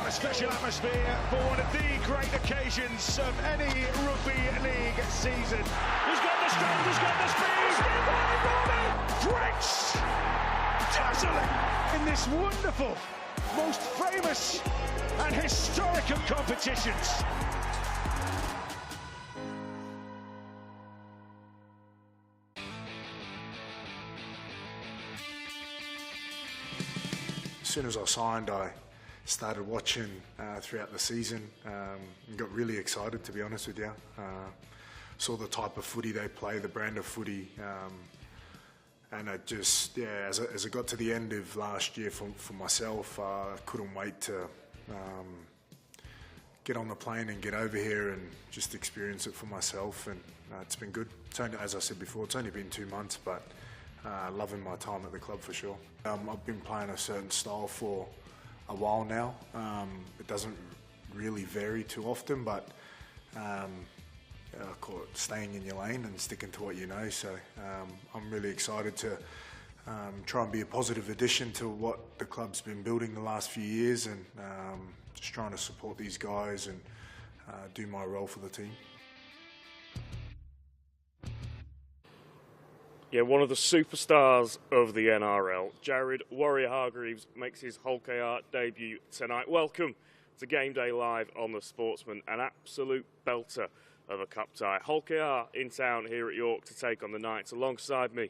a special atmosphere for one of the great occasions of any rugby league season. He's got the strength, he's got the speed, French, dazzling in this wonderful, most famous and historic of competitions. As soon as I signed, I started watching throughout the season and got really excited, to be honest with you. Saw the type of footy they play, the brand of footy, and it just, yeah, as it got to the end of last year for myself, I couldn't wait to get on the plane and get over here and just experience it for myself, and it's been good. It's only, as I said before, it's only been 2 months, but loving my time at the club for sure. I've been playing a certain style for a while now. It doesn't really vary too often, but I call it staying in your lane and sticking to what you know. So I'm really excited to try and be a positive addition to what the club's been building the last few years, and just trying to support these guys and do my role for the team. Yeah, one of the superstars of the NRL, Jared Warrior-Hargreaves, makes his whole KR debut tonight. Welcome to Game Day Live on the Sportsman, an absolute belter of a cup tie. Hull KR in town here at York to take on the Knights. Alongside me,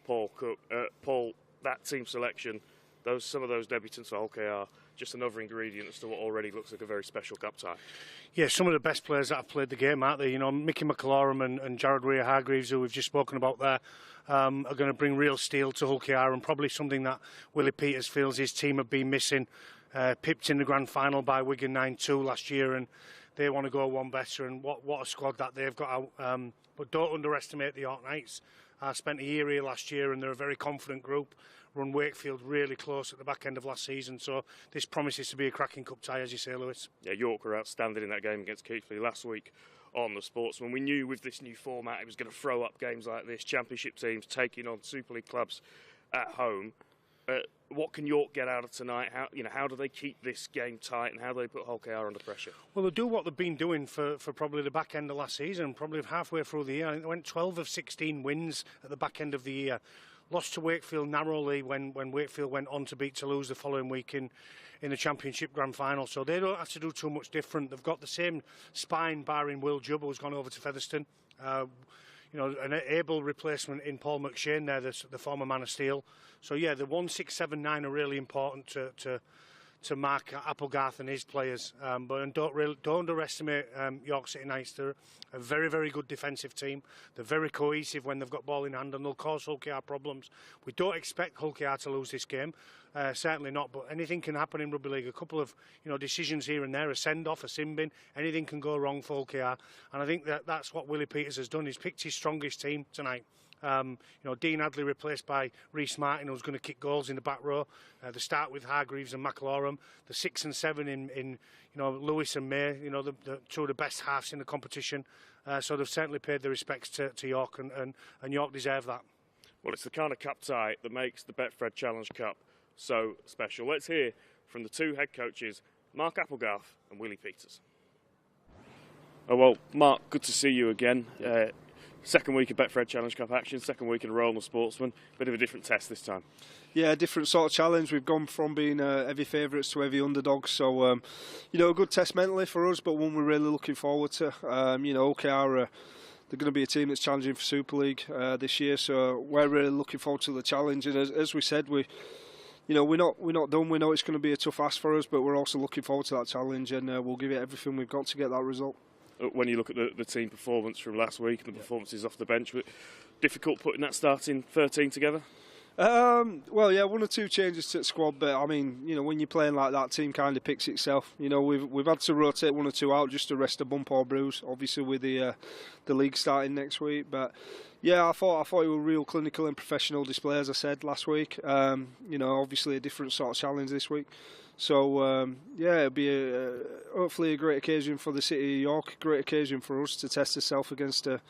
Paul Cook. Paul, that team selection, some of those debutants for Hull KR, just another ingredient as to what already looks like a very special cup tie. Yeah, some of the best players that have played the game, aren't they? You know, Mickey McLaurin and Jared Warrior-Hargreaves, who we've just spoken about there, are going to bring real steel to Hull KR, and probably something that Willie Peters feels his team have been missing. Pipped in the grand final by Wigan 9-2 last year, and they want to go one better, and what a squad that they've got out. But don't underestimate the York Knights. I spent a year here last year, and they're a very confident group. Run Wakefield really close at the back end of last season, so this promises to be a cracking cup tie, as you say, Lewis. Yeah, York were outstanding in that game against Keighley last week on the Sportsman. We knew with this new format it was going to throw up games like this, championship teams taking on Super League clubs at home. What can York get out of tonight? How do they keep this game tight, and how do they put Hull KR under pressure? Well, they'll do what they've been doing for probably the back end of last season, probably halfway through the year. I think they went 12 of 16 wins at the back end of the year. Lost to Wakefield narrowly when Wakefield went on to beat Toulouse the following week in the Championship Grand Final. So they don't have to do too much different. They've got the same spine, barring Will Jubb, who's gone over to Featherstone. You know, an able replacement in Paul McShane there, the former Man of Steel. So yeah, the 1, 6, 7, 9 are really important to Mark Applegarth and his players. But don't underestimate York City Knights. They're a very, very good defensive team. They're very cohesive when they've got ball in hand, and they'll cause Hull KR problems. We don't expect Hull KR to lose this game, certainly not. But anything can happen in rugby league. A couple of decisions here and there, a send off, a sin bin, anything can go wrong for Hull KR. And I think that's what Willie Peters has done. He's picked his strongest team tonight. Dean Hadley replaced by Reece Martin, who's going to kick goals in the back row. They start with Hargreaves and McLaurin. The 6 and 7 in Lewis and May. The two of the best halves in the competition. So they've certainly paid their respects to York, and York deserve that. Well, it's the kind of cup tie that makes the Betfred Challenge Cup so special. Let's hear from the two head coaches, Mark Applegarth and Willie Peters. Oh well, Mark, good to see you again. Second week of Betfred Challenge Cup action, second week in a row on the Sportsman. Bit of a different test this time. Yeah, different sort of challenge. We've gone from being heavy favourites to heavy underdogs. So, a good test mentally for us, but one we're really looking forward to. OKR, they're going to be a team that's challenging for Super League this year. So we're really looking forward to the challenge. And as we said, we're not done. We know it's going to be a tough ask for us, but we're also looking forward to that challenge, and we'll give it everything we've got to get that result. When you look at the team performance from last week and the performances off the bench, difficult putting that starting 13 together? Well, yeah, 1 or 2 changes to the squad, but I mean, when you're playing like that, team kind of picks itself. We've had to rotate 1 or 2 out just to rest a bump or bruise, obviously with the league starting next week. But yeah, I thought it was real clinical and professional display, as I said last week. Obviously a different sort of challenge this week. So, it'll be hopefully a great occasion for the City of York, a great occasion for us to test ourselves against the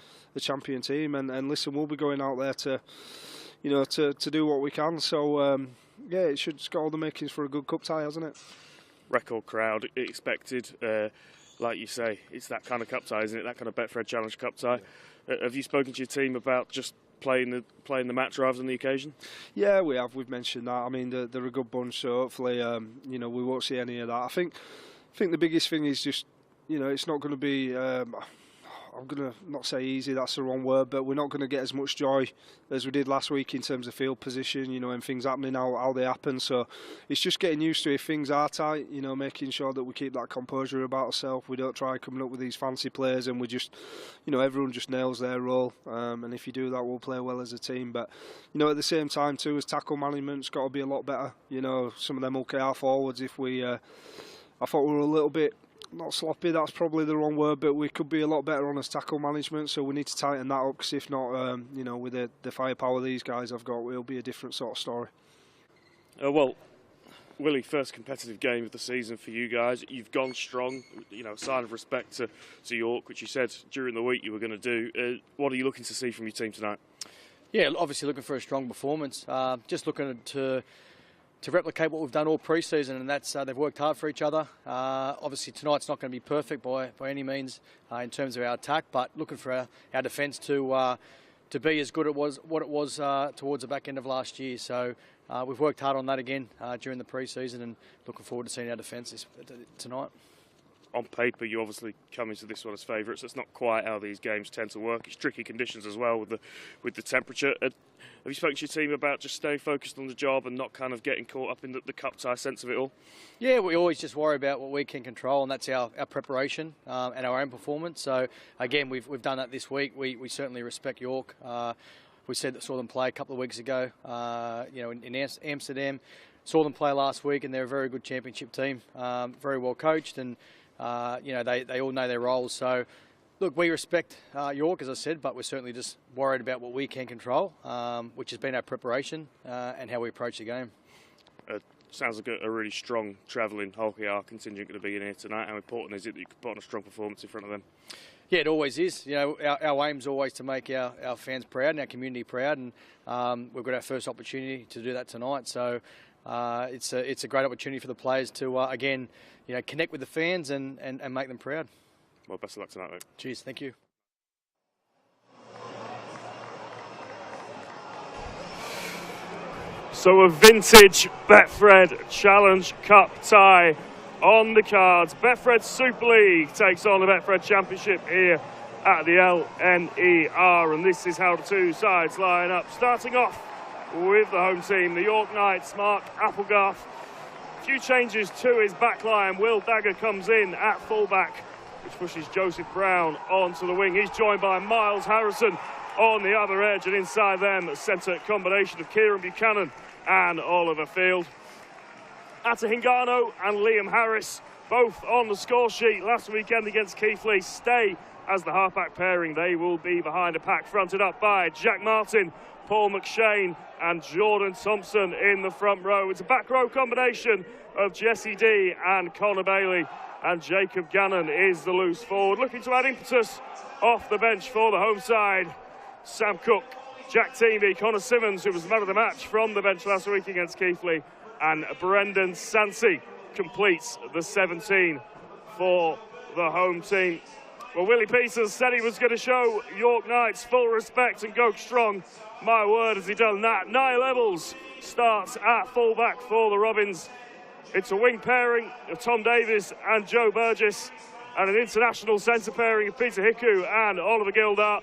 champion team. And listen, we'll be going out there to do what we can. So, it's got all the makings for a good cup tie, hasn't it? record crowd expected. Like you say, it's that kind of cup tie, isn't it? That kind of Betfred Challenge Cup tie. Have you spoken to your team about just playing the match rather than the occasion? Yeah, we have. We've mentioned that. I mean, they're a good bunch, so hopefully, we won't see any of that. I think the biggest thing is just, it's not going to be. I'm going to not say easy, that's the wrong word, but we're not going to get as much joy as we did last week in terms of field position, and things happening how they happen. So it's just getting used to if things are tight, making sure that we keep that composure about ourselves. We don't try coming up with these fancy plays, and we just, everyone just nails their role. And if you do that, we'll play well as a team. But, at the same time too, as tackle management's got to be a lot better. Some of them OKR forwards, if we, I thought we were a little bit, not sloppy, that's probably the wrong word, but we could be a lot better on his tackle management, so we need to tighten that up, because if not, with the firepower these guys have got, it'll be a different sort of story. Well, Willie, first competitive game of the season for you guys. You've gone strong, sign of respect to York, which you said during the week you were going to do. What are you looking to see from your team tonight? Yeah, obviously looking for a strong performance. Just looking to replicate what we've done all pre-season, and that's they've worked hard for each other. Obviously tonight's not going to be perfect by any means in terms of our attack, but looking for our defence to be as good as what it was towards the back end of last year. So we've worked hard on that again during the pre-season, and looking forward to seeing our defence tonight. On paper, you obviously come into this one as favourites. That's not quite how these games tend to work. It's tricky conditions as well with the temperature. Have you spoken to your team about just staying focused on the job and not kind of getting caught up in the cup tie sense of it all? Yeah, we always just worry about what we can control, and that's our preparation and our own performance. So again, we've done that this week. We certainly respect York. We saw them play a couple of weeks ago, in Amsterdam. Saw them play last week, and they're a very good championship team, very well coached, and they all know their roles. So, look, we respect York, as I said, but we're certainly just worried about what we can control, which has been our preparation and how we approach the game. Sounds like a really strong travelling LNER contingent going to be in here tonight. How important is it that you can put on a strong performance in front of them? Yeah, it always is. Our aim is always to make our fans proud and our community proud, and we've got our first opportunity to do that tonight. So it's a great opportunity for the players to again, connect with the fans and make them proud. Well, best of luck tonight, mate. Cheers, thank you. So a vintage Betfred Challenge Cup tie on the cards. Betfred Super League takes on the Betfred Championship here at the LNER, and this is how the two sides line up. Starting off with the home team, the York Knights, Mark Applegarth. A few changes to his back line. Will Dagger comes in at fullback, which pushes Joseph Brown onto the wing. He's joined by Miles Harrison on the other edge, and inside them, a centre combination of Kieran Buchanan and Oliver Field. Atta Hingano and Liam Harris, both on the score sheet last weekend against Keighley, stay as the halfback pairing. They will be behind a pack fronted up by Jack Martin, Paul McShane and Jordan Thompson in the front row. It's a back row combination of Jesse D and Connor Bailey, and Jacob Gannon is the loose forward. Looking to add impetus off the bench for the home side, Sam Cook, Jack Teamy, Connor Simmons, who was the man of the match from the bench last week against Keighley, and Brendan Sansi completes the 17 for the home team. Well, Willie Peters said he was going to show York Knights full respect and go strong. My word, has he done that. Niall Evans starts at fullback for the Robins. It's a wing pairing of Tom Davis and Joe Burgess, and an international centre pairing of Peter Hiku and Oliver Gildart.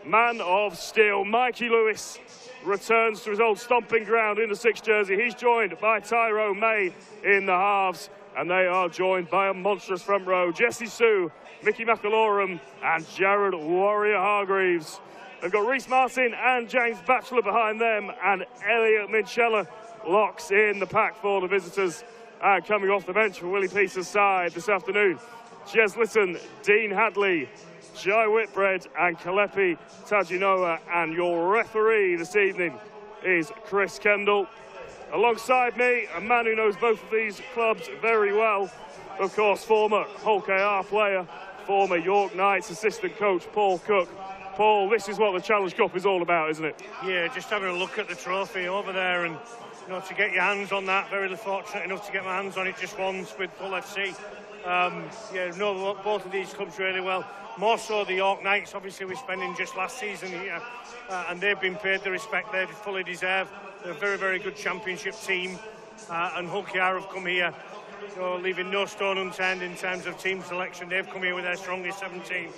Man of steel, Mikey Lewis, returns to his old stomping ground in the 6th jersey. He's joined by Tyrone May in the halves, and they are joined by a monstrous front row. Jesse Sue, Mickey McAlorum and Jared Warrior Hargreaves. They've got Reece Martin and James Batchelor behind them, and Elliot Minchella locks in the pack for the visitors. And coming off the bench for Willie Peters' side this afternoon, Jez Litton, Dean Hadley, Jai Whitbread and Kalepi Tajinoa, and your referee this evening is Chris Kendall. Alongside me, a man who knows both of these clubs very well, of course, former Hull KR player, former York Knights assistant coach Paul Cook. Paul, this is what the Challenge Cup is all about, isn't it? Yeah, just having a look at the trophy over there, and to get your hands on that. Very fortunate enough to get my hands on it just once with Hull FC. Know both of these clubs really well. More so the York Knights, obviously we're spending just last season here, and they've been paid the respect they fully deserve. They're a very, very good championship team, and Hull KR have come here, leaving no stone unturned in terms of team selection. They've come here with their strongest 17.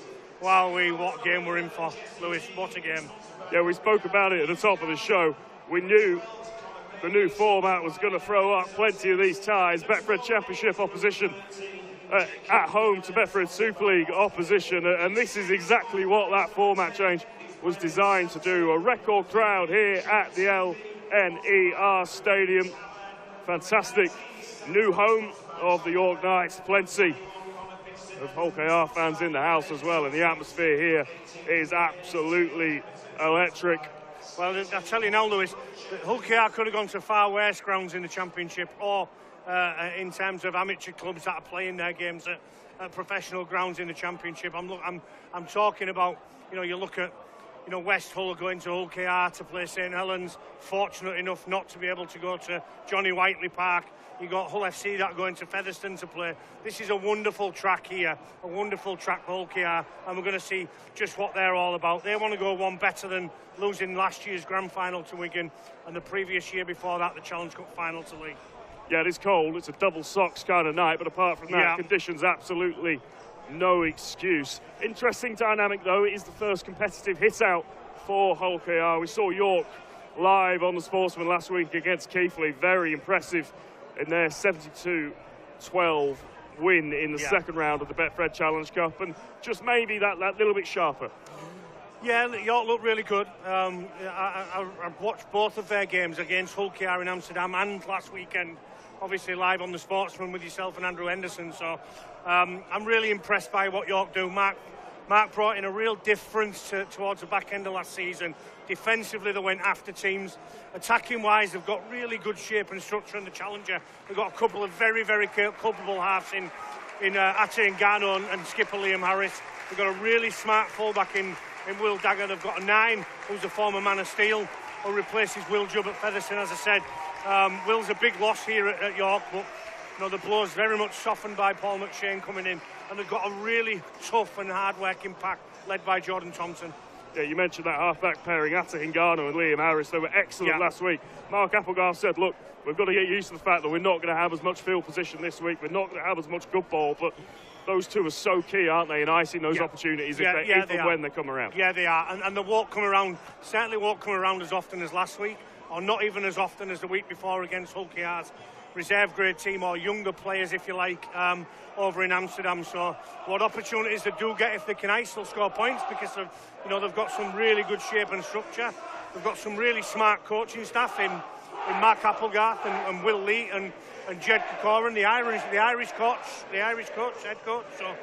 Wow, what game we're in for, Lewis, what a game. Yeah, we spoke about it at the top of the show. We knew the new format was going to throw up plenty of these ties. Betfred Championship opposition at home to Betfred Super League opposition, and this is exactly what that format change was designed to do. A record crowd here at the LNER Stadium. Fantastic new home of the York Knights. Plenty of Hull KR fans in the house as well, and the atmosphere here is absolutely electric. Well, I tell you now, Lewis, Hull KR could have gone to far worse grounds in the Championship, or in terms of amateur clubs that are playing their games at professional grounds in the Championship. I'm talking about, you look at, West Hull going to Hull KR to play St Helens, fortunate enough not to be able to go to Johnny Whiteley Park. You got Hull FC that are going to Featherstone to play. This is a wonderful track here, a wonderful track for Hull KR, and we're going to see just what they're all about. They want to go one better than losing last year's grand final to Wigan, and the previous year before that, the Challenge Cup final to Leigh. Yeah, it is cold. It's a double socks kind of night, but apart from that, conditions absolutely no excuse. Interesting dynamic, though. It is the first competitive hit-out for Hull KR. We saw York live on the Sportsman last week against Keighley. Very impressive in their 72-12 win in the second round of the Betfred Challenge Cup, and just maybe that little bit sharper. Yeah, York looked really good. I watched both of their games against Hull KR in Amsterdam and last weekend, obviously live on the Sportsman with yourself and Andrew Henderson. So I'm really impressed by what York do. Mark brought in a real difference towards the back end of last season. Defensively, they went after teams. Attacking-wise, they've got really good shape and structure in the Challenger. They've got a couple of very, very culpable halves in Ate Ngannou and skipper Liam Harris. They've got a really smart fullback in Will Dagger. They've got a 9 who's a former Man of Steel who replaces Will Jubb at Featherstone, as I said. Will's a big loss here at York, but the blow's very much softened by Paul McShane coming in, and they've got a really tough and hard-working pack led by Jordan Thompson. Yeah, you mentioned that half-back pairing, Ate Ngannou and Liam Harris. They were excellent last week. Mark Applegarth said, look, we've got to get used to the fact that we're not going to have as much field position this week. We're not going to have as much good ball, but those two are so key, aren't they, in icing those opportunities if and when they come around. Yeah, they are. And they won't come around, certainly won't come around as often as last week, or not even as often as the week before against Hull KR's reserve grade team, or younger players, if you like, over in Amsterdam. So what opportunities they do get if they can ice, they'll score points, because of, they've got some really good shape and structure. They've got some really smart coaching staff in Mark Applegarth and Will Lee and Jed Corcoran, the Irish head coach. So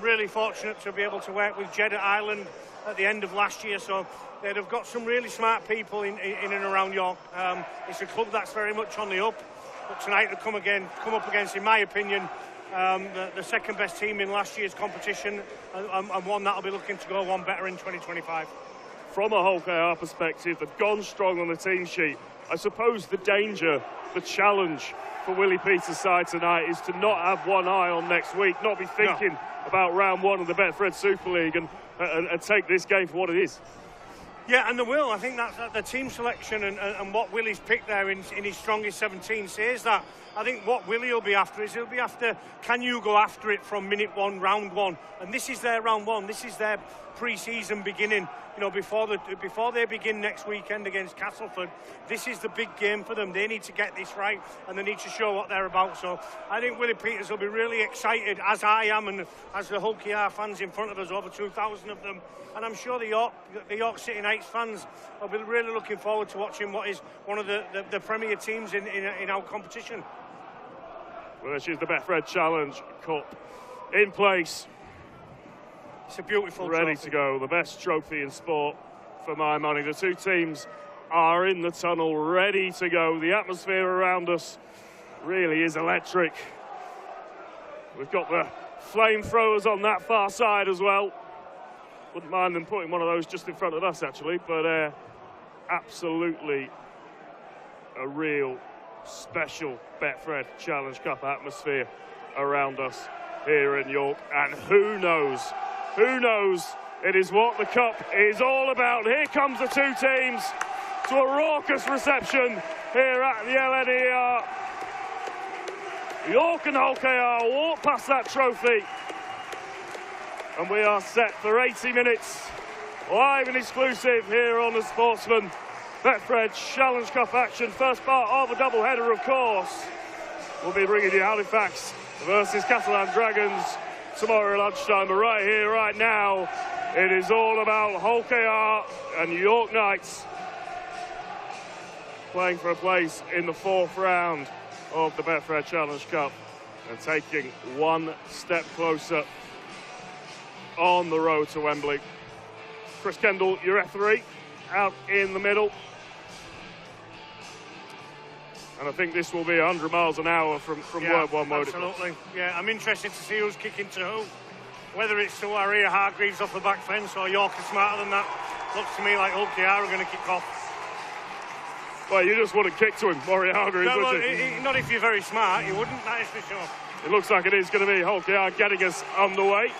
really fortunate to be able to work with Jed at Ireland at the end of last year. So they've got some really smart people in and around York. It's a club that's very much on the up. But tonight they come up against, in my opinion, the second best team in last year's competition, and one that'll be looking to go one better in 2025. From a Hull KR perspective, they've gone strong on the team sheet. I suppose the danger, the challenge for Willie Peters' side tonight is to not have one eye on next week, not be thinking about round one of the Betfred Super League, and take this game for what it is. Yeah, and they will. I think that the team selection and what Willie's picked there in his strongest 17 says that. I think what Willie will be after is he'll be after, can you go after it from minute one, round one? And this is their round one. This is their pre-season beginning. Before they begin next weekend against Castleford, this is the big game for them. They need to get this right, and they need to show what they're about. So I think Willie Peters will be really excited, as I am, and as the Hull KR fans in front of us, over 2,000 of them. And I'm sure the York City Knights fans will be really looking forward to watching what is one of the premier teams in our competition. Well, this is the Betfred Challenge Cup in place. It's a beautiful ready trophy. To go. The best trophy in sport for my money. The two teams are in the tunnel, ready to go. The atmosphere around us really is electric. We've got the flamethrowers on that far side as well. Wouldn't mind them putting one of those just in front of us, actually, but absolutely a real special Betfred Challenge Cup atmosphere around us here in York, and who knows, it is what the Cup is all about. Here comes the two teams to a raucous reception here at the LNER. York and Hull KR walk past that trophy, and we are set for 80 minutes, live and exclusive here on the Sportsman. Betfred Challenge Cup action, first part of a double-header, of course. We'll be bringing you Halifax versus Catalan Dragons tomorrow lunchtime, but right here, right now, it is all about Hull KR and York Knights playing for a place in the 4th round of the Betfred Challenge Cup and taking one step closer on the road to Wembley. Chris Kendall, your referee, out in the middle. And I think this will be 100 miles an hour from word one, won't it? Absolutely. Yeah, I'm interested to see who's kicking to who. Whether it's to Warrior Hargreaves off the back fence or York is smarter than that. Looks to me like Hull KR are going to kick off. Well, you just wouldn't kick to him, Warrior Hargreaves, No, would you? not if you're very smart, you wouldn't, that is for sure. It looks like it is going to be Hull KR getting us underway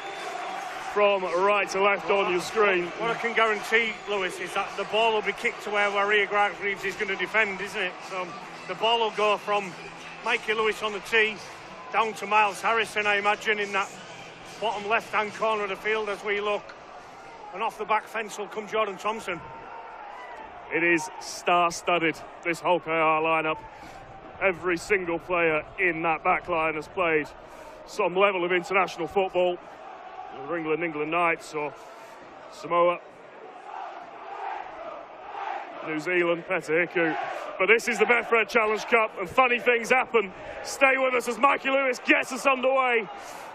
from right to left on your screen. What I can guarantee, Lewis, is that the ball will be kicked to where Warrior Hargreaves is going to defend, isn't it? So the ball will go from Mikey Lewis on the tee down to Miles Harrison, I imagine, in that bottom left-hand corner of the field as we look. And off the back fence will come Jordan Thompson. It is star-studded, this Hull KR lineup. Every single player in that back line has played some level of international football. England Knights or Samoa, New Zealand, Petahiku. But this is the Betfred Challenge Cup, and funny things happen. Stay with us as Mikey Lewis gets us underway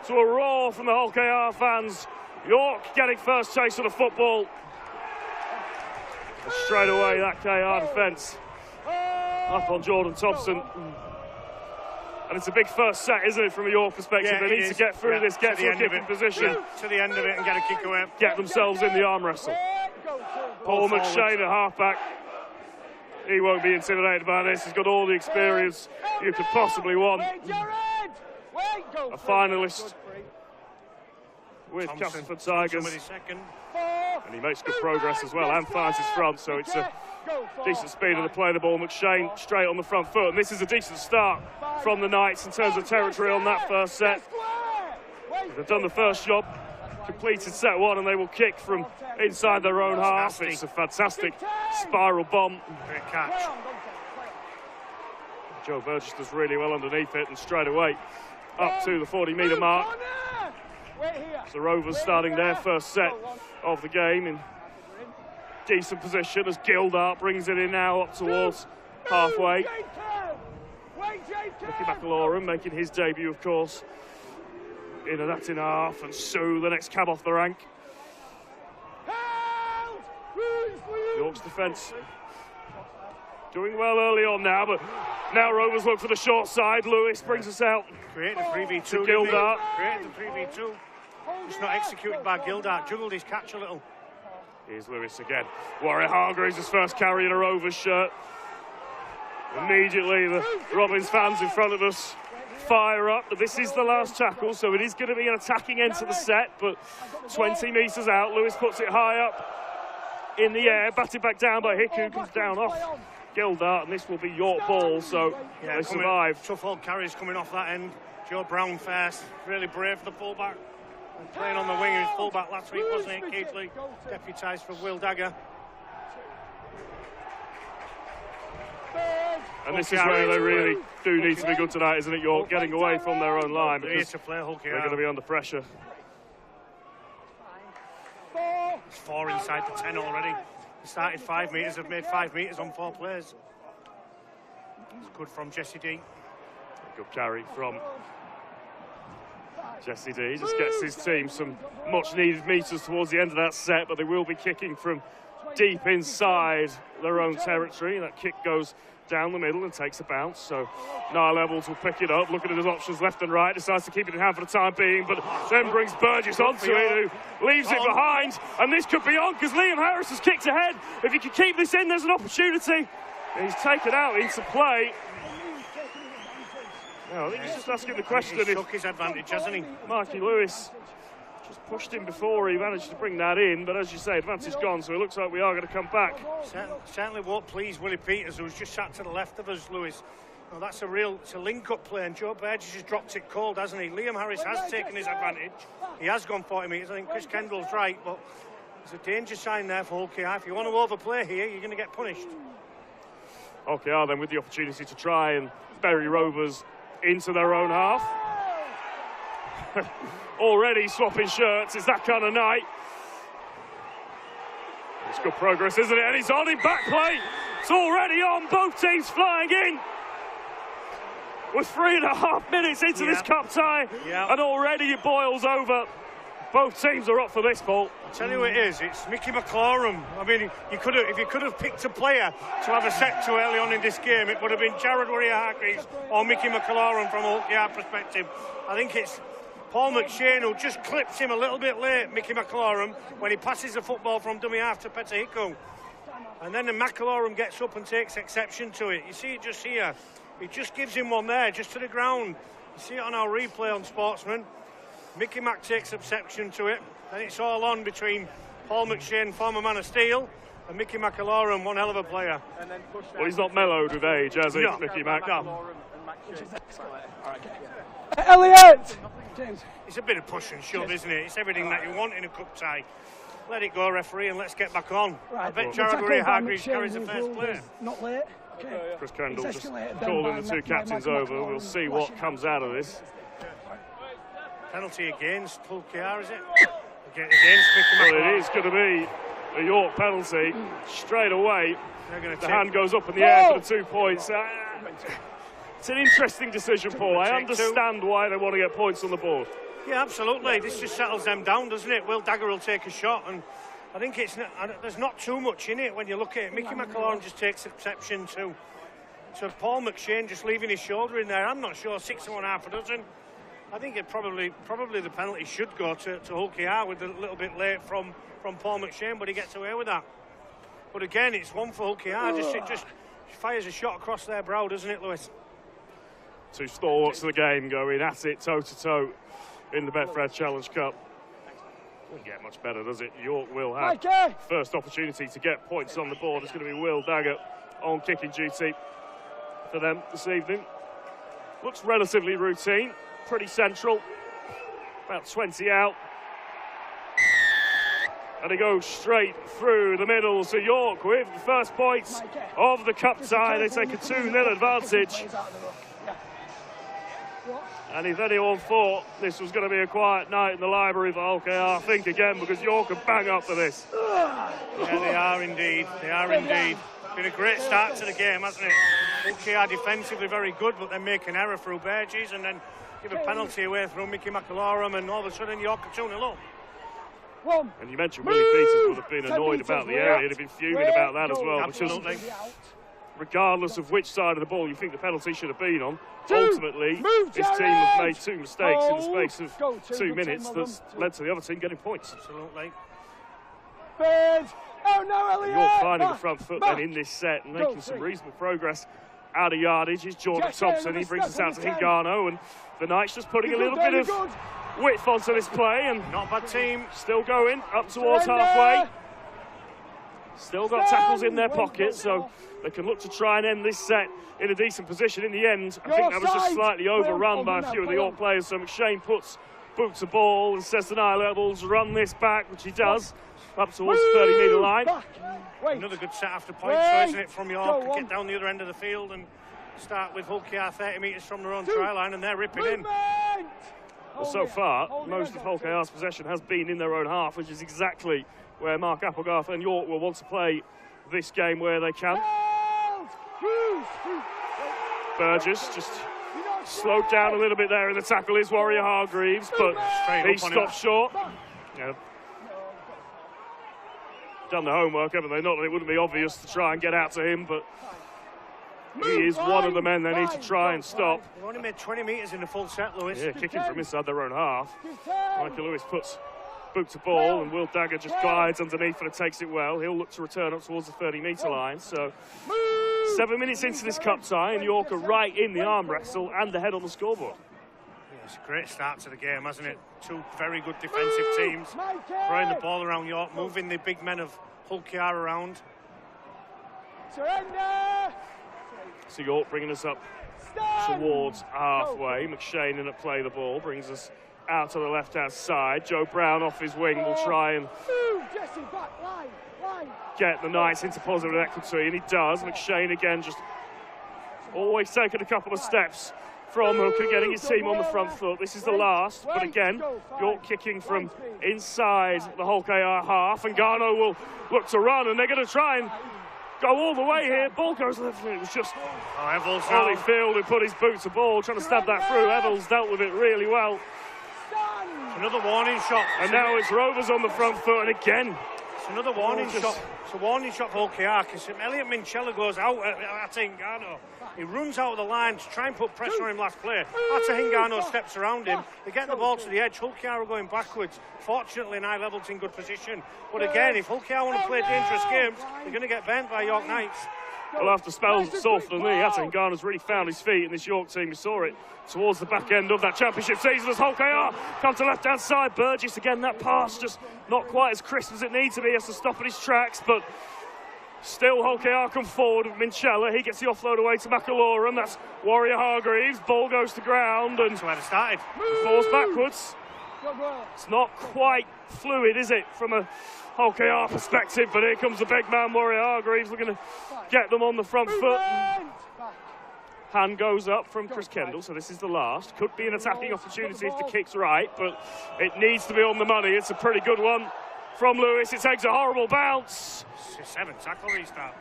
to a roar from the Hull KR fans. York getting first chase of the football. And straight away, that KR defence up on Jordan Thompson. And it's a big first set, isn't it, from a York perspective? Yeah, they need to get through this, get to a kicking position. To the end of it and get a kick away. Get themselves in the arm wrestle. Paul McShane at halfback. He won't be intimidated by this. He's got all the experience you could possibly want. A finalist with Castleford Tigers. And he makes good progress as well and finds his front, so it's a decent speed of the play. The ball, McShane straight on the front foot, and this is a decent start from the Knights in terms of territory on that first set. They've done the first job, completed set one, and they will kick from inside their own half. It's a fantastic spiral bomb. Great catch. Joe Burgess does really well underneath it, and straight away up to the 40-metre mark. So Rovers starting their first set of the game in decent position as Gildart brings it in now up towards halfway. Mickey McAlorum making his debut, of course, in in half, and Sue, the next cab off the rank. York's defence doing well early on now, but now Rovers look for the short side. Lewis brings us out. Created a 3v2. To Gildart. Created the 3v2. Just not executed by Gildart. Juggled his catch a little. Here's Lewis again. Warrior Hargreaves' his first carry in a Rovers shirt. Immediately the Robins fans in front of us fire up, but this is the last tackle, so it is going to be an attacking end to the set, but 20 metres out. Lewis puts it high up in the air, batted back down by Hiku, comes down off Gildart, and this will be York ball, so yeah, they survive. Tough old carries coming off that end. Joe Brown first, really brave for the fullback. And playing on the wing, his fullback last week, wasn't it, Keithley? Deputised for Will Dagger. And this is where they really do need to be good tonight, isn't it, York? Getting away from their own line, because they're going to be under pressure. It's 4 inside the 10 already. They started 5 metres, have made 5 metres on 4 players. It's good from Jesse D. Good carry from Jesse D. Just gets his team some much needed metres towards the end of that set, but they will be kicking from deep inside their own territory. That kick goes down the middle and takes a bounce, so Niall Evans will pick it up, looking at his options left and right, decides to keep it in hand for the time being, but then brings Burgess onto it, who leaves it behind, and this could be on because Liam Harris has kicked ahead. If he can keep this in, there's an opportunity. He's taken out into play. No, I think he's just asking the question. He's took his advantage, hasn't he? Marky Lewis just pushed him before he managed to bring that in, but as you say, advantage gone, so it looks like we are going to come back. Certainly won't please Willie Peters, who's just sat to the left of us, Lewis. Well, that's it's a link-up play, and Joe Burgess has dropped it cold, hasn't he? Liam Harris has taken his advantage. He has gone 40 metres. I think Chris Kendall's right, but there's a danger sign there for Hull KR. If you want to overplay here, you're going to get punished. OKR then with the opportunity to try and bury Rovers into their own half. Already swapping shirts, it's that kind of night. It's good progress, isn't it? And he's on in back play. It's already on, both teams flying in. We're 3.5 minutes into this cup tie, and already it boils over. Both teams are up for this, Paul. I'll tell you what it is, it's Mickey McLaurin. I mean, if you could have picked a player to have a set to early on in this game, it would have been Jared Warrior-Hargreaves or Mickey McLaurin from a OKR perspective. I think it's Paul McShane who just clips him a little bit late, Mickey McLaurin, when he passes the football from dummy half to Petahiko. And then the McLaurin gets up and takes exception to it. You see it just here. He just gives him one there, just to the ground. You see it on our replay on Sportsman. Mickey Mac takes exception to it, and it's all on between Paul McShane, former man of steel, and Mickey McLaurin, one hell of a player. Well, he's not mellowed with age, has he, Mickey Mac? No. Elliot! It's a bit of push and shove, isn't it? It's everything that you want in a cup tie. Let it go, referee, and let's get back on. Right. I bet Jared Warrior-Hargreaves carries the first play. Not late. Okay. Chris Kendall just calling the two captains over. We'll see what comes out of this. Penalty against Hull KR, is it? Against Mickey McLaurin. Well, it is going to be a York penalty straight away. The hand goes up in the air for the 2 points. It's an interesting decision, Paul. I understand why they want to get points on the board. Yeah, absolutely. This just settles them down, doesn't it? Will Dagger will take a shot, and I think there's not too much in it when you look at it. Mickey McLaurin just takes exception to Paul McShane just leaving his shoulder in there. I'm not sure, 6 and 1/2 dozen. I think it probably the penalty should go to Hull KR with a little bit late from Paul McShane, but he gets away with that. But again, it's one for Hull KR. It just fires a shot across their brow, doesn't it, Lewis? Two stalwarts of the game going at it toe-to-toe in the Betfred Challenge Cup. Doesn't get much better, does it? York will have first opportunity to get points on the board. It's going to be Will Dagger on kicking duty for them this evening. Looks relatively routine, pretty central. About 20 out. And he goes straight through the middle. So York with the first points of the cup tie. They take a 2-0 advantage. And if anyone thought this was going to be a quiet night in the library for Hull KR, think again, because York are bang up for this. Yeah, they are indeed. They are indeed. Been a great start to the game, hasn't it? Hull KR defensively very good, but then make an error through Burgess and then give a penalty away through Mickey McLaurin, and all of a sudden York are 2-0 up. And you mentioned Willie Peters would have been annoyed about the area. He'd have been fuming about that as well. Absolutely. Because regardless of which side of the ball you think the penalty should have been on, ultimately his team have made 2 mistakes in the space of 2 minutes that's led to the other team getting points. Absolutely. Oh no, Elliot! York finding the front foot then in this set and making some reasonable progress out of yardage is Jordan Thompson. He brings us out to Hingano, and the Knights just putting a little bit of width onto this play, and not a bad team. Still going up towards halfway. Still got tackles in their pockets, so they can look to try and end this set in a decent position. In the end, I think that was just slightly overrun by a few of the York players, so McShane puts boot to ball and says to Niall Levels, run this back, which he does, up towards the 30-metre line. Another good set after points, so isn't it, from York? Get down the other end of the field and start with Hull KR 30 metres from their own try line, and they're ripping in. Well, so far, most of Hull KR's possession has been in their own half, which is exactly where Mark Applegarth and York will want to play this game where they can. Burgess just slowed down a little bit there in the tackle is Warrior-Hargreaves, but he stopped short. Yeah. Done the homework, haven't they? Not that it wouldn't be obvious to try and get out to him, but he is one of the men they need to try and stop. They've only made 20 metres in the full set, Lewis. Yeah, kicking from inside their own half. Michael Lewis puts boot to ball, and Will Dagger just glides underneath and takes it well. He'll look to return up towards the 30-metre line, so 7 minutes into this cup tie, and York are right in the arm wrestle and ahead on the scoreboard. Yeah, it's a great start to the game, hasn't it? Two very good defensive teams, throwing the ball around York, moving the big men of Hull KR around. Surrender! So York bringing us up towards halfway. McShane in at play the ball, brings us out to the left-hand side. Joe Brown off his wing will try and get the Knights into positive equity, and he does. McShane again just always taking a couple of steps from Hooker, getting his team on the front foot. This is the last, but again, York kicking from inside the Hull KR half, and Garno will look to run, and they're going to try and go all the way here. Ball goes left, and it was just Holyfield who put his boot to ball, trying to stab that through. Evels dealt with it really well. Another warning shot. And now it's Rovers on the front foot, and again, it's another warning shot. It's a warning shot for OKR because Elliot Minchella goes out at Hingano. He runs out of the line to try and put pressure on him last play. After Hingano steps around him, they get the ball to the edge. Hull KR are going backwards. Fortunately, High Level's in good position. But again, if Hull KR want to play dangerous games, they're going to get bent by York Knights. well, after spells softer than Lee, Hingano's really found his feet in this York team. We saw it towards the back end of that championship season as Hull KR come to left-hand side. Burgess again, that pass just not quite as crisp as it needs to be. He has to stop in his tracks, but still Hull KR come forward with Minchella. He gets the offload away to McAlorum. That's Warrior Hargreaves. Ball goes to ground and That's where it started. falls backwards. It's not quite fluid, is it, from a Hull KR perspective, but here comes the big man, Warrior Hargreaves, looking to get them on the front foot. Hand goes up from Chris Kendall, so this is the last. Could be an attacking opportunity if the kick's right, but it needs to be on the money. It's a pretty good one from Lewis. It takes a horrible bounce. It's a 7-tackle restart.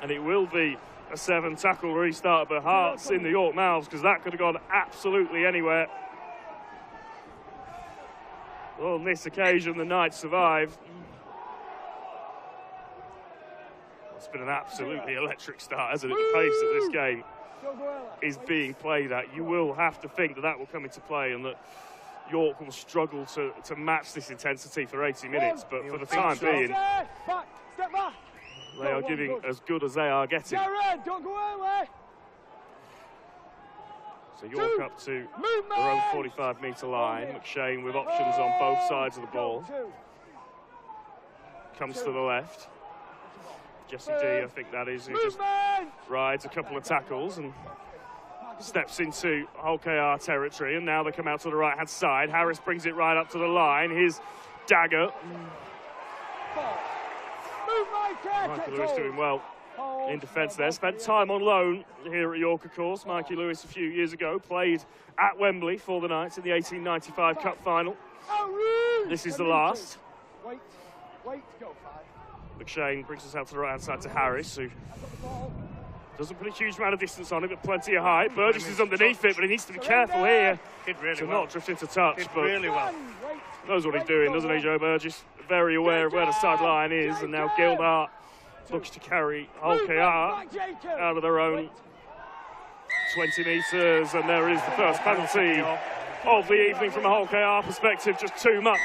And it will be a 7-tackle restart, but hearts in the York mouths, because that could have gone absolutely anywhere. Well, on this occasion, the Knights survive. It's been an absolutely electric start, hasn't it? The pace that this game is being played at. You will have to think that that will come into play and that York will struggle to match this intensity for 80 minutes. But for the time being, they are giving as good as they are getting. So York up to their own 45-metre line. McShane with options on both sides of the ball. Comes to the left. Jesse D, I think that is, who just rides a couple of tackles and steps into Hull KR territory. And now they come out to the right-hand side. Harris brings it right up to the line. His dagger. Michael Lewis doing well in defence there. Spent time on loan here at York, of course. Mikey Lewis a few years ago played at Wembley for the Knights in the 1895 Cup final. This is the last. McShane brings us out to the right-hand side to Harris, who doesn't put a huge amount of distance on it, but plenty of height. Burgess is underneath it, but he needs to be careful here to not drift into touch. But really well. Knows what he's doing, doesn't he, Joe Burgess? Very aware of where the sideline is, and now Gildart looks to carry Hull KR out of their own 20 metres, and there is the first penalty of the evening from a Hull KR perspective. Just too much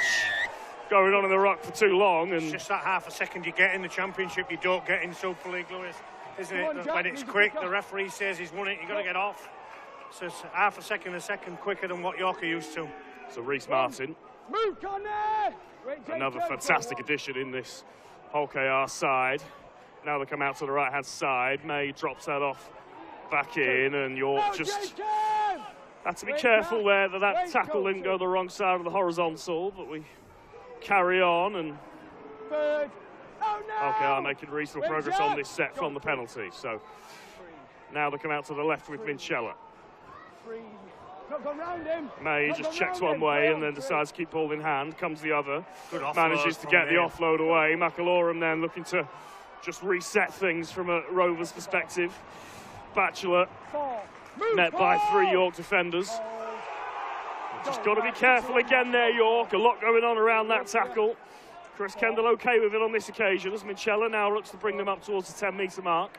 going on in the ruck for too long. And it's just that half a second you get in the championship, you don't get in Super League, Lewis, isn't it? When it's quick, the referee says he's won it, you've got to get off. So it's half a second quicker than what York are used to. So Reece Martin, another fantastic addition in this Hull KR side. Now they come out to the right-hand side. May drops that off back in, and York just had to be careful there that tackle didn't go the wrong side of the horizontal, but we carry on, and KR making reasonable progress on this set from the penalty. So now they come out to the left with Minchella. May just checks one way and then decides to keep ball in hand. Comes the other. Manages to get the offload away. McAlorum then looking to just reset things from a Rovers perspective. Batchelor met by 3 York defenders. Just got to be careful again there, York. A lot going on around that tackle. Chris Kendall okay with it on this occasion as Minchella now looks to bring them up towards the 10-metre mark.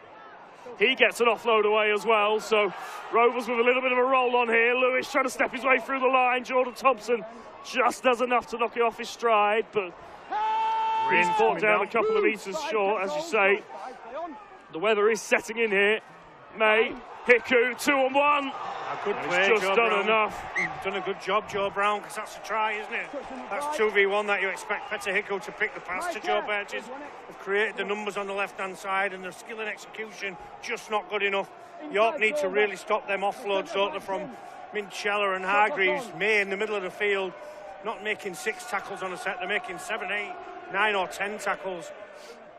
He gets an offload away as well, so Rovers with a little bit of a roll on here. Lewis trying to step his way through the line. Jordan Thompson just does enough to knock it off his stride, but he's brought down a couple of metres short, as you say. The weather is setting in here. May, Hiku, 2-on-1. Good He's play, just Joe done Brown. enough. Done a good job, Joe Brown, because that's a try, isn't it? That's 2v1 that you expect Peter Hickle to pick the pass to Joe Burgess. They've created the numbers on the left-hand side, and their skill and execution just not good enough. York need to really stop them offloads, don't they, from Minchella and Hargreaves. May in the middle of the field, not making 6 tackles on a set, they're making 7, 8, 9 or 10 tackles.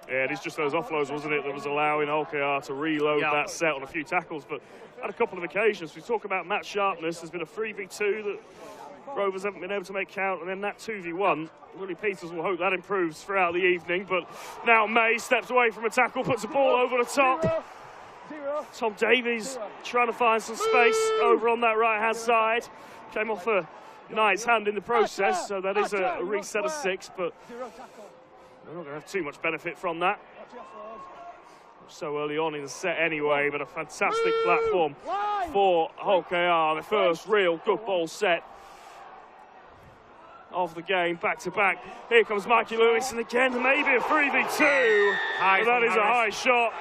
Yeah, it is just those offloads, wasn't it, that was allowing LKR to reload that set on a few tackles. But on a couple of occasions, we talk about match sharpness. There's been a 3v2 that Rovers haven't been able to make count, and then that 2v1. Willie Peters will hope that improves throughout the evening. But now May steps away from a tackle, puts the ball over the top. Tom Davies trying to find some space over on that right-hand side. Came off a nice hand in the process, so that is a reset of 6, but they're not going to have too much benefit from that. So early on in the set anyway, but a fantastic platform for Hull KR. The first real good ball set of the game, back to back. Here comes Mikey Lewis, and again maybe a 3v2. But that is a high shot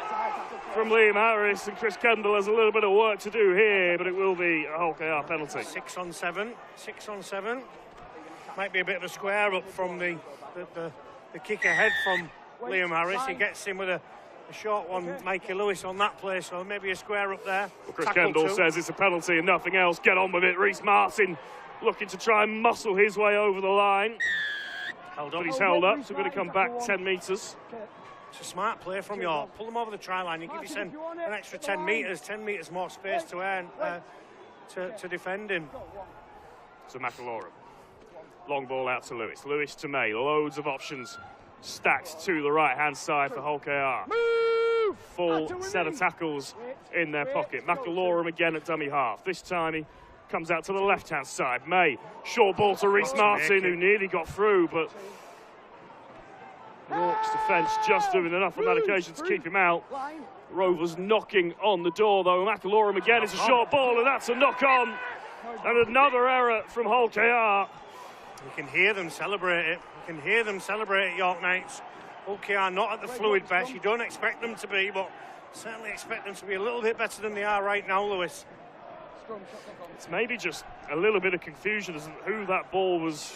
from Liam Harris, and Chris Kendall has a little bit of work to do here, but it will be a Hull KR penalty. 6 on 7. Might be a bit of a square up from the kick ahead from Liam Harris. He gets in with a short one, Mikey Lewis on that play, so maybe a square up there. Well, Chris Kendall says it's a penalty and nothing else. Get on with it. Reece Martin looking to try and muscle his way over the line. But he's held up, so we're going to come back 10 metres. It's a smart play from York. Pull them over the try line. You give yourself an extra 10 metres more space to earn to defend him. So McAlorum. Long ball out to Lewis. Lewis to May. Loads of options stacked to the right-hand side for Hull KR. Full set of tackles in their pocket. McAlorum again at dummy half. This time he comes out to the left-hand side. May, short ball to Reece Martin, who nearly got through, but York's defence just doing enough on that occasion to keep him out. Rovers knocking on the door, though. McAlorum again is a short ball, and that's a knock-on. And another error from Hull KR. You can hear them celebrate it. You can hear them celebrate it, York Knights. Hull KR not at the fluid best. You don't expect them to be, but certainly expect them to be a little bit better than they are right now, Lewis. It's maybe just a little bit of confusion as to who that ball was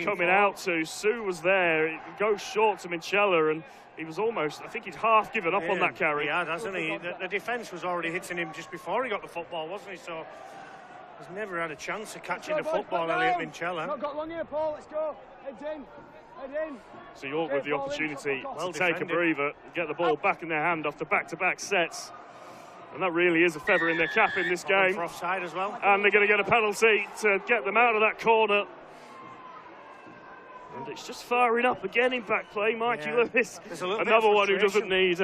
coming out to. Sue was there. It goes short to Minchella, and he was almost, I think he'd half given up on that carry. Yeah, hasn't he? The defence was already hitting him just before he got the football, wasn't he? So he's never had a chance of catching the football, Elliot Minchella. Not got long here, Paul. Let's go. Head in. Head in. So York with the opportunity to take a breather, get the ball back in their hand after back-to-back sets. And that really is a feather in their cap in this game. For offside as well. And they're going to get a penalty to get them out of that corner. And it's just firing up again in back play. Mikey Lewis, another one who doesn't need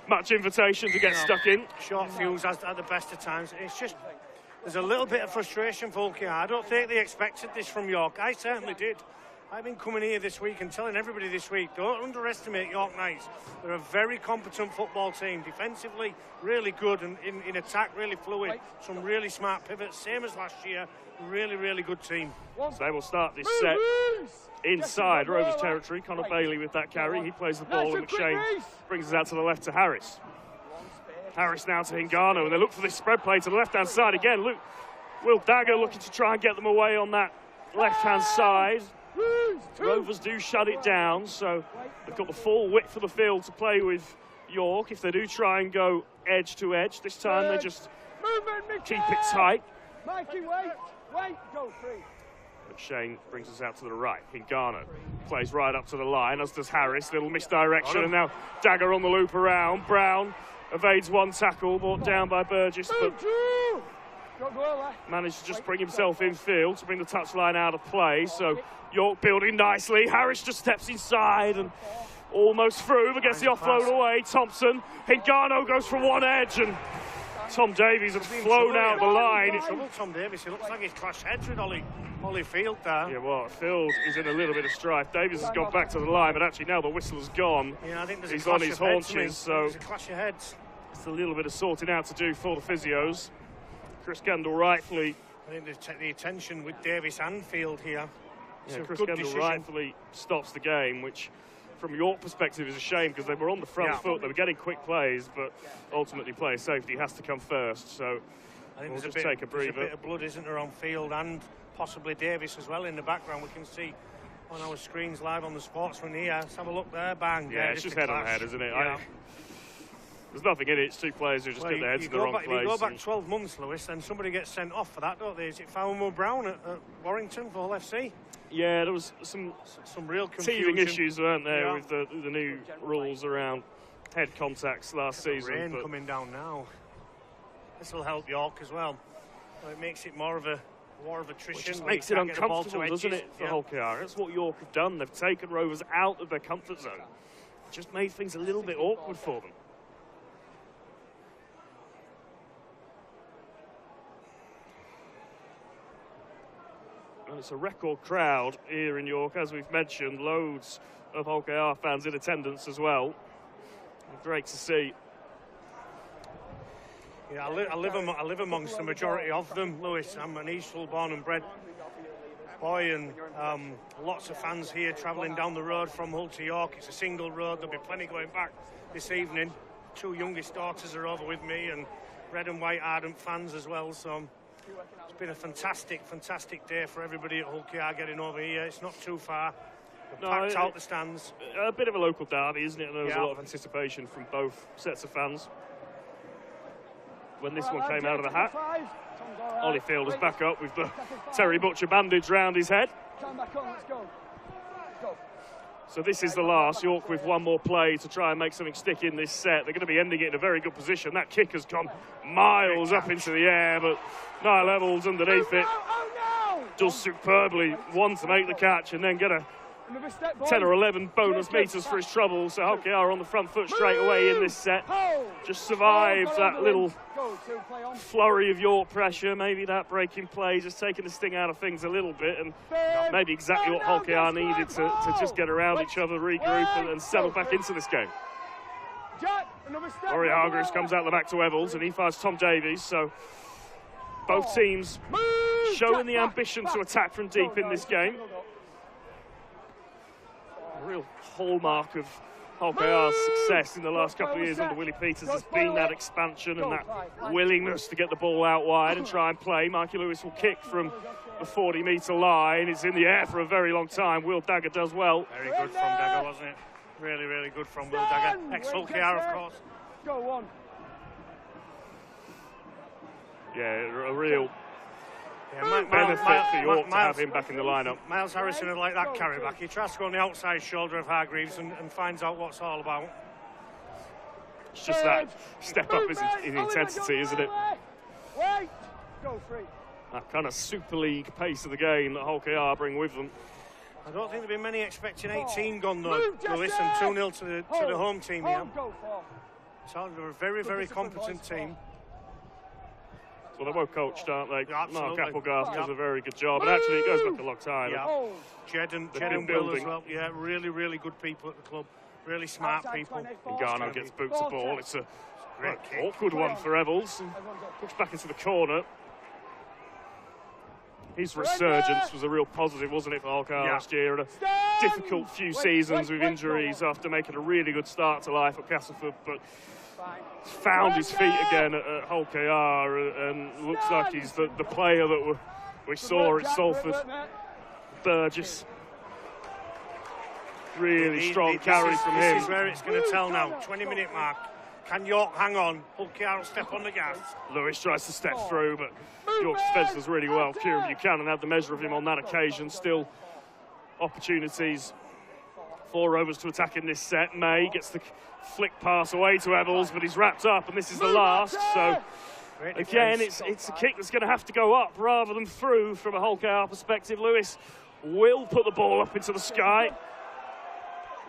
much invitation to get stuck in. Short fuse at the best of times. It's just, there's a little bit of frustration for KR. I don't think they expected this from York. I certainly did. I've been coming here this week and telling everybody this week, don't underestimate York Knights. They're a very competent football team. Defensively, really good, and in attack, really fluid. Some really smart pivots, same as last year. Really, really good team. So they will start this set inside Rovers territory. Connor Bailey with that carry. He plays the ball, and McShane brings us out to the left to Harris. Harris now to Hingano, and they look for this spread play to the left-hand side again. Will Dagger looking to try and get them away on that left-hand side. Rovers do shut it down, so they've got the full width of the field to play with York. If they do try and go edge to edge, this time they just keep it tight. Mikey, wait, go free. McShane brings us out to the right. Hingano plays right up to the line, as does Harris. Little misdirection, and now Dagger on the loop around. Brown evades one tackle, brought down by Burgess, but managed to just bring himself in field to bring the touchline out of play. So York building nicely. Harris just steps inside and almost through, but gets the offload away. Thompson, Hingano goes for one edge, and Tom Davies has flown out the line. Tom Davies, he looks like he's clashed heads with Ollie Field there. Yeah, well, Field is in a little bit of strife. Davies has gone back to the line, but actually now the whistle has gone. Yeah, I think there's he's a on his haunches, so there's a clash of heads. It's a little bit of sorting out to do for the physios. Chris Kendall rightfully. I think they take the attention with Davies and Field here. Yeah, Chris Kendall rightfully stops the game, which from York perspective is a shame because they were on the front foot, they were getting quick plays, but ultimately player safety has to come first. So I think we'll there's just take a breather. There's a bit of blood, isn't there, on field, and possibly Davis as well in the background. We can see on our screens live on the Sportsman here. Let's have a look there, bang. Yeah, it's just head on head, isn't it? Yeah. There's nothing in it. It's two players who just get their heads in the wrong place. If you go back 12 months, Lewis, then somebody gets sent off for that, don't they? Is it Falmo Brown at Warrington for Hull FC? Yeah, there was some real confusion. teething issues, weren't there, with the new rules around head contacts last season. Rain coming down now. This will help York as well. It makes it more of a attrition. It just makes it uncomfortable, doesn't it, for Hull KR? That's what York have done. They've taken Rovers out of their comfort zone. Just made things a little bit awkward for them. And it's a record crowd here in York, as we've mentioned. Loads of Hull KR fans in attendance as well. Great to see. Yeah, I live amongst the majority of them, Lewis. I'm an Eastville born and bred boy, and lots of fans here travelling down the road from Hull to York. It's a single road. There'll be plenty going back this evening. Two youngest daughters are over with me, and red and white ardent fans as well. So it's been a fantastic day for everybody at Hull KR getting over here. It's not too far. Packed out the stands. A bit of a local derby, isn't it? And there was a lot of anticipation from both sets of fans. When this one came out of the hat, Holyfield was back up with the Terry Butcher bandage round his head. So this is the last. York with one more play to try and make something stick in this set. They're going to be ending it in a very good position. That kick has gone miles up into the air, but Niall Evans underneath it does superbly. One to make the catch and then get a 10 or 11 bonus metres for his trouble. So Hull KR on the front foot straight away in this set. Just survived that little flurry of York pressure. Maybe that breaking play just taking the sting out of things a little bit, and maybe exactly what Hull KR needed to just get around each other, regroup and settle back into this game. Laurie Hargreaves comes out the back to Evans and he finds Tom Davies. So both teams showing the ambition to attack from deep in this game. A real hallmark of Hull KR's success in the last couple of years under Willie Peters has been that expansion and that willingness to get the ball out wide and try and play. Mikey Lewis will kick from the 40-metre line. It's in the air for a very long time. Will Dagger does well. Very good from Dagger, wasn't it? Really good from Will Dagger. Ex-Hull KR, of course. Go on. Yeah, a real benefit for York to have him back in the lineup. Miles Harrison would like that carry back. He tries to go on the outside shoulder of Hargreaves and finds out what's all about. It's just that step up in intensity, isn't it? Wait. Go free. That kind of Super League pace of the game that Hull KR bring with them. I don't think there'll be many expecting 18 gone though, Lewis, and 2-0 to the home team here. So they're a very competent team. Well, they're well coached, aren't they? Absolutely. Mark Applegarth does a very good job, and actually it goes back a long time. Yeah. Jed and Will as well. Yeah, really good people at the club. Really smart people. And Garner gets boots the ball. It's a awkward one for Evans. Pushed back into the corner. His resurgence was a real positive, wasn't it, for Hull KR last year? And a difficult few seasons with injuries after making a really good start to life at Castleford, but found his feet again at Hull KR and looks like he's the player that we saw at Salford. Burgess. Really strong carry from him. This is where it's going to tell now. 20-minute mark. Can York hang on? Hull KR will step on the gas. Lewis tries to step through, but York's defence does really well. Kieran Buchanan had the measure of him on that occasion. Still opportunities for Rovers to attack in this set. May gets the flick pass away to Evans, but he's wrapped up, and this is the last. So again, it's a kick that's going to have to go up rather than through from a Hull KR perspective. Lewis will put the ball up into the sky.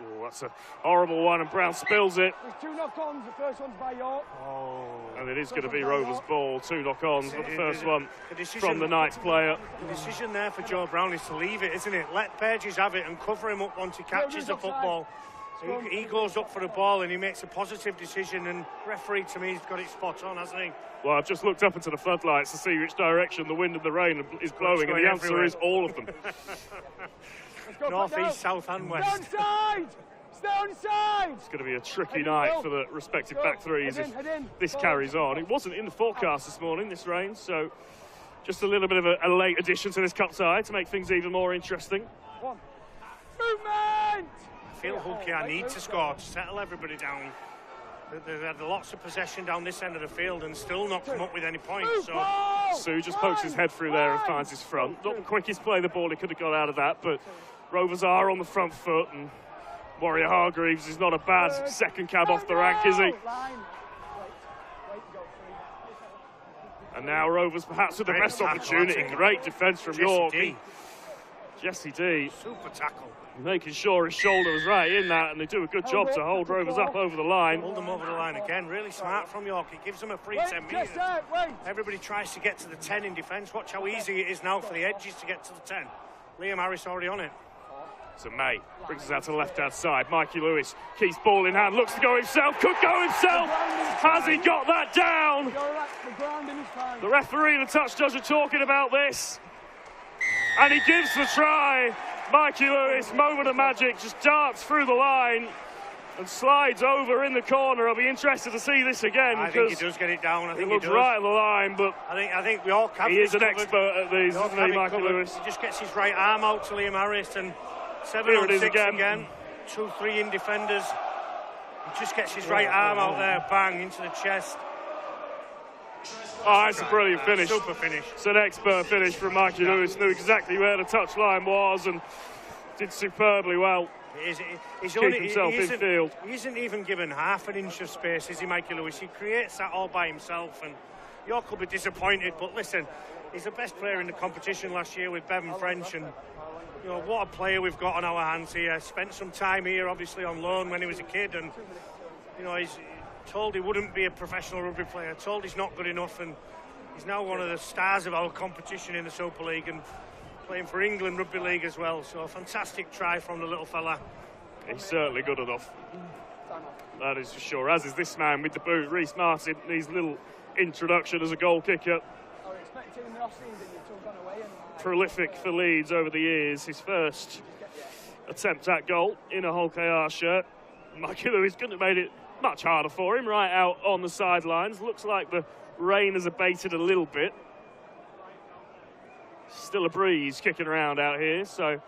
Oh, that's a horrible one, and Brown spills it. There's 2 knock-ons. The first one's by York. And it is going to be Rovers' ball. 2 knock-ons, but the first one from the Knights player. The decision there for Joe Brown is to leave it, isn't it? Let Pages have it and cover him up once he catches the football. He goes up for the ball and he makes a positive decision, and referee, to me, has got it spot on, hasn't he? Well, I've just looked up into the floodlights to see which direction the wind and the rain is blowing, and the answer is all of them. North, east, south and west. Downside! Stay on side. It's going to be a tricky night for the respective back threes if this carries on. It wasn't in the forecast this morning, this rain, so just a little bit of a late addition to this cup side to make things even more interesting. Movement. I feel hooky. I need to score to settle everybody down. They've had lots of possession down this end of the field and still not come up with any points. So Sue just pokes his head through there and finds his front. Not the quickest play the ball, he could have got out of that, but Rovers are on the front foot, and Warrior Hargreaves is not a bad second cab off the rank, is he? And now Rovers perhaps with the best opportunity. Great defence from York. Jesse D. Super tackle. Making sure his shoulder was right in that, and they do a good job to hold Rovers up over the line. Hold them over the line again. Really smart from York. He gives them a free 10 metres. Everybody tries to get to the 10 in defence. Watch how easy it is now for the edges to get to the 10. Liam Harris already on it. So May brings us out to the left-hand side. Mikey Lewis keeps ball in hand, looks to go himself, could go himself. Has he got that down? The referee and the touch judge are talking about this. And he gives the try. Mikey Lewis, moment of magic, just darts through the line and slides over in the corner. I'll be interested to see this again. I think he does get it down. I think he looks right on the line, but I think we all have. He is an expert at these, isn't he, Mikey Lewis? He just gets his right arm out to Liam Harris, and 7 Here on it is 6 again. 2-3 in defenders. He just gets his right arm out there, bang, into the chest. Oh, it's a brilliant finish. Super finish. It's an expert finish from Mikey Lewis. Knew exactly where the touchline was and did superbly well. He's Keep himself in field. He isn't even given half an inch of space, is he, Mikey Lewis? He creates that all by himself, and York will be disappointed. But listen, he's the best player in the competition last year with Bevan French, and you know what a player we've got on our hands here. Spent some time here, obviously on loan when he was a kid, and you know he's told he wouldn't be a professional rugby player, told he's not good enough, and he's now one of the stars of our competition in the Super League and playing for England Rugby League as well. So a fantastic try from the little fella. He's certainly good enough. That is for sure, as is this man with the boot, Rhys Martin, his little introduction as a goal kicker. Prolific for Leeds over the years. His first attempt at goal in a Hull KR shirt. Mikey Lewis couldn't have made it much harder for him, right out on the sidelines. Looks like the rain has abated a little bit. Still a breeze kicking around out here, so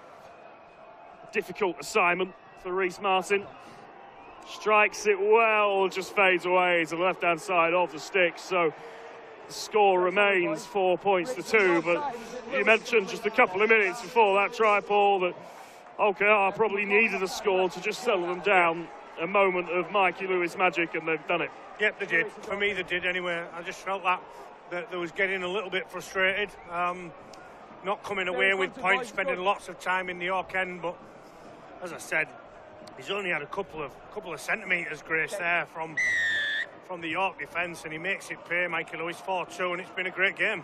difficult assignment for Rhys Martin. Strikes it well, just fades away to the left-hand side of the stick, so the score remains 4 points to 2, but you mentioned just a couple of minutes before that try, Paul, that OKR probably needed a score to just settle them down. A moment of Mikey Lewis magic, and they've done it. Yep, they did. For me, they did anyway. I just felt that they was getting a little bit frustrated, not coming away with points, spending lots of time in the York end. But as I said, he's only had a couple of centimetres grace there from the York defence, and he makes it pay. Mikey Lewis 4-2, and it's been a great game.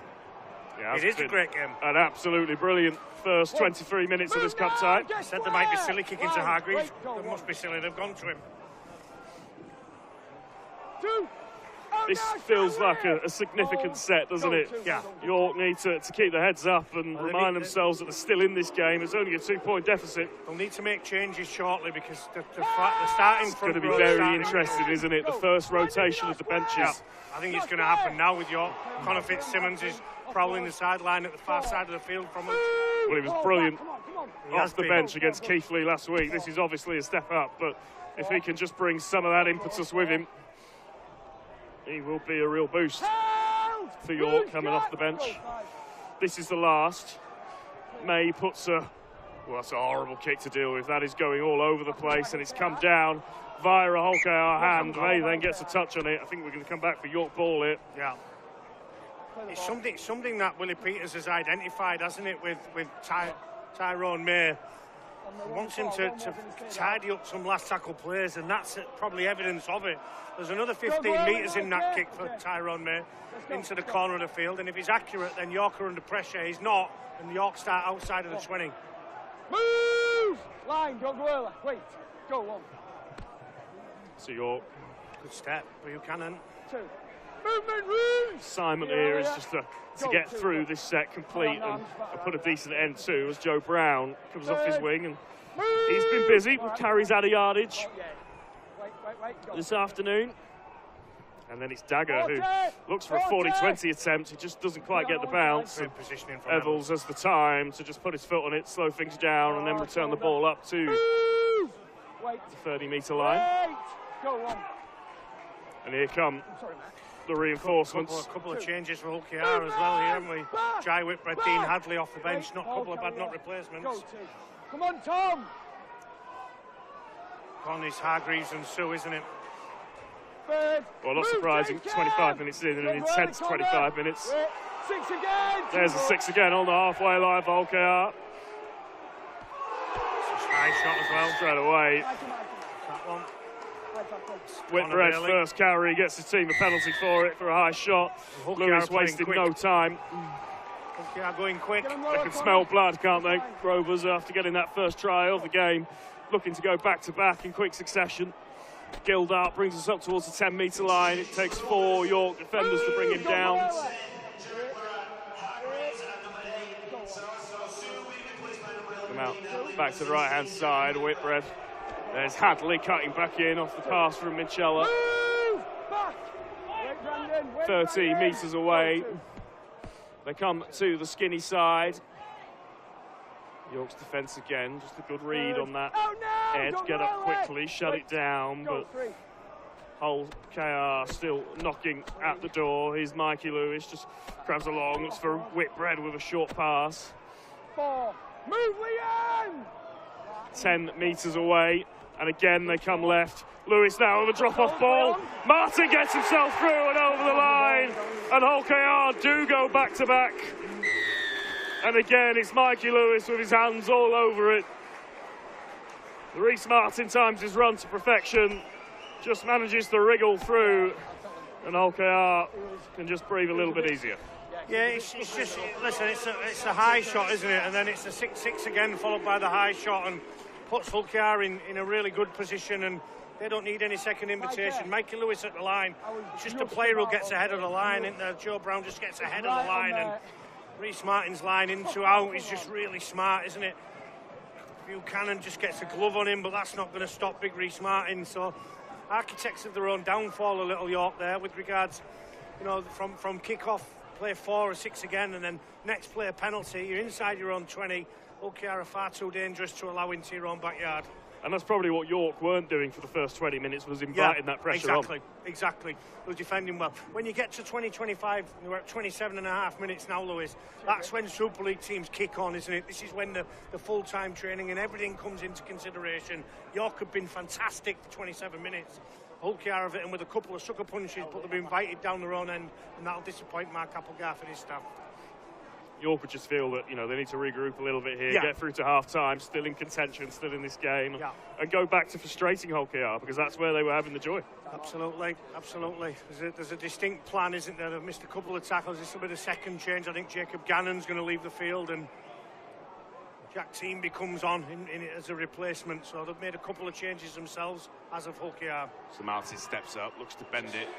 Yeah, it is a great game. An absolutely brilliant first 23 minutes of this cup tie. I said they might be silly kicking to Hargreaves. They must be silly. They've gone to him. This feels like a significant set, doesn't it? Yeah. York need to keep their heads up and remind themselves that they're still in this game. It's only a 2-point deficit. They'll need to make changes shortly because the starting front row is going to be very interesting, isn't it? The first rotation of the benches. Yeah. I think it's going to happen now with York. Connor Fitzsimmons is prowling the sideline at the far side of the field from us. Well, he was brilliant off the bench against Keith Lee last week. This is obviously a step up, but if he can just bring some of that impetus with him, he will be a real boost for York coming off the bench. This is the last. May puts well, that's a horrible kick to deal with. That is going all over the place, and it's come down via a Hull KR hand. May then gets a touch on it. I think we're going to come back for York ball here. Yeah. It's something that Willie Peters has identified, hasn't it, with Tyrone May. He wants him to tidy up some last tackle plays, and that's probably evidence of it. There's another 15 metres in that kick for Tyrone May into the corner of the field, and if he's accurate, then York are under pressure. He's not, and York start outside of the 20. Move! Line, don't go early. Wait, go on. So York. Good step, Buchanan. 2. Assignment here is just to get through this set complete and put a decent end to, as Joe Brown comes off his wing, and he's been busy with carries out of yardage this afternoon. And then it's Dagger who looks for a 40-20 attempt. He just doesn't quite get the bounce. Evels has the time to just put his foot on it, slow things down, and then return the ball up to the 30-metre line. And here come the reinforcements. A couple of changes for Hull KR as well here, haven't we? Jai Whitbread, Dean Hadley off the bench, not a couple of bad not replacements. Come on, Tom! Connie's Hargreaves and Sue, isn't it? Well, not surprising, 25 minutes in and an intense 25 minutes. 6 again! There's the 6 again on the halfway line for Hull KR. High shot as well. Straight away. That one. Whitbread first carry, gets his team a penalty for it for a high shot. Lewis wasted no time. Hull going quick. They can smell blood, can't they? Rovers, after getting that first try of the game, looking to go back-to-back in quick succession. Gildart brings us up towards the 10-metre line. It takes 4 York defenders to bring him down. Come out back to the right-hand side. Whitbread. There's Hadley cutting back in off the pass from Michella. 30 metres away. They come to the skinny side. York's defence again, just a good read on that edge. Get up quickly, shut it down, but Hull KR still knocking at the door. Here's Mikey Lewis, just grabs along, looks for Whitbread with a short pass. 4. Move, Leanne! 10 metres away, and again they come left. Lewis now with a drop-off ball. Martin gets himself through and over the line, and Hull KR do go back-to-back. And again, it's Mikey Lewis with his hands all over it. Reece Martin times his run to perfection, just manages to wriggle through, and Hull KR can just breathe a little bit easier. Yeah, it's just, listen, it's a high shot, isn't it? And then it's a 6-6 again, followed by the high shot, and puts Hull KR in a really good position, and they don't need any second invitation. Mikey Lewis at the line, it's just a player who gets ahead of the line, isn't there? Joe Brown just gets ahead of the line, and Reece Martin's line into out is just really smart, isn't it? Buchanan just gets a glove on him, but that's not going to stop big Reece Martin. So architects of their own downfall, a little York there, with regards, you know, from kick-off, play 4 or 6 again, and then next play a penalty. You're inside your own 20. Hull KR are far too dangerous to allow into your own backyard. And that's probably what York weren't doing for the first 20 minutes, was inviting that pressure on. Exactly. They were defending well. When you get to 20-25, we're at 27.5 minutes now, Lewis, that's when Super League teams kick on, isn't it? This is when the full-time training and everything comes into consideration. York have been fantastic for 27 minutes. Hull KR have hit them with a couple of sucker punches, but they've been invited down their own end, and that'll disappoint Mark Applegarth and his staff. York would just feel that, you know, they need to regroup a little bit here, get through to half-time, still in contention, still in this game, and go back to frustrating Hull KR, because that's where they were having the joy. Absolutely. There's a distinct plan, isn't there? They've missed a couple of tackles. This will be the second change. I think Jacob Gannon's going to leave the field, and Jack Team becomes on in it as a replacement. So they've made a couple of changes themselves, as of Hull KR. So Martin steps up, looks to bend it.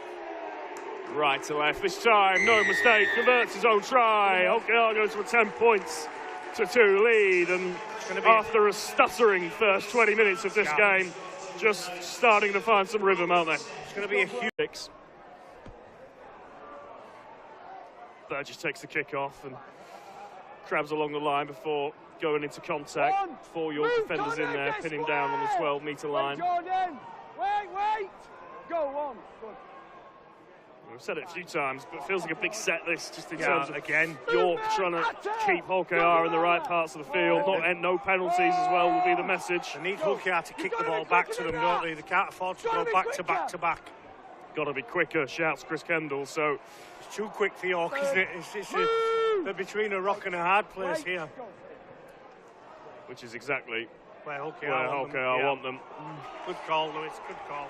Right to left this time, no mistake, converts his own try. Hull KR goes for a 10-2 lead, and after a stuttering first 20 minutes of this game, just starting to find some rhythm, aren't they? It's going to be a huge... Burgess takes the kick off and crabs along the line before going into contact. 4 York defenders in there, pin him down on the 12-metre line. Wait! Go on. Good. We've said it a few times, but it feels like a big set this, just in terms of, again, York trying to keep Hull KR in the right parts of the field. No penalties as well will be the message. They need Hull KR to kick the ball back to them, don't they? They can't afford to go back to back to back. Got to be quicker, shouts Chris Kendall. So it's too quick for York, isn't it? They're between a rock and a hard place here. Which is exactly where Hull KR want them. Good call, Lewis. Good call.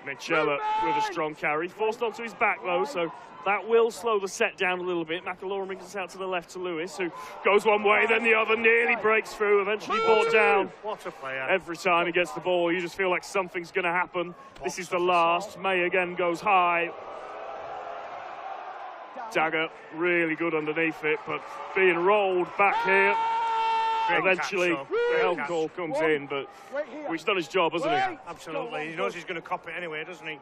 Mitchella with a strong carry, forced onto his back though, so that will slow the set down a little bit. McIlaurin brings us out to the left to Lewis, who goes one way, then the other, nearly breaks through, eventually brought down. What a player. Every time he gets the ball, you just feel like something's going to happen. This is the last. May again goes high. Dagger really good underneath it, but being rolled back here. Eventually, the help call comes in, but he's done his job, hasn't he? Absolutely. He knows he's going to cop it anyway, doesn't he?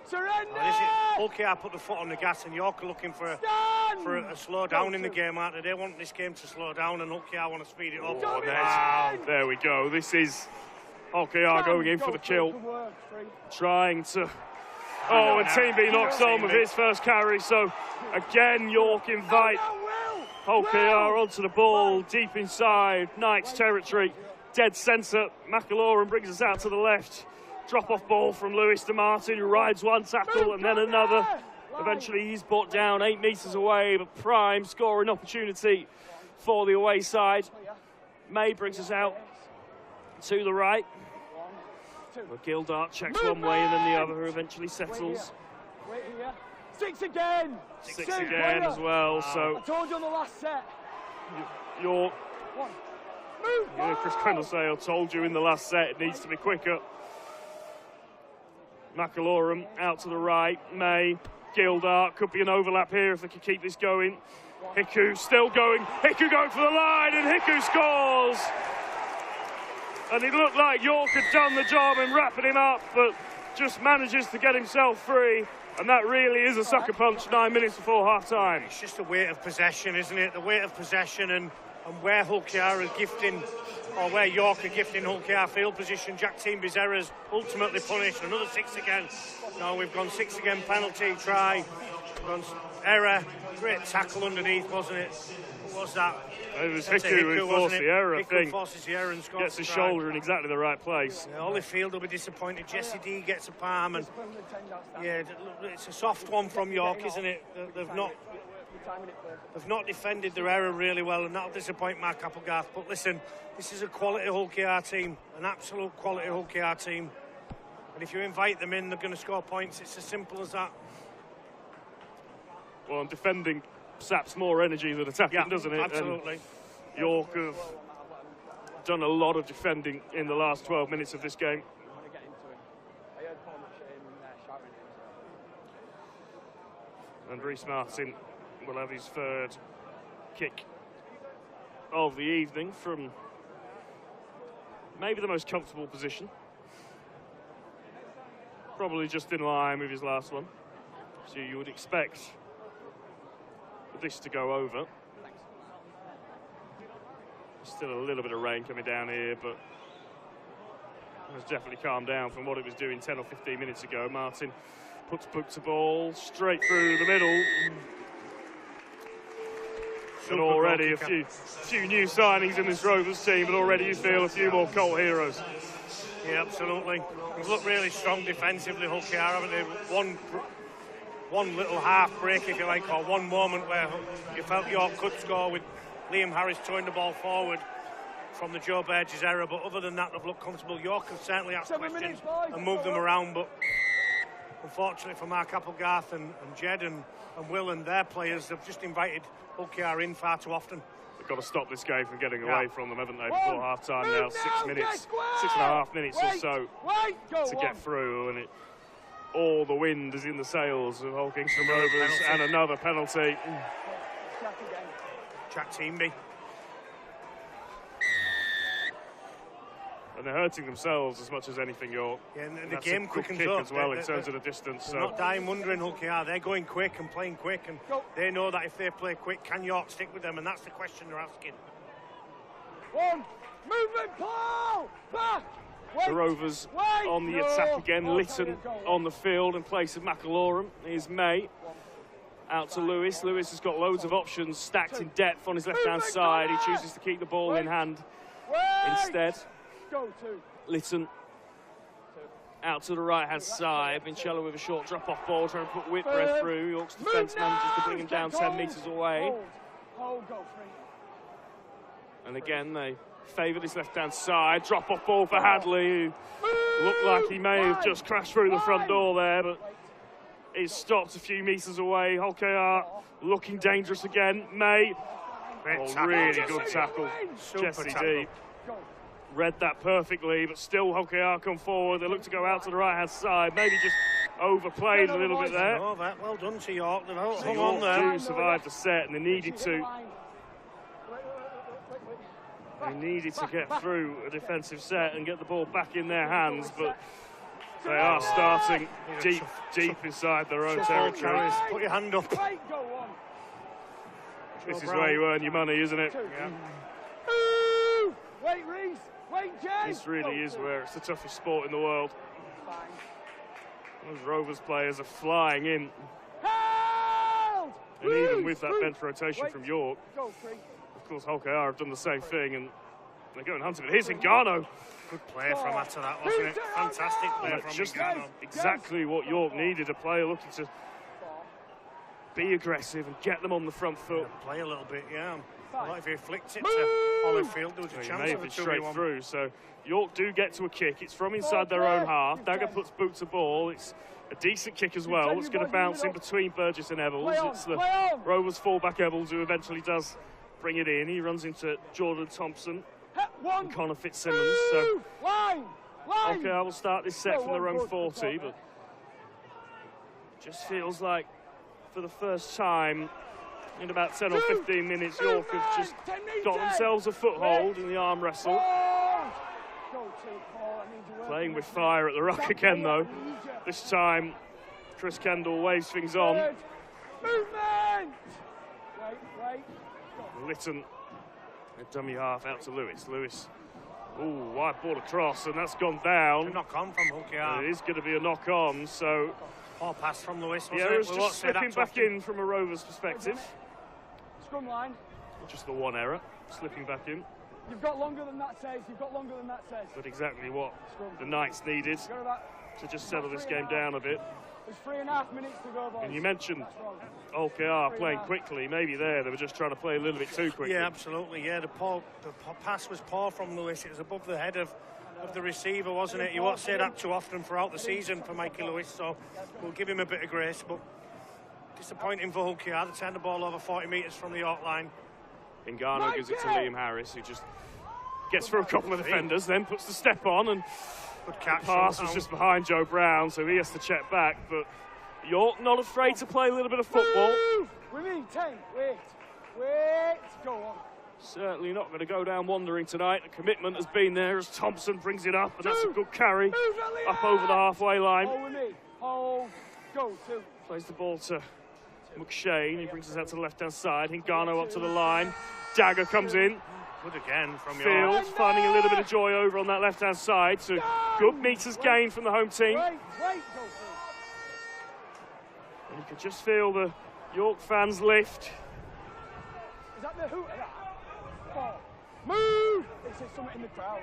Surrender! Hulkar put the foot on the gas, and York are looking for a slow down in the game. They want this game to slow down, and Hulkar want to speed it up. Wow, there we go. This is Hulkar going in for the kill, trying to. Oh, and Team B knocks on with his first carry. So again, York invite Hulkar onto the ball, deep inside Knights territory, dead centre. McIlaurin brings us out to the left. Drop-off ball from Lewis to Martin, who rides one tackle and then another. Eventually he's brought down 8 metres away, but prime scoring opportunity for the away side. May brings us out to the right. But Gildart checks one way and then the other, who eventually settles. Six again! Six again as well, so... I told you on the last set. York... Chris Crendelsale told you in the last set it needs to be quicker. McIlaurin out to the right. May, Gildart, could be an overlap here if they can keep this going. Hiku still going. Hiku going for the line, and Hiku scores! And it looked like York had done the job in wrapping him up, but just manages to get himself free. And that really is a sucker punch 9 minutes before half-time. It's just the weight of possession, isn't it? The weight of possession and where Hulkar is gifting, or where York are gifting Hulkar field position. Jack Teamby's errors ultimately punished. Another 6 again. No, we've gone 6 again, penalty, try. Error, great tackle underneath, wasn't it? What was that? It was Hiku who forced the error, I think. Forces the error and scores. Gets his shoulder in exactly the right place. Yeah, Holyfield will be disappointed. Jesse D gets a palm, and yeah, it's a soft one from York, isn't it? They've not defended their error really well, and that'll disappoint Mark Applegarth. But listen, this is a quality Hulkar team, an absolute quality Hulkar team. And if you invite them in, they're going to score points. It's as simple as that. Well, and defending saps more energy than attacking, doesn't it? Absolutely. And York have done a lot of defending in the last 12 minutes of this game. And Rhys Martin will have his third kick of the evening from maybe the most comfortable position. Probably just in line with his last one. So you would expect this to go over. Still a little bit of rain coming down here, but it's definitely calmed down from what it was doing 10 or 15 minutes ago. Martin puts a ball straight through the middle. And already a few new signings in this Rovers team, but already you feel a few more cult heroes. Yeah, absolutely. They've looked really strong defensively, Hulkar, haven't they? One little half break, if you like, or one moment where you felt York could score with Liam Harris throwing the ball forward from the Joe Burgess error, but other than that, they've looked comfortable. York have certainly asked questions and moved them around, but unfortunately for Mark Applegarth and Jed and Will and their players, they've just invited Hulkar in far too often. They've got to stop this game from getting away from them, haven't they, before half-time now. 6.5 minutes or so to get through, and all the wind is in the sails of Hull Kingston Rovers, and another penalty. Jack Teamby. And they're hurting themselves as much as anything, York. Yeah, and the game quickens kick up as well in terms of the distance. They're not dying wondering, Hulkar. They're going quick and playing quick, and they know that if they play quick, can York stick with them? And that's the question they're asking. Movement, Paul! Back! The Rovers on the attack again. Lytton on the field in place of McIlaurin. Here's May. Out to Lewis. Lewis has got loads of options stacked in depth on his left-hand side. He chooses to keep the ball in hand instead. Lytton out to the right-hand side. Vincello with a short drop-off ball, trying to put Whitbread through. York's defence manages to bring him down 10 metres away. And again, they favour this left-hand side. Drop-off ball for Hadley, who Looked like he may have just crashed through the front door there, but he's stopped a few metres away. Holkayar looking dangerous again. May. Oh, really good tackle. Jesse D read that perfectly, but still Holkayar come forward. They look to go out to the right-hand side. Maybe just overplayed a little bit there. Well done to York. They've hung York on there. do survive the set, and they needed to. They needed to get through a defensive set and get the ball back in their hands, but they are starting deep inside their own territory. Put your hand up. This is where you earn your money, isn't it? Yeah. Wait, Reese. Wait, James. This really is where it's the toughest sport in the world. Those Rovers players are flying in. Held! And even with that bench rotation from York, Go, Free. of course, Holkayar have done the same thing, and they're going hunting. But here's Ngannou. Good play from after that, wasn't it? Fantastic play from Just Ngannou. exactly what York needed, a player looking to be aggressive and get them on the front foot. Play a little bit, yeah. What if he flicked it to Holyfield? There was a He chance may of have a been straight 2v1. through, so York do get to a kick. It's from inside their own half. Dagger puts boot to ball. It's a decent kick as well. It's going to bounce in between Burgess and Eccles. It's the Rovers fullback Eccles who eventually does bring it in. He runs into Jordan Thompson and Connor Fitzsimmons. So okay, I will start this set from their own 40, but just feels like for the first time in about 10 or 15 minutes, York have just got themselves a foothold in the arm wrestle. Playing with fire at the ruck again, though. This time, Chris Kendall waves things on. Lytton, a dummy half out to Lewis. Lewis, ooh, wide ball across, and that's gone down. A knock on from Holkayar. It is going to be a knock on, so. Poor pass from Lewis, Yeah, it was just slipping back in from a Rovers perspective. Scrum line. Just the one error, slipping back in. You've got longer than that says. You've got longer than that says. But exactly what the Knights needed to just settle this game down a bit. There's 3.5 minutes to go, boys. And you mentioned OKR playing quickly. Maybe they were just trying to play a little bit too quickly. Yeah, absolutely. Yeah, the pass was poor from Lewis. It was above the head of the receiver, wasn't it? You won't say that too often throughout the season for Mikey Lewis, so we'll give him a bit of grace. But disappointing for Holkayar. They turned the ball over 40 metres from the York line. Ngannou gives it to Liam Harris, who just gets through a couple of defenders, then puts the step on, and good catch. The pass was just behind Joe Brown, so he has to check back. But York not afraid to play a little bit of football. We need 10. Wait. Go on. Certainly not going to go down wandering tonight. The commitment has been there as Thompson brings it up, and that's a good carry up over the halfway line. Hold with me. Hold. Go. 2. Plays the ball to McShane. He brings us out to the left-hand side. Ngannou up to the line. Dagger comes in. Good again from Fields finding a little bit of joy over on that left-hand side. So good meters gained from the home team. Wait. And you can just feel the York fans lift. Is that the hoot of that? Move! It's something in the crowd.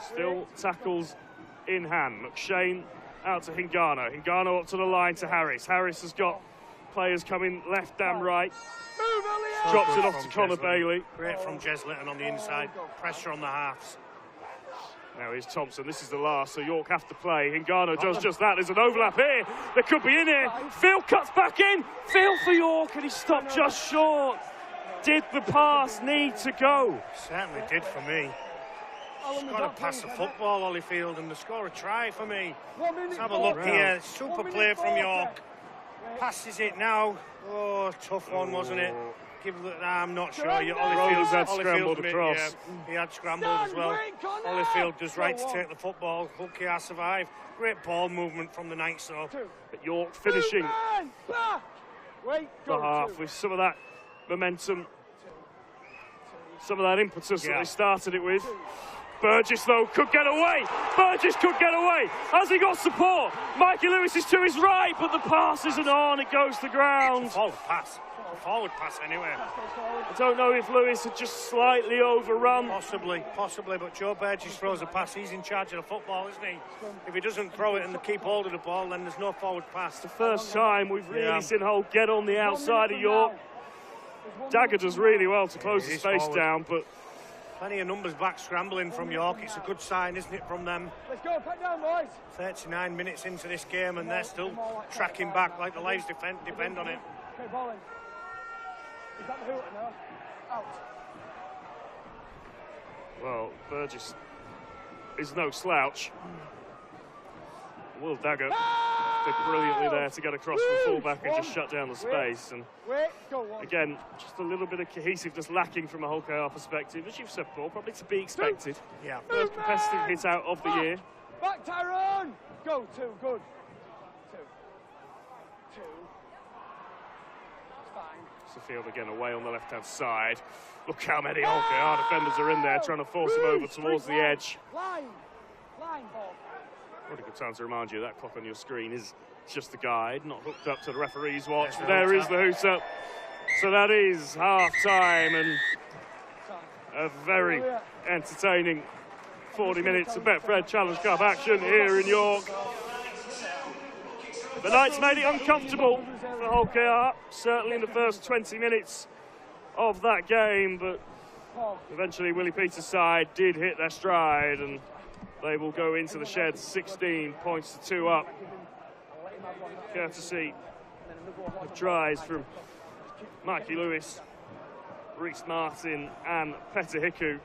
Still tackles in hand. McShane out to Ngannou. Ngannou up to the line to Harris. Harris has got players coming left and right. Drops it off to Connor Bailey. Great from Jez Lytton on the inside. Pressure on the halves. Now here's Thompson. This is the last, so York have to play. Ngannou does just that. There's an overlap here. They could be in here. Phil cuts back in. Phil for York, and he stopped just short. Did the pass need to go? Certainly did for me. He's got to pass the football, Holyfield, and to score a try for me. Let's have a look here. Super play from York. Passes it now. Oh, tough one, wasn't it? I'm not sure. Holyfield had scrambled across. Yeah, he had scrambled as well. Holyfield does right to take the football. Holkayar survive. Great ball movement from the Knights, though. But York finishing the half with some of that momentum, some of that impetus that they started it with. Burgess, though, could get away. Burgess could get away. Has he got support? Mikey Lewis is to his right, but the pass isn't on. It goes to ground. Forward pass. Forward pass anyway. I don't know if Lewis had just slightly overrun. Possibly, but Joe Burgess throws a pass. He's in charge of the football, isn't he? If he doesn't throw it and keep hold of the ball, then there's no forward pass. The first time we've really seen Hull get on the outside of York. Dagger does really well to close the space down, but Plenty of numbers back scrambling from York. It's a good sign, isn't it, from them? Let's go, cut down, boys. 39 minutes into this game and they're still tracking back like the lives depend on it. Okay, bowling. Is that the hooter now? Out. Well, Burgess is no slouch. Will Dagger did brilliantly there to get across from fullback and just shut down the space. And again, just a little bit of cohesiveness lacking from a Hull KR perspective, as you've said, Paul, probably to be expected. Yeah. First competitive hit out of the year. Back, Tyrone! Go, 2, good. 2. It's fine. Field again away on the left-hand side. Look how many Hull KR defenders are in there trying to force him over towards the edge. Line ball. What a good time to remind you that clock on your screen is just a guide, not hooked up to the referee's watch. There is the hooter. So that is half-time and a very entertaining 40 minutes of Betfred Challenge Cup action here in York. The Knights made it uncomfortable for Hull KR, certainly in the first 20 minutes of that game, but eventually Willie Peters' side did hit their stride and they will go into the sheds 16 points to 2 up, courtesy of tries from Mikey Lewis, Reece Martin and Petter Hiku.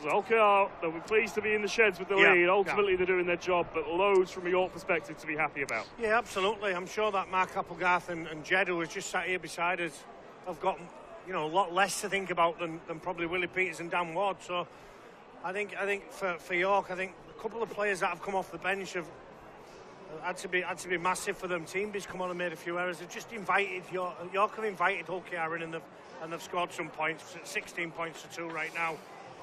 So Hull KR, they'll be pleased to be in the sheds with the lead. Ultimately, they're doing their job, but loads from a York perspective to be happy about. Yeah, absolutely. I'm sure that Mark Applegarth and Jed, who was just sat here beside us, have got a lot less to think about than probably Willie Peters and Dan Ward. So I think for York, I think a couple of players that have come off the bench have had to be massive for them. Teamby's come on and made a few errors. They've just invited York have invited Hull KR in, and they've scored some points. 16 points to 2 right now.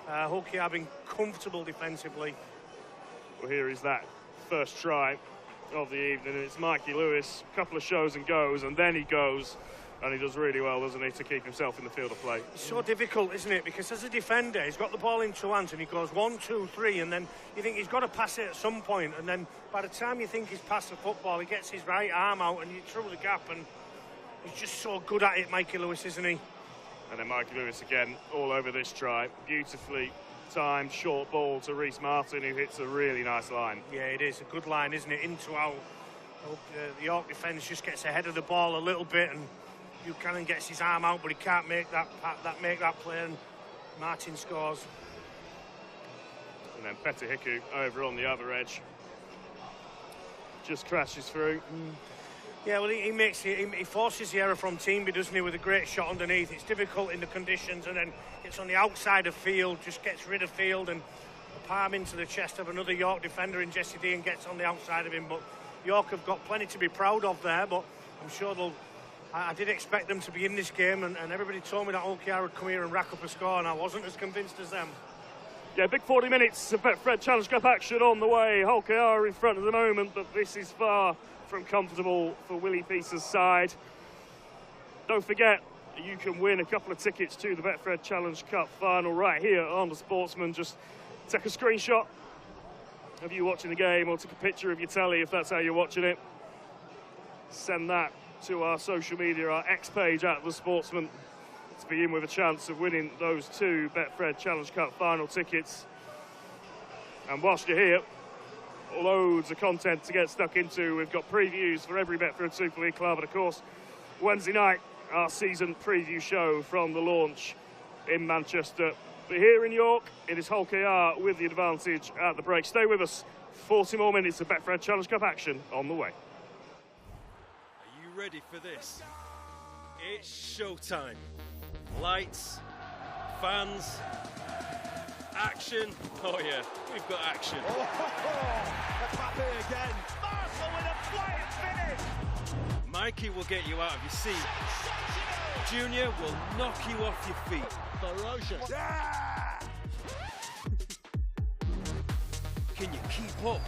Hull KR been comfortable defensively. Well, here is that first try of the evening. It's Mikey Lewis, a couple of shows and goes, and then he goes. And he does really well, doesn't he, to keep himself in the field of play. It's so difficult, isn't it? Because as a defender, he's got the ball in 2 hands and he goes 1, 2, 3, and then you think he's got to pass it at some point. And then by the time you think he's passed the football, he gets his right arm out and you through the gap. And he's just so good at it, Mikey Lewis, isn't he? And then Mikey Lewis again, all over this try. Beautifully timed short ball to Reece Martin, who hits a really nice line. Yeah, it is a good line, isn't it? Into out. The York defence just gets ahead of the ball a little bit, and Buchanan gets his arm out, but he can't make that play, and Martin scores. And then Petter Hiku over on the other edge, just crashes through. Yeah, well, he forces the error from Teamby, doesn't he, with a great shot underneath. It's difficult in the conditions, and then gets on the outside of field, just gets rid of field, and a palm into the chest of another York defender in Jesse Dean gets on the outside of him. But York have got plenty to be proud of there, but I'm sure they'll. I did expect them to be in this game, and everybody told me that Hull KR would come here and rack up a score, and I wasn't as convinced as them. Yeah, big 40 minutes of Betfred Challenge Cup action on the way. Hull KR in front at the moment, but this is far from comfortable for Willie Peters' side. Don't forget, you can win a couple of tickets to the Betfred Challenge Cup final right here on the Sportsman. Just take a screenshot of you watching the game, or take a picture of your telly if that's how you're watching it. Send that to our social media, our X page at the Sportsman, to be in with a chance of winning those 2 Betfred Challenge Cup final tickets. And whilst you're here, loads of content to get stuck into. We've got previews for every Betfred Super League club, and of course Wednesday night our season preview show from the launch in Manchester. But here in York, it is Hull KR with the advantage at the break. Stay with us, 40 more minutes of Betfred Challenge Cup action on the way. Ready for this? It's showtime. Lights, fans, action. Oh yeah, we've got action. Mbappe again. Marshall with a flying finish. Mikey will get you out of your seat. Junior will knock you off your feet. Ferocious. Yeah! Can you keep up?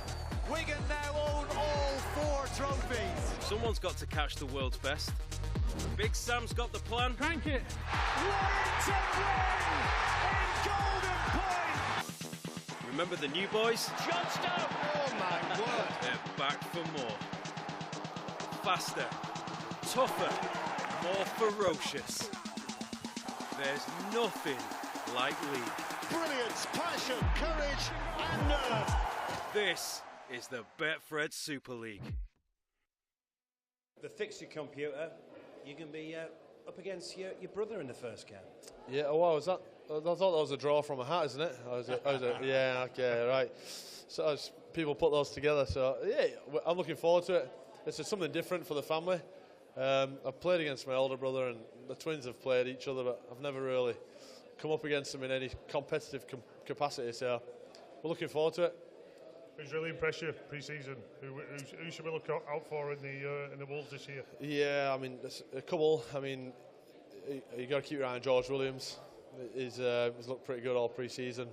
Wigan now own all 4 trophies. Someone's got to catch the world's best. Big Sam's got the plan. Crank it. Warrington win in Golden Point. Remember the new boys? Johnstone. Oh my word. They're back for more. Faster, tougher, more ferocious. there's nothing like league. Brilliance, passion, courage and nerve. This is the Betfred Super League. The fixture computer, you can be up against your brother in the first game. Yeah, well, was that? I thought that was a draw from a hat, isn't it? Yeah, okay, right. So people put those together. So yeah, I'm looking forward to it. It's just something different for the family. I've played against my older brother, and the twins have played each other, but I've never really come up against them in any competitive capacity. So we're looking forward to it. Who's really impressed you pre-season? Who should we look out for in the Wolves this year? Yeah, I mean, there's a couple. I mean, you got to keep your eye on George Williams. He's looked pretty good all pre-season.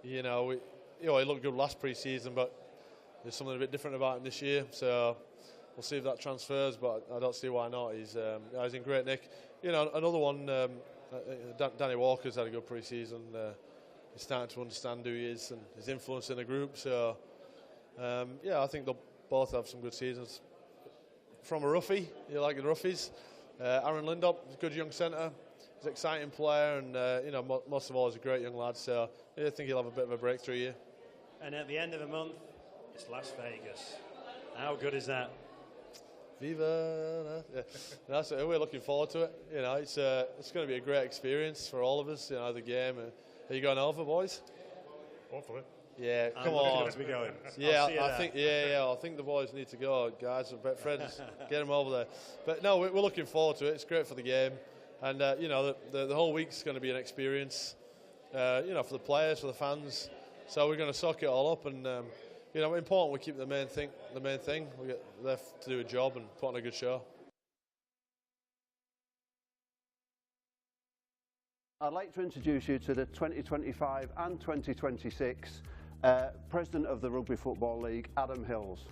He looked good last pre-season, but there's something a bit different about him this year. So we'll see if that transfers, but I don't see why not. He's in great nick. Another one, Danny Walker's had a good pre-season. He's starting to understand who he is and his influence in the group. So I think they'll both have some good seasons. From a roughie, you like the roughies. Aaron Lindop, good young centre. He's an exciting player, and most of all, he's a great young lad. So I think he'll have a bit of a breakthrough year. And at the end of the month, it's Las Vegas. How good is that? Viva! Yeah. We're looking forward to it. It's going to be a great experience for all of us. The game. Are you going over, boys? Hopefully. Yeah, come on. As we go in. Yeah, I think the boys need to go, guys. Betfred, get them over there. But no, we're looking forward to it. It's great for the game, and the whole week's going to be an experience. For the players, for the fans. So we're going to soak it all up, and important we keep the main thing. We get left to do a job and put on a good show. I'd like to introduce you to the 2025 and 2026 President of the Rugby Football League, Adam Hills.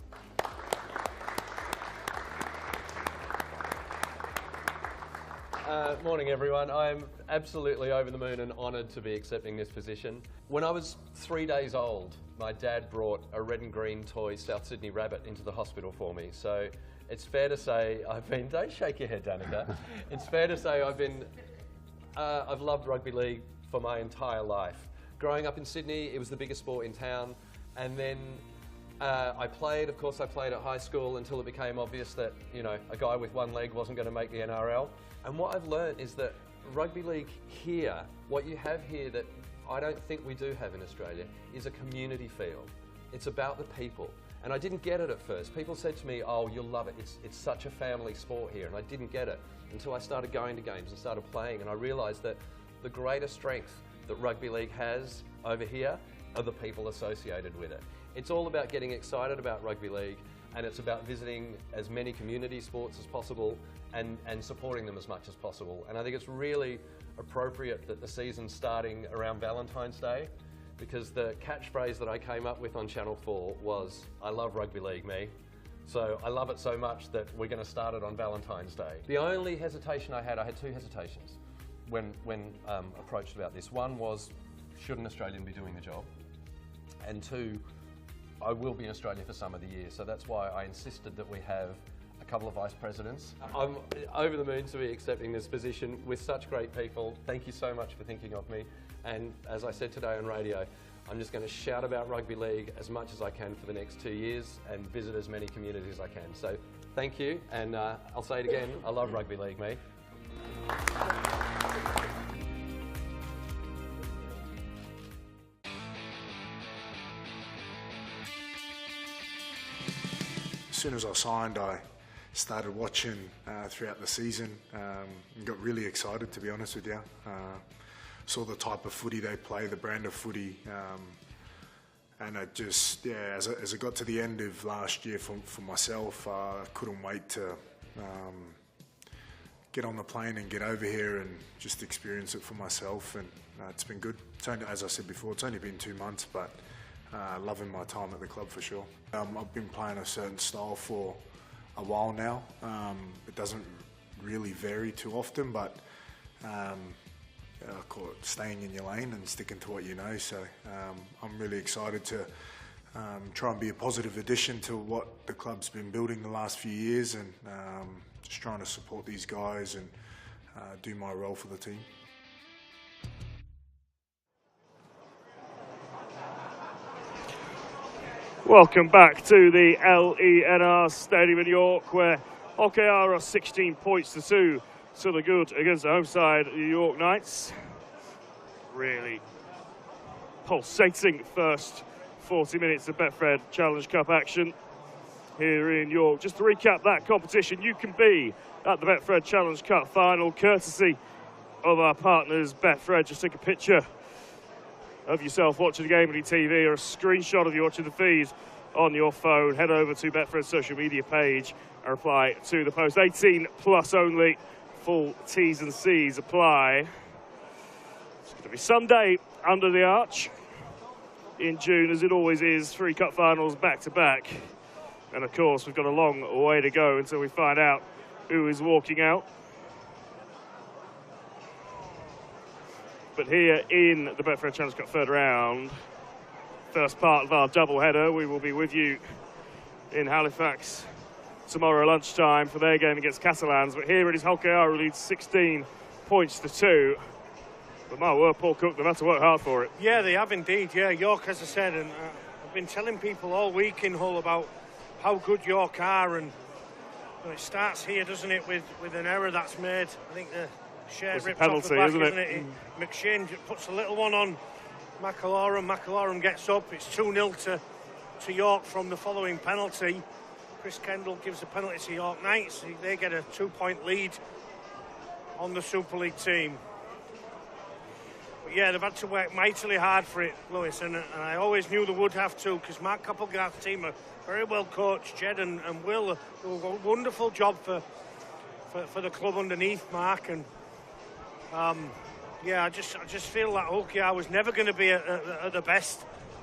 Morning everyone. I'm absolutely over the moon and honoured to be accepting this position. When I was 3 days old, my dad brought a red and green toy South Sydney rabbit into the hospital for me. So it's fair to say don't shake your head, Danica. It's fair to say I've loved rugby league for my entire life. Growing up in Sydney, it was the biggest sport in town, and then I played at high school until it became obvious that a guy with one leg wasn't going to make the NRL. And what I've learned is that rugby league here, what you have here that I don't think we do have in Australia, is a community feel. It's about the people. And I didn't get it at first. People said to me, oh, you'll love it. It's such a family sport here. And I didn't get it until I started going to games and started playing. And I realised that the greatest strength that rugby league has over here are the people associated with it. It's all about getting excited about rugby league, and it's about visiting as many community sports as possible and supporting them as much as possible. And I think it's really appropriate that the season's starting around Valentine's Day, because the catchphrase that I came up with on Channel 4 was, I love rugby league, me. So I love it so much that we're going to start it on Valentine's Day. The only hesitation I had two hesitations when approached about this. One was, should an Australian be doing the job? And two, I will be in Australia for some of the year, so that's why I insisted that we have a couple of vice presidents. I'm over the moon to be accepting this position with such great people. Thank you so much for thinking of me. And as I said today on radio, I'm just going to shout about rugby league as much as I can for the next 2 years and visit as many communities as I can. So thank you, and I'll say it again, I love rugby league, mate. As soon as I signed, I started watching throughout the season and got really excited, to be honest with you. Saw the type of footy they play, the brand of footy, and it just, as it got to the end of last year for myself, I couldn't wait to get on the plane and get over here and just experience it for myself, and it's been good. It's only, as I said before, it's only been 2 months, but loving my time at the club for sure. I've been playing a certain style for a while now. It doesn't really vary too often, but I call it staying in your lane and sticking to what you know. So I'm really excited to try and be a positive addition to what the club's been building the last few years, and just trying to support these guys and do my role for the team. Welcome back to the LNER Stadium in York, where LNER are 16 points to 2 to the good against the home side, the York Knights. Really pulsating first 40 minutes of Betfred Challenge Cup action here in York. Just to recap that competition, you can be at the Betfred Challenge Cup final, courtesy of our partners Betfred. Just take a picture of yourself watching the game on your TV or a screenshot of you watching the feed on your phone. Head over to Betfred's social media page and reply to the post. 18 plus only, full T's and C's apply. It's going to be Sunday under the arch in June, as it always is. 3 cup finals back to back. And of course, we've got a long way to go until we find out who is walking out. But here in the Betfred Challenge Cup third round, first part of our double header, we will be with you in Halifax tomorrow lunchtime for their game against Catalans. But here it is LNER who leads 16 points to 2. But my word, Paul Cook, they've had to work hard for it. Yeah, they have indeed. Yeah, York, as I said, and I've been telling people all week in Hull about how good York are, and it starts here, doesn't it, with an error that's made. I think the share ripped off the back, isn't it? McShane puts a little one on McAlorum. McAlorum gets up. It's 2-0 to York from the following penalty. Chris Kendall gives the penalty to York Knights. They get a 2-point lead on the Super League team. But yeah, they've had to work mightily hard for it, Lewis, and I always knew they would have to, because Mark Copplegarth's team are very well coached. Jed and Will do a wonderful job for the club underneath Mark, and yeah, I just feel that LNER was never going to be at the best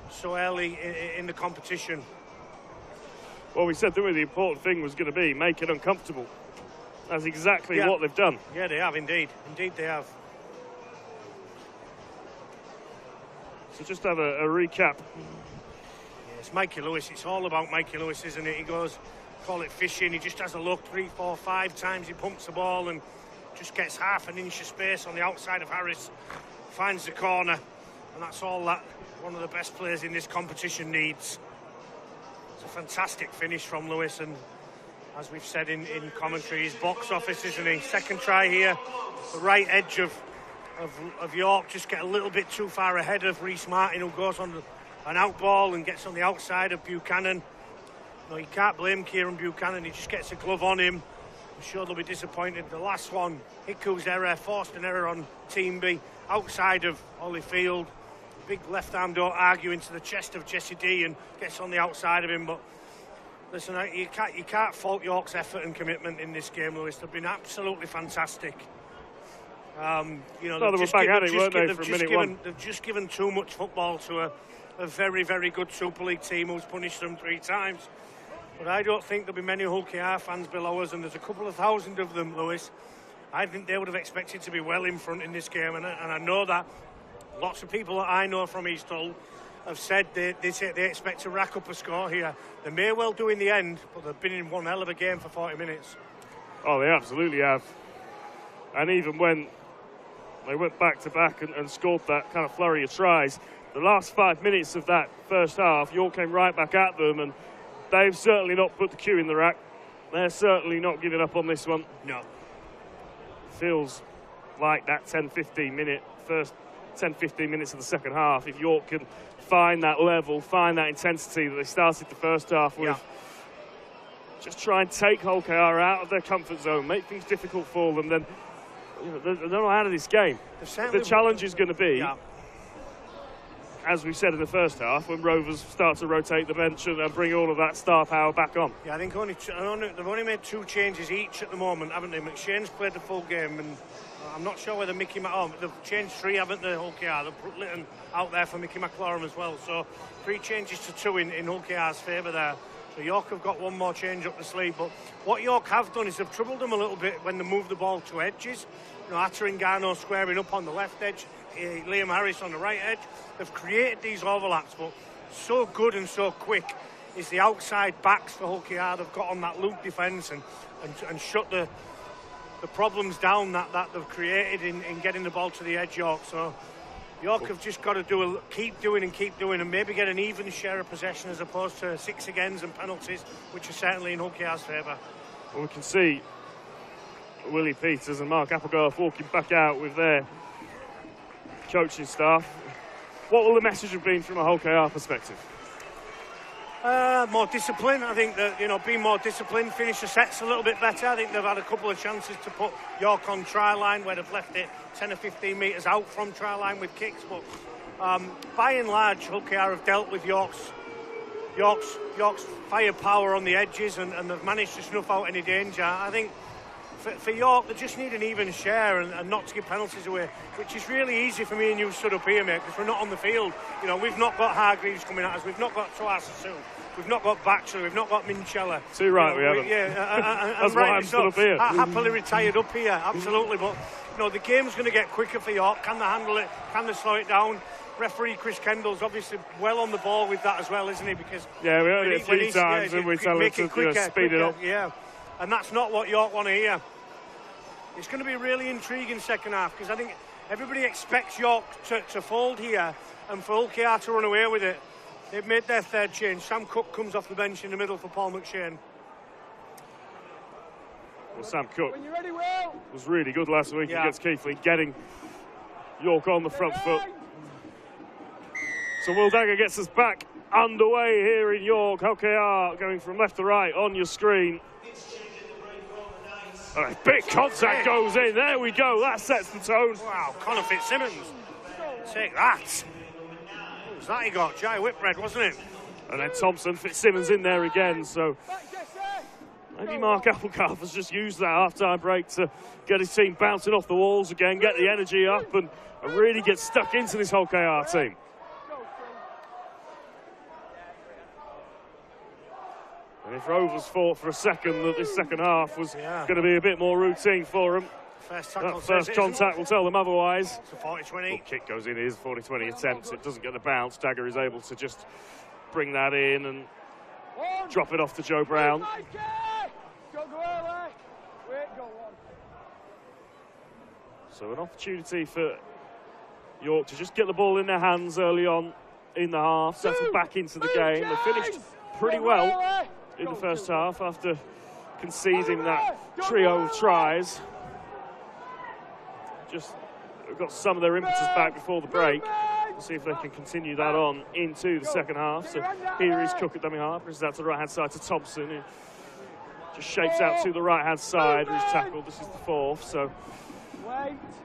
so early in the competition. Well, we said that the important thing was going to be make it uncomfortable. That's exactly what they've done. Yeah, they have indeed. Indeed, they have. So just have a recap. Yeah, it's Mikey Lewis. It's all about Mikey Lewis, isn't it? He goes, call it fishing. He just has a look 3, 4, 5 times. He pumps the ball and just gets half an inch of space on the outside of Harris, finds the corner, and that's all that one of the best players in this competition needs. It's a fantastic finish from Lewis, and as we've said in commentary, his box office, isn't he? Second try here, the right edge of York just get a little bit too far ahead of Reece Martin, who goes on an out ball and gets on the outside of Buchanan. No, you can't blame Kieran Buchanan. He just gets a glove on him. I'm sure they'll be disappointed. The last one, Hiku's error, forced an error on Teamby, outside of Holyfield. Big left arm, don't argue, into the chest of Jesse D and gets on the outside of him. But listen, you can't fault York's effort and commitment in this game, Lewis. They've been absolutely fantastic. You know, they were back at it, weren't they, from minute one? They've just given too much football to a very, very good Super League team who's punished them 3 times. But I don't think there'll be many LNER fans below us, and there's a couple of thousand of them, Lewis. I think they would have expected to be well in front in this game, and I know that. Lots of people that I know from East Hull have said they expect to rack up a score here. They may well do in the end, but they've been in one hell of a game for 40 minutes. Oh, they absolutely have. And even when they went back-to-back and scored that kind of flurry of tries, the last 5 minutes of that first half, York came right back at them, and they've certainly not put the cue in the rack. They're certainly not giving up on this one. No. Feels like that 10-15 minute, first 10-15 minutes of the second half, if York can find that level, find that intensity that they started the first half with, just try and take LNER out of their comfort zone, make things difficult for them, then they're not out of this game. The challenge is going to be, as we said in the first half, when Rovers start to rotate the bench and bring all of that star power back on. Yeah, I think they've only made 2 changes each at the moment, haven't they? McShane's played the full game, and I'm not sure whether Mickey... they've changed 3, haven't they, LNER? They've put Litton out there for Mickey McLaurin as well. So 3 changes to 2 in LNER's favour there. So York have got 1 more change up the sleeve. But what York have done is they've troubled them a little bit when they move the ball to edges. You know, Atteringano squaring up on the left edge, Liam Harris on the right edge. They've created these overlaps, but so good and so quick is the outside backs for LNER. They've got on that loop defence and shut the problems down that they've created in getting the ball to the edge, York. So York have just got to keep doing and maybe get an even share of possession as opposed to 6 agains and penalties, which are certainly in Hull KR's favour. Well, we can see Willie Peters and Mark Applegarth walking back out with their coaching staff. What will the message have been from a Hull KR perspective? More discipline. I think that, being more disciplined, finish the sets a little bit better. I think they've had a couple of chances to put York on try line where they've left it 10 or 15 metres out from try line with kicks. But by and large, Hull KR have dealt with York's firepower on the edges and they've managed to snuff out any danger. I think for York, they just need an even share and not to give penalties away, which is really easy for me and you stood up here, mate, because we're not on the field. We've not got Hargreaves coming at us, we've not got Tuasasu, we've not got Baxter, we've not got Minchella. Too right, we haven't. Yeah, that's why I'm stood up here. Happily retired up here, absolutely. But the game's going to get quicker for York. Can they handle it? Can they slow it down? Referee Chris Kendall's obviously well on the ball with that as well, isn't he? Because we heard it a few times, and we tell him to speed it up. Yeah, and that's not what York want to hear. It's going to be a really intriguing second half because I think everybody expects York to fold here and for Hull KR to run away with it. They've made their third change. Sam Cook comes off the bench in the middle for Paul McShane. Well, Sam Cook was really good last week against Keighley, getting York on the front foot. So Will Dagger gets us back underway here in York. Hull KR going from left to right on your screen. A big contact goes in. There we go. That sets the tone. Wow, Connor Fitzsimmons. Take that. What was that he got? Jai Whitbread, wasn't it? And then Thompson, Fitzsimmons in there again. So maybe Mark Applegarth has just used that half-time break to get his team bouncing off the walls again, get the energy up and really get stuck into this Hull KR team. And if Rovers thought for a second that this second half was going to be a bit more routine for them, that first contact will tell them otherwise. It's a 40-20. Kick goes in, it is 40-20 attempts. It doesn't get the bounce. Dagger is able to just bring that in and drop it off to Joe Brown. So an opportunity for York to just get the ball in their hands early on in the half, settle back into the game. They finished pretty well in the first half after conceding that trio of tries. Just got some of their impetus back before the break. We'll see if they can continue that on into the second half. So here is Cook at dummy half, brings that to the right hand side to Thompson, who just shapes out to the right hand side where he's tackled. This is the fourth, so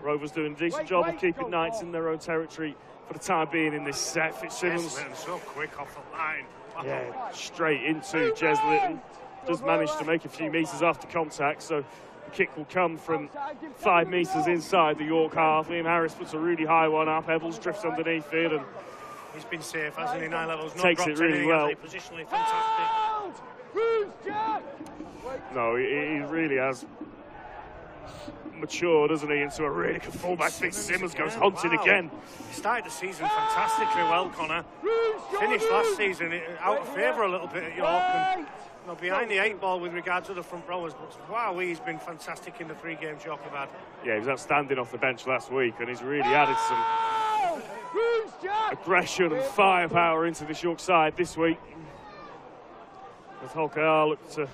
Rovers doing a decent job of keeping Knights in their own territory for the time being in this set. Fitzsimmons so quick off the line. Yeah, straight into Jez Litton. Does manage to make a few metres after contact, so the kick will come from 5 metres inside the York half. Liam Harris puts a really high one up. Evans drifts underneath it, and he's been safe, hasn't he? 9 levels, not takes it really well. Positionally fantastic. No, he really has matured, hasn't he, into a really good fullback. Fitzsimmons goes hunting again. He started the season fantastically well, Connor. Finished last season out of favour a little bit at York and behind the 8 ball with regard to the front rowers. But wow, he's been fantastic in the 3 games York have had. Yeah, he was outstanding off the bench last week, and he's really added some aggression and firepower into this York side this week. As Hull KR look to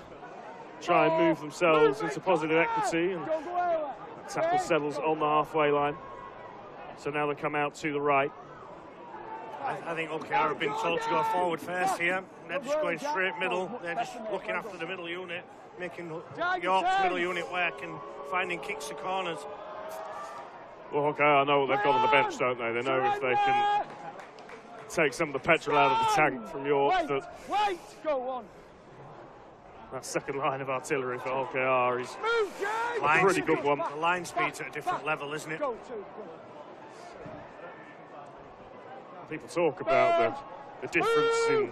try and move themselves into positive equity, and tackle settles on the halfway line. So now they come out to the right. I think Hull KR have been told to go forward first here. They're just going straight middle. They're just looking after the middle unit, making York's middle unit work and finding kicks to corners. Well, Hull KR know what they've got on the bench, don't they? They know if they can take some of the petrol out of the tank from York, that second line of artillery for Hull KR is a pretty good one. The line speed's at a different level, isn't it? People talk about the difference in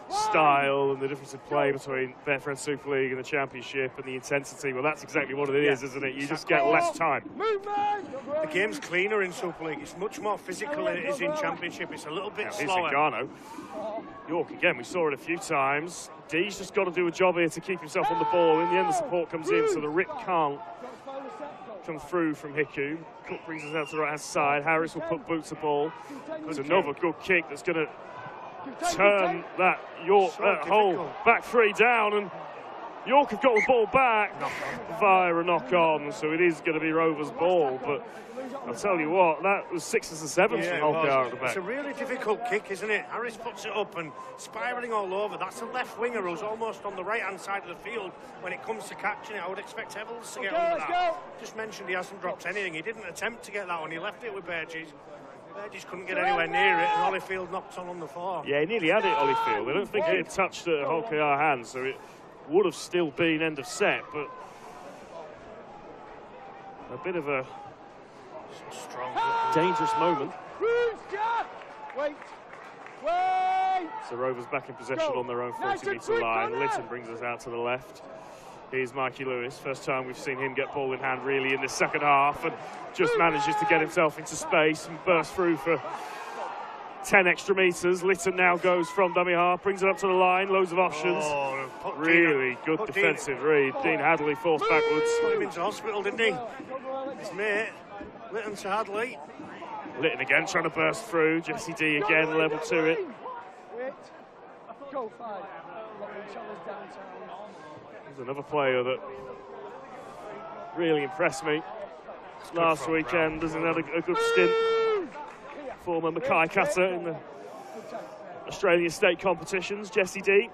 style and the difference in play between Betfred Super League and the Championship and the intensity. Well, that's exactly what it is, isn't it? You just get less time. The game's cleaner in Super League. It's much more physical than it is in Championship. It's a little bit slower. Garno. York again, we saw it a few times. Dee's just got to do a job here to keep himself on the ball. In the end, the support comes in, so the rip can't comes through from Hiku. Cook brings us out to the right-hand side. Harris will put boots the ball. It's another good kick that's going to turn that whole back three down, and York have got the ball back via a knock-on, so it is going to be Rovers' ball. But I'll tell you what, that was 6s and 7s from Holkar at the back. It's a really difficult kick, isn't it? Harris puts it up and spiralling all over. That's a left winger who's almost on the right-hand side of the field when it comes to catching it. I would expect Evans to get under that. Just mentioned he hasn't dropped anything. He didn't attempt to get that one. He left it with Burgess. Burgess couldn't get anywhere near it, and Holyfield knocked on the floor. Yeah, he nearly had it, Holyfield. I don't think it had touched the Holkar hand, so it would have still been end of set, but a bit of a dangerous moment. Wait. So Rovers back in possession on their own 40-metre line. Lytton brings us out to the left. Here's Mikey Lewis. First time we've seen him get ball in hand really in the second half, and just manages to get himself into space and burst through for 10 extra metres. Lytton now goes from dummy half, brings it up to the line, loads of options. Really good defensive read. Dean Hadley forced backwards. Put him into hospital, didn't he? His mate, Lytton to Hadley. Lytton again trying to burst through. Jesse D again level to it. There's another player that really impressed me last weekend. Hasn't had a good stint. Former Mackay cutter in the Australian state competitions, Jesse D.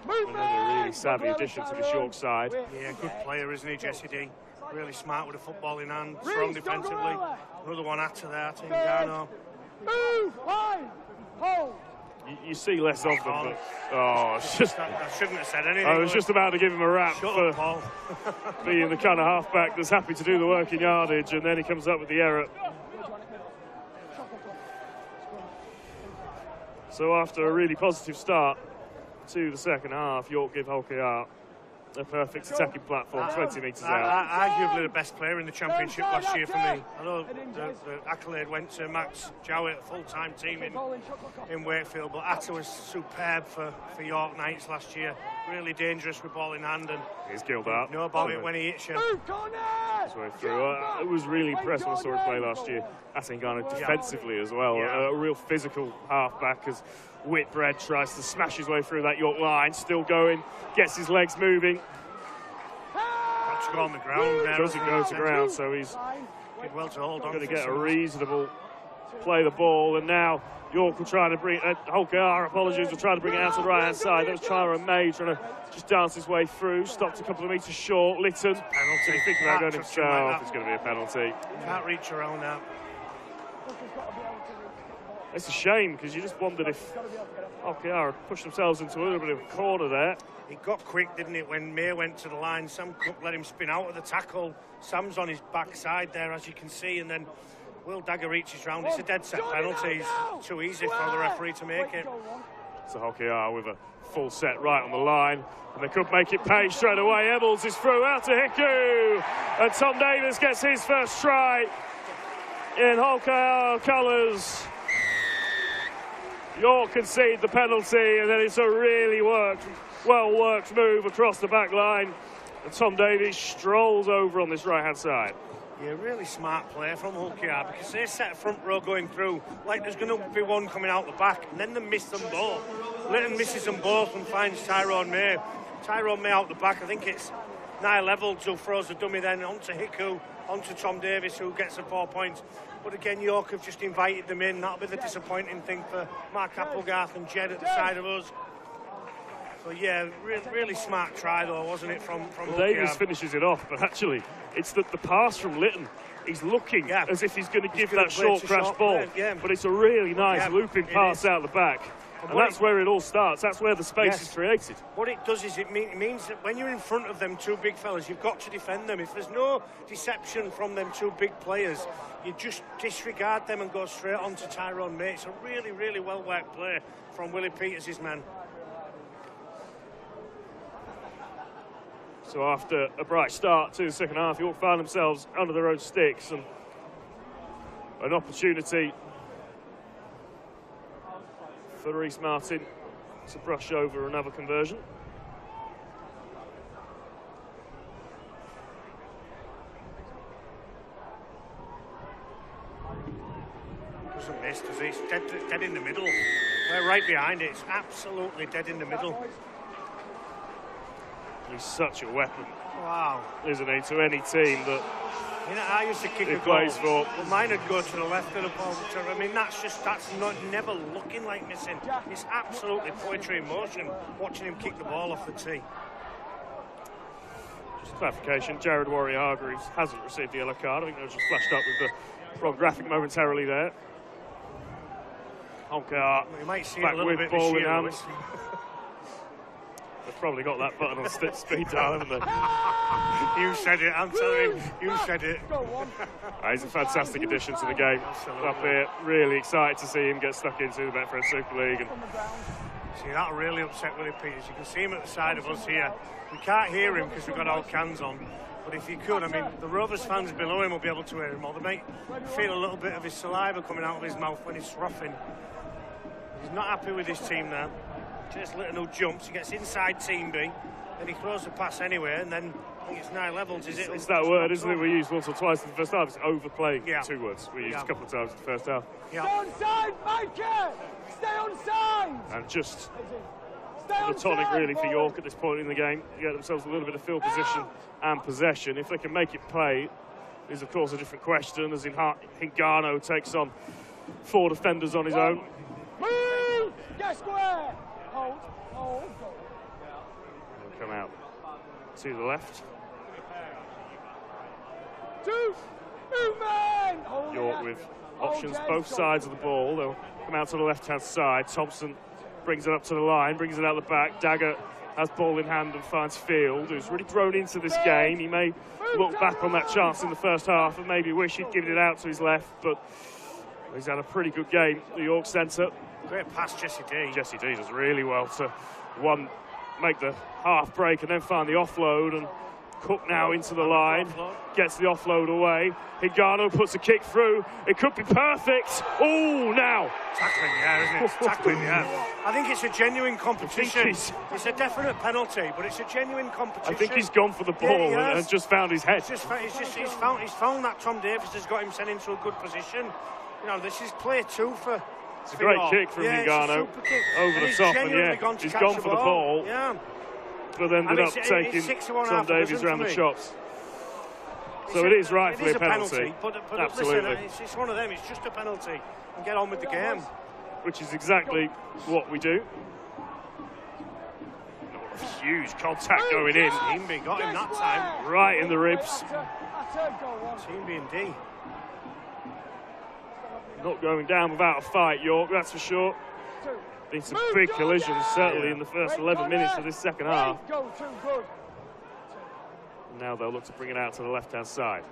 Another really savvy addition to the York side. Yeah, good player, isn't he, Jesse D? Really smart with a football in hand, strong defensively. Another one after that, Team Garno. You see less of them, but it's just. I shouldn't have said anything. I was just about to give him a rap for being the kind of halfback that's happy to do the work in yardage, and then he comes up with the error. So after a really positive start to the second half, York give Holkar a perfect attacking platform, 20 metres out. Arguably the best player in the championship last year for me. I know the accolade went to Max Jowett, full-time team in Wakefield, but Atta was superb for York Knights last year. Really dangerous with ball in hand, and he's killed up. Know about it when he hits you. Way through. I was really impressed when I saw him play last year. Atengano defensively as well. A real physical halfback as Whitbread tries to smash his way through that York line. Still going, gets his legs moving. Got to go on the ground there. Doesn't go to ground, so he's well to hold on. Going to get a reasonable play the ball, and now York will try to bring Holkar, will try to bring it out to the right hand side. That was Tyron May trying to just dance his way through, stopped a couple of metres short. Lytton, penalty. Thinking about going himself, it's going to be a penalty. Can't reach around that. It's a shame, because you just wondered if Holkar had pushed themselves into a little bit of a corner there. It got quick, didn't it, when May went to the line. Sam Cook let him spin out of the tackle. Sam's on his backside there, as you can see, and then Will Dagger reaches round. It's a dead set penalty. It's too easy for the referee to make it. So Holkar with a full set right on the line, and they could make it pay straight away. Ebbels is through out to Hiku, and Tom Davis gets his first try in Holkar colours. York concede the penalty, and then it's a really well-worked move across the back line, and Tom Davies strolls over on this right-hand side. Yeah, really smart play from Holkar, because they set a front row going through like there's going to be one coming out the back, and then they miss them both. Lytton misses them both and finds Tyrone May. Tyrone May out the back, I think it's nigh level, who throws the dummy then onto Hiku, onto Tom Davis, who gets the 4 points. But again, York have just invited them in. That'll be the disappointing thing for Mark Applegarth and Jed at the side of us. So yeah, really smart try though, wasn't it, from Davies finishes it off, but actually it's the pass from Lytton. He's looking as if he's going to give that short crash ball, but it's a really nice looping pass out the back. And that's where it all starts. That's where the space is created. What it does is it means that when you're in front of them two big fellas, you've got to defend them. If there's no deception from them two big players, you just disregard them and go straight on to Tyrone May. It's a really, really well-worked play from Willie Peters' man. So after a bright start to the second half, York found themselves under their own sticks, and an opportunity for Reece Martin to brush over another conversion. doesn't miss, does he? It's dead in the middle. We're right behind it. It's absolutely dead in the middle. He's such a weapon. Wow. Isn't he? To any team that you know, I used to kick a goal, plays for. but mine would go to the left of the ball. I mean, that's not never looking like missing. It's absolutely poetry in motion, watching him kick the ball off the tee. Just clarification, Jared Warrior-Hargreaves hasn't received the yellow card. I think that was just flashed up with the wrong graphic momentarily there. Holkar back with ball in hand. They've probably got that button on speed dial, haven't they? You said it, I'm telling you. You said it. He's a fantastic addition to the game. Absolutely. Up here, really excited to see him get stuck into the Betfred Super League. And see, that really upset Willie Peters. You can see him at the side of us here. We can't hear him because we've got our cans on. But if you could, I mean, the Rovers fans below him will be able to hear him, or they might feel a little bit of his saliva coming out of his mouth when he's roughing. He's not happy with his team now. Just little jumps, he gets inside team B, and he throws the pass anyway, and then I think it's 9 levels, is it? It's that word, isn't it, we used once or twice in the first half. It's overplaying. Yeah. 2 words we used a couple of times in the first half. Yeah. Stay on side, Mikey! Stay on side! And just the tonic really for York at this point in the game. You get themselves a little bit of field position and possession. If they can make it play, is of course a different question, as Hingano takes on 4 defenders on his own. Move! Get square! Hold. He'll come out to the left. 2 movement! York with options both sides of the ball. They'll come out to the left-hand side. Thompson brings it up to the line, brings it out the back. Dagger has ball in hand and finds Field, who's really grown into this game. He may look back on that chance in the first half and maybe wish he'd given it out to his left, but he's had a pretty good game, the York centre. Great pass, Jesse D. Jesse D does really well to make the half break and then find the offload, and Cook now into the line, gets the offload away. Hingano puts a kick through. It could be perfect. Oh, now. Tackling, yeah, isn't it? Tackling, yeah. I think it's a genuine competition. It's a definite penalty, but it's a genuine competition. I think he's gone for the ball and just found his head. He's found that Tom Davis has got him sent into a good position. You know, this is play 2 for. It's a great kick from Hingano over the top, and he's gone for the ball, but ended up taking Tom Davies around the chops. So it is rightfully a penalty. But absolutely. Listen, it's one of them. It's just a penalty, and get on with the game. Which is exactly what we do. Huge contact going in. Team B got him that time. Right in the ribs. Team B and D. Not going down without a fight, York, that's for sure. Been some big collisions, certainly in the first 11 minutes of this second half. Now they'll look to bring it out to the left-hand side.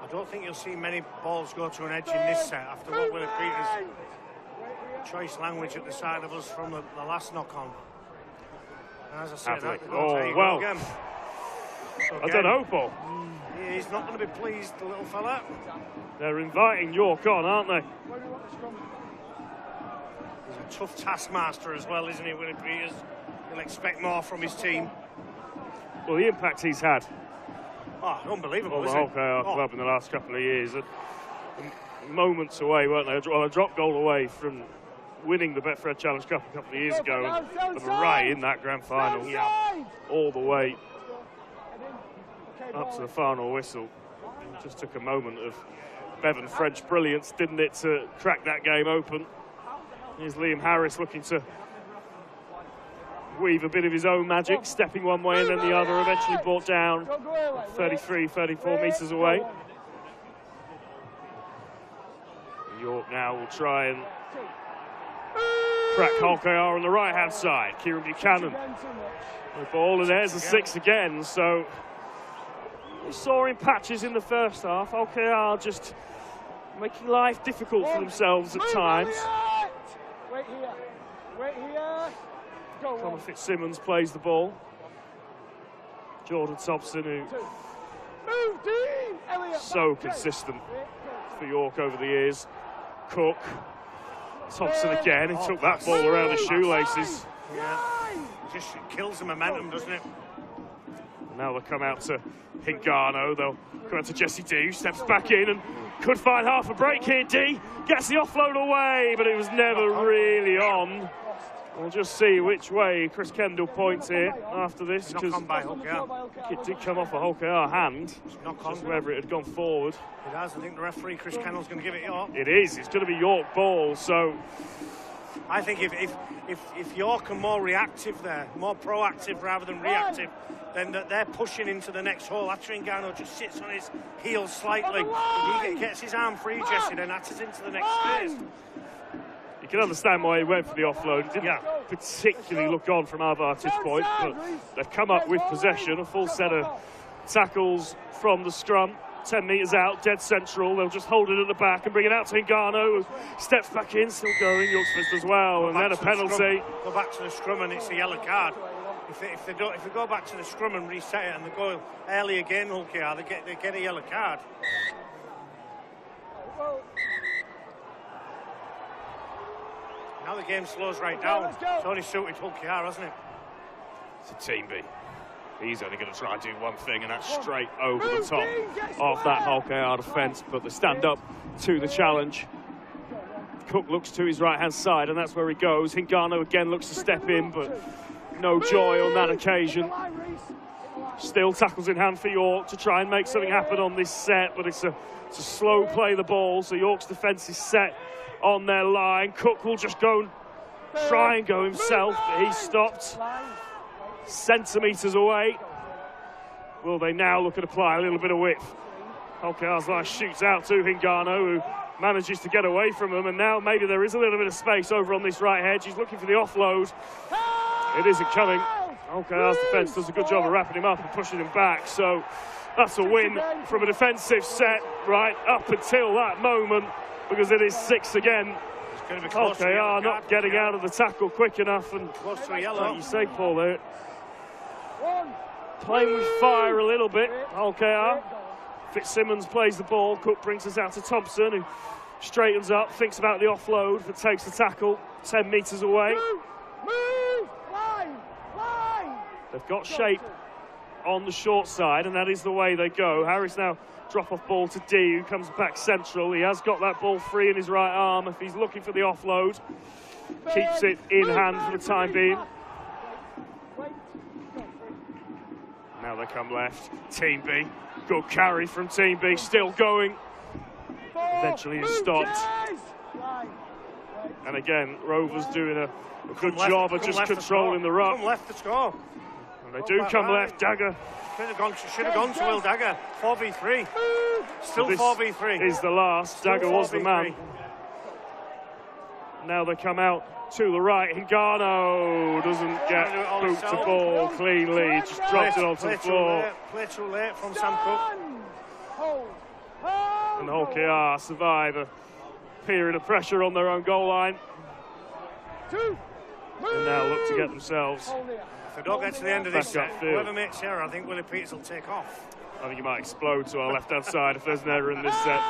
I don't think you'll see many balls go to an edge in this set after what Willie Peters' choice language at the side of us from the last knock-on. And as I said, well, I don't know, Paul. He's not going to be pleased, the little fella. They're inviting York on, aren't they? He's a tough taskmaster as well, isn't he, Willie Peters? He'll expect more from his team. Well, the impact he's had. Oh, unbelievable, on the whole club in the last couple of years. Moments away, weren't they? Well, a drop goal away from winning the Betfred Challenge Cup a couple of years ago, and right in that grand final, all the way up to the final whistle. Just took a moment of Bevan French brilliance, didn't it, to crack that game open. Here's Liam Harris looking to weave a bit of his own magic, stepping one way and then the other, eventually brought down 33, 34 metres away. York now will try and crack Holkar on the right-hand side. Kieran Buchanan with ball, and there's a 6 again, so we saw in patches in the first half. Holkar just making life difficult for themselves at times. Wait here. Wait here. Connor Fitzsimmons plays the ball. Jordan Thompson, who so consistent for York over the years. Cook. Thompson again. He took that ball around his shoelaces. Yeah. Just kills the momentum, doesn't it? Now they'll come out to Hingano, they'll come out to Jesse D, who steps back in and could find half a break here. D gets the offload away, but it was never really on. We'll just see which way Chris Kendall points here after this, because it did come off a Holkar hand, just whether it had gone forward. It has. I think the referee, Chris Kendall's going to give it York. It is. It's going to be York ball, so... I think if York are more reactive there, more proactive rather than reactive, then they're pushing into the next hole. After Hingano just sits on his heels slightly, if he gets his arm free, Jesse, then that's into the next phase. You can understand why he went for the offload. He didn't particularly look on from our vantage point, but they've come up with possession, a full set of tackles from the scrum. 10 metres out, dead central. They'll just hold it at the back and bring it out to Hingano, who steps back in, still going. Yorksmith as well, and then a penalty. Go back to the scrum and it's a yellow card. If they go back to the scrum and reset it and they go early again, Hulkiar, they get a yellow card. Now the game slows right down. It's only suited Hulkiar, hasn't it? It's a team B. He's only going to try and do one thing, and that's straight over the top of that Holkar defence. But they stand up to the challenge. Cook looks to his right-hand side, and that's where he goes. Hingano again looks to step in, but no joy on that occasion. Still tackles in hand for York to try and make something happen on this set, but it's a slow play the ball, so York's defence is set on their line. Cook will just go and try and go himself, but he's stopped centimetres away. Will they now look at apply a little bit of width? Holkar's line shoots out to Hingano, who manages to get away from him, and now maybe there is a little bit of space over on this right edge. He's looking for the offload. It isn't coming. Holkar's defence does a good job of wrapping him up and pushing him back, so that's a win from a defensive set right up until that moment, because it is 6 again. Holkar not getting out of the tackle quick enough, and close to a yellow. Like you say, Paul, there playing with fire a little bit. Holkar. Fitzsimmons plays the ball. Cook brings us out to Thompson, who straightens up, thinks about the offload, but takes the tackle 10 metres away. Move! Line! They've got shape on the short side, and that is the way they go. Harris now drop off ball to D, who comes back central. He has got that ball free in his right arm if he's looking for the offload. Keeps it in hand for the time being. Now they come left. Team B. Good carry from Team B, still going. Eventually it's stopped. And again, Rovers doing a good job of just controlling the ruck. Come left to score. And they do come left. Dagger should have gone to Will Dagger. 4v3. Still 4v3. Is the last. Dagger was the man. Now they come out to the right. Hingano doesn't get boot to ball cleanly. Just dropped it onto the floor. Play too late from Sam Cook. And Holkar survive a period of pressure on their own goal line. And now look to get themselves. If they don't get to the end of this set, whoever makes the error, I think Willie Peters will take off. I think he might explode to our left-hand side if there's an error in this set.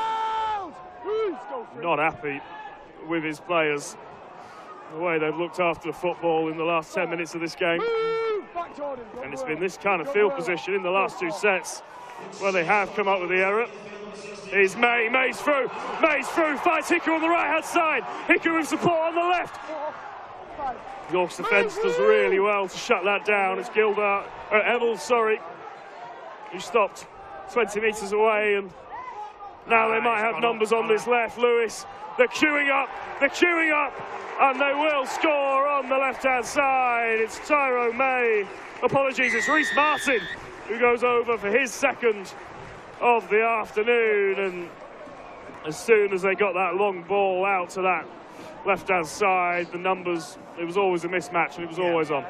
Not happy with his players, the way they've looked after the football in the last 10 minutes of this game. And it's been this kind of field position in the last 2 sets where they have come up with the error. Here's May. May's through. May's through. Finds Hicku on the right-hand side. Hicku with support on the left. York's defence does really well to shut that down. It's Evels, who stopped 20 metres away, and now they might have numbers on this left. Lewis, they're queuing up, and they will score on the left-hand side. It's Tyro May. Apologies, it's Reece Martin who goes over for his second of the afternoon, and as soon as they got that long ball out to that left-hand side, the numbers, it was always a mismatch, and it was always on.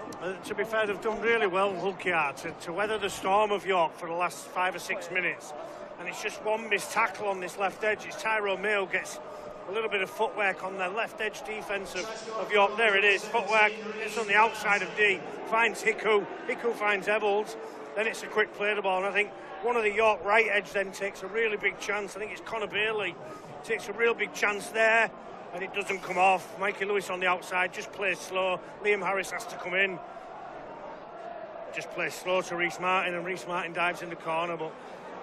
To be fair, they've done really well, Hulkiar, to weather the storm of York for the last 5 or 6 minutes. And it's just one missed tackle on this left edge. It's Tyrone Mayo gets a little bit of footwork on the left edge defence of York. There it is, footwork. It's on the outside of D. Finds Hicku. Hicku finds Evels. Then it's a quick play the ball. And I think one of the York right edge then takes a really big chance. I think it's Connor Bailey. Takes a real big chance there. And it doesn't come off. Mikey Lewis on the outside just plays slow. Liam Harris has to come in. just plays slow to Reece Martin, and Reece Martin dives in the corner, but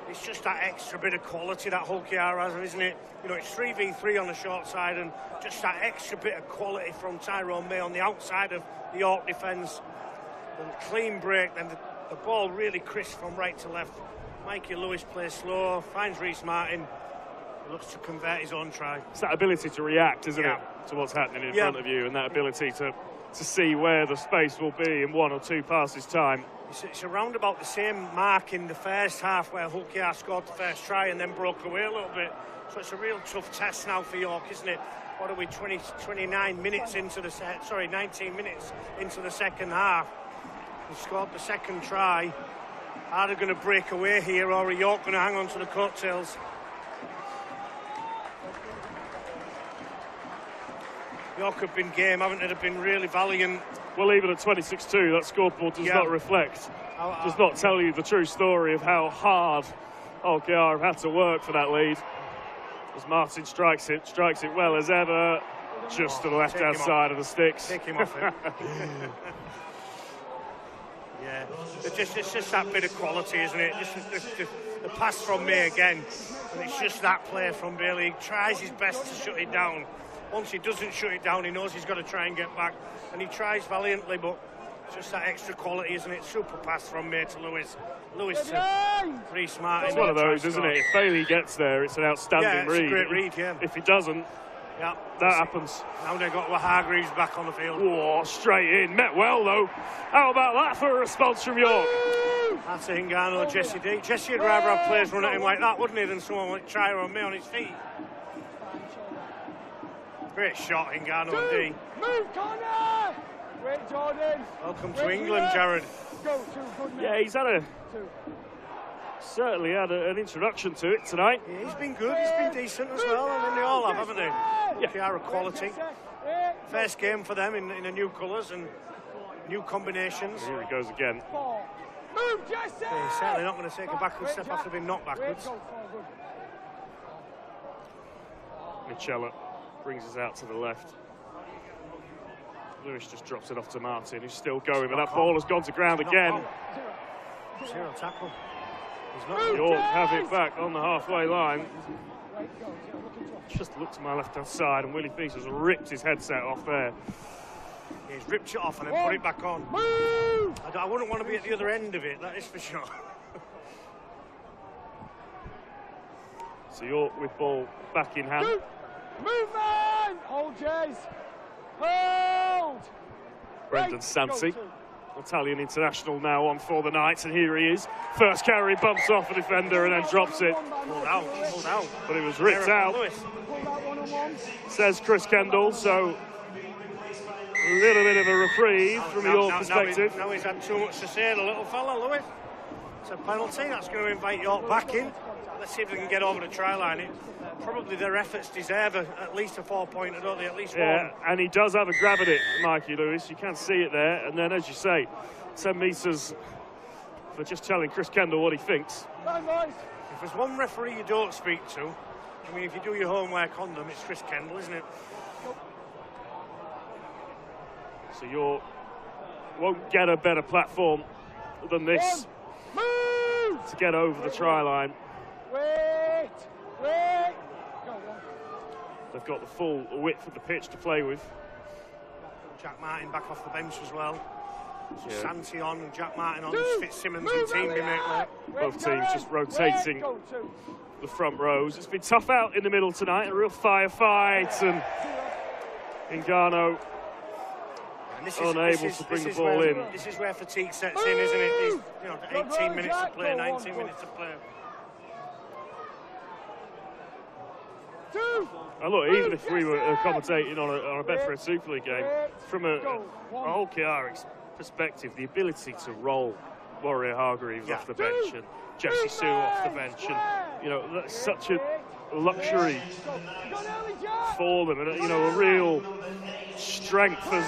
it's just that extra bit of quality that Hull KR has, isn't it? You know, it's 3v3 on the short side, and just that extra bit of quality from Tyrone May on the outside of the York defence. And clean break, then the ball really crisp from right to left. Mikey Lewis plays slow, finds Reece Martin, looks to convert his own try. It's that ability to react, isn't it, to what's happening in front of you, and that ability to see where the space will be in 1 or 2 passes' time. It's around about the same mark in the first half where Hull KR scored the first try and then broke away a little bit. So it's a real tough test now for York, isn't it? What are we, 29 minutes into the 19 minutes into the second half. He scored the second try. Are they going to break away here, or are York going to hang on to the coattails? York have been game, haven't they? They've been really valiant. Well, even at 26-2, that scoreboard does not reflect, does not tell you the true story of how hard Hull KR have had to work for that lead. As Martin strikes it well as ever, just to the left-hand side of the sticks. Take him off it. Yeah, it's just that bit of quality, isn't it? Just the pass from May again, and it's just that play from Bailey. He tries his best to shut it down. Once he doesn't shut it down, he knows he's got to try and get back, and he tries valiantly, but it's just that extra quality, isn't it? Super pass from May to Lewis. Lewis to Reece Martin. It's one of those, isn't it? If Bailey gets there, it's an outstanding read. It's a great read, yeah. If he doesn't, that happens. Now they've got Hargreaves back on the field. Whoa, straight in. Met well, though. How about that for a response from York? That's a Hingano, Jesse D. Jesse would rather have players run at him like that, wouldn't he, than someone like Tyrone May on his feet. Great shot, Hingano and D. Move, corner! Great, Jordan. Welcome to England, Jared. Yeah, he's had certainly had an introduction to it tonight. Yeah, he's been good, he's been decent as well. I mean, they all have, haven't they? They are a quality. First game for them in the new colours and new combinations. Here he goes again. Move, Jesse! Yeah, he's certainly not going to take a backward step after being knocked backwards. Michela brings us out to the left. Lewis just drops it off to Martin, who's still going, but that ball has gone to ground again. Zero tackle. York have it back on the halfway line. Just look to my left-hand side, and Willie Feast has ripped his headset off there. Yeah, he's ripped it off and then put it back on. I wouldn't want to be at the other end of it, that is for sure. So York with ball back in hand. Movement! Hold, Jays. Hold! Brendan Santi, Italian international now on for the Knights, and here he is. First carry, bumps off a defender and then drops it. Pulled out. But it was ripped out, says Chris Kendall, so a little bit of a reprieve from your perspective. Now he's had too much to say, the little fella, Lewis. It's a penalty, that's going to invite York back in. Let's see if they can get over the try line. Probably their efforts deserve at least a 4-pointer, don't they? At least one. And he does have a grab at it, Mikey Lewis. You can see it there. And then, as you say, 10 metres for just telling Chris Kendall what he thinks. If there's one referee you don't speak to, I mean, if you do your homework on them, it's Chris Kendall, isn't it? So you won't get a better platform than this to get over the try line. Wait! They've got the full width of the pitch to play with. Jack Martin back off the bench as well. So Yeah. Santi on and Jack Martin on. Fitzsimmons and Teamby make Both teams just rotating the front rows. It's been tough out in the middle tonight, a real firefight, and Hingano unable to bring the ball in. This is where fatigue sets in, isn't it? 18 minutes to play, 19 minutes to play. And look, even if we were commentating on a Betfred Super League game, from a Hull KR perspective, the ability to roll Warrior Hargreaves off the bench and Jesse Sue off the bench, and that's such a luxury for them, and a real strength as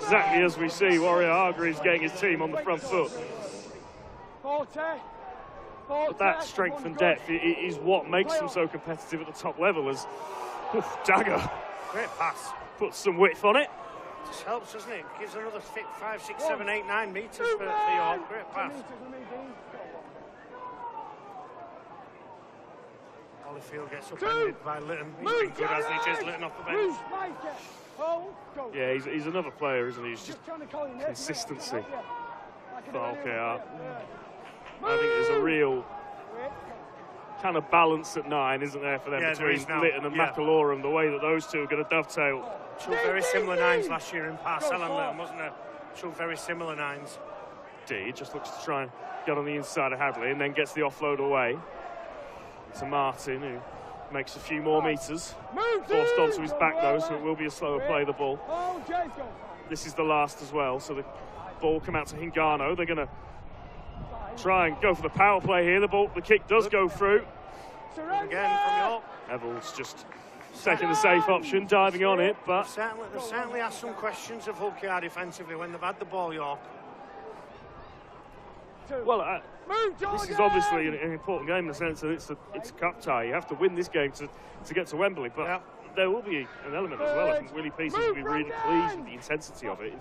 exactly as we see Warrior Hargreaves getting his team on the front foot. But that strength and depth is what makes them so competitive at the top level, as Dagger great pass puts some width on it. Just helps, doesn't it? Gives another 5, 6, 7, 8, 9 metres for York. Great pass. Holyfield gets upended by Litton. He's been good, hasn't he? Jez Litton off the bench. Yeah, he's another player, isn't he? He's just consistency for OKR. I think there's a real kind of balance at 9, isn't there, for them between Litton and McAlorum, the way that those two are going to dovetail. Two very similar 9s last year in Parcell and Litton, wasn't there? Two very similar 9s. He just looks to try and get on the inside of Hadley and then gets the offload away to Martin, who makes a few more metres. Forced onto his back though, so it will be a slower play, the ball. This is the last as well, so the ball come out to Hingano. They're going to try and go for the power play here. The kick does go through. Again from York. Evans just taking the safe option, diving on it, but... They've certainly asked some questions of OKR defensively when they've had the ball, York. Well, this is obviously an important game in the sense that it's a cup tie. You have to win this game to get to Wembley, but there will be an element as well. I think Willie Pearson will be really pleased with the intensity of it.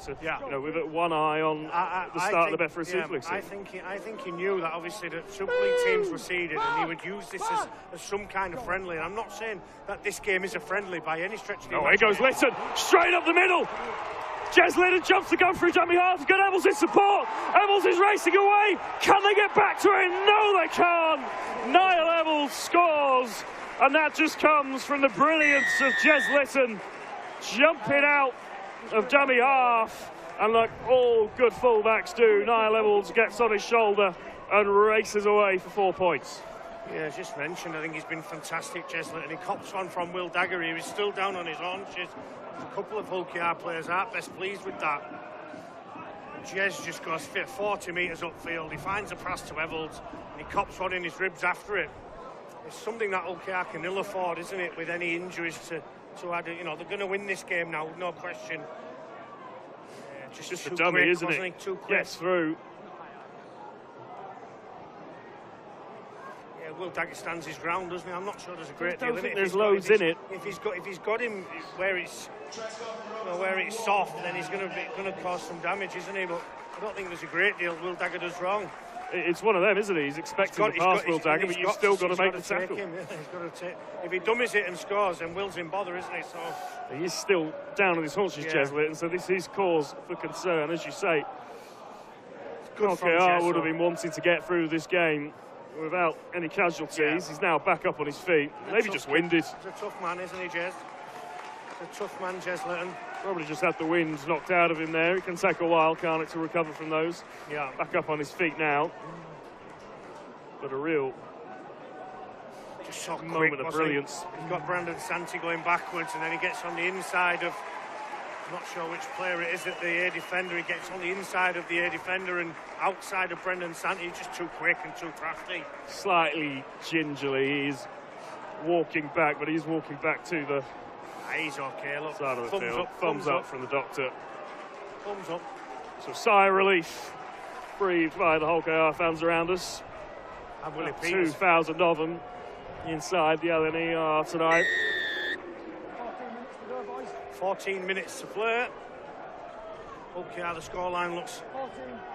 With one eye on the start of the Betfred Super League season. I think he knew that obviously that Super League teams were seeded and he would use this as some kind of friendly. And I'm not saying that this game is a friendly by any stretch of the imagination. Here goes Litton, straight up the middle. Jez Litton jumps to go through dummy half. He's got Evans in support. Evans is racing away. Can they get back to it? No, they can't. Niall Evans scores. And that just comes from the brilliance of Jez Litton jumping out of dummy half. And like all good fullbacks do, Niall Evans gets on his shoulder and races away for 4 points. Yeah, as just mentioned, I think he's been fantastic, Jez Litton. He cops one from Will Dagger. He was still down on his haunches. A couple of OKR players aren't best pleased with that. Jez just goes 40 metres upfield. He finds a pass to Evans and he cops one in his ribs after it. It's something that OKR can ill afford, isn't it, with any injuries to add. You know, they're going to win this game now, no question. Just a dummy, isn't it? Too quick. Gets through. Yeah, Will Dagger stands his ground, doesn't he? I'm not sure there's a great deal in it. There's loads in it. If he's got him where it's soft, then he's going to cause some damage, isn't he? But I don't think there's a great deal Will Dagger does wrong. It's one of them, isn't he? He's expecting to pass Will Dagger, but you've still got to make the tackle. If he dummies it and scores, then Will's in bother, isn't he? So he is still down on his haunches, Jez Litton, so this is cause for concern, as you say. OKR would have been wanting to get through this game without any casualties. He's now back up on his feet. Maybe just winded. He's a tough man, isn't he, Jez? He's a tough man, Jez Litton. Probably just had the wind knocked out of him there. It can take a while, can't it, to recover from those? Yeah. Back up on his feet now. But a real just so moment of brilliance. He's got Brandon Santi going backwards, and then he gets on the inside of, I'm not sure which player it is, at the air defender. He gets on the inside of the air defender and outside of Brendan Santi. He's just too quick and too crafty. Slightly gingerly, he's walking back, but he's walking back to the he's okay, look. Side of the field. Thumbs up from the doctor. Thumbs up. So sigh of relief breathed by the OKR fans around us. And Willie 2,000 of them inside the LNER tonight. 14 minutes to play. OKR, the scoreline looks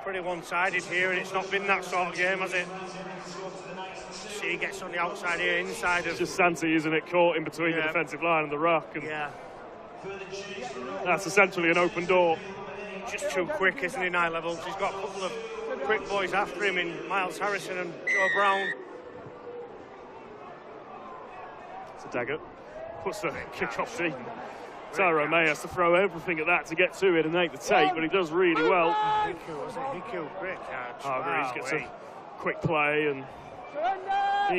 pretty one-sided here, and it's not been that sort of game, has it? See, he gets on the outside here, inside of... It's just Santi, isn't it, caught in between the defensive line and the ruck. And that's essentially an open door. Just too quick, isn't he, Niall Evans? He's got a couple of quick boys after him in Miles Harrison and Joe Brown. So Dagger puts the kick off team. Tyro May has to throw everything at that to get to it and make the take, but he does really well. Hiku, great catch. Hargreaves gets a quick play, and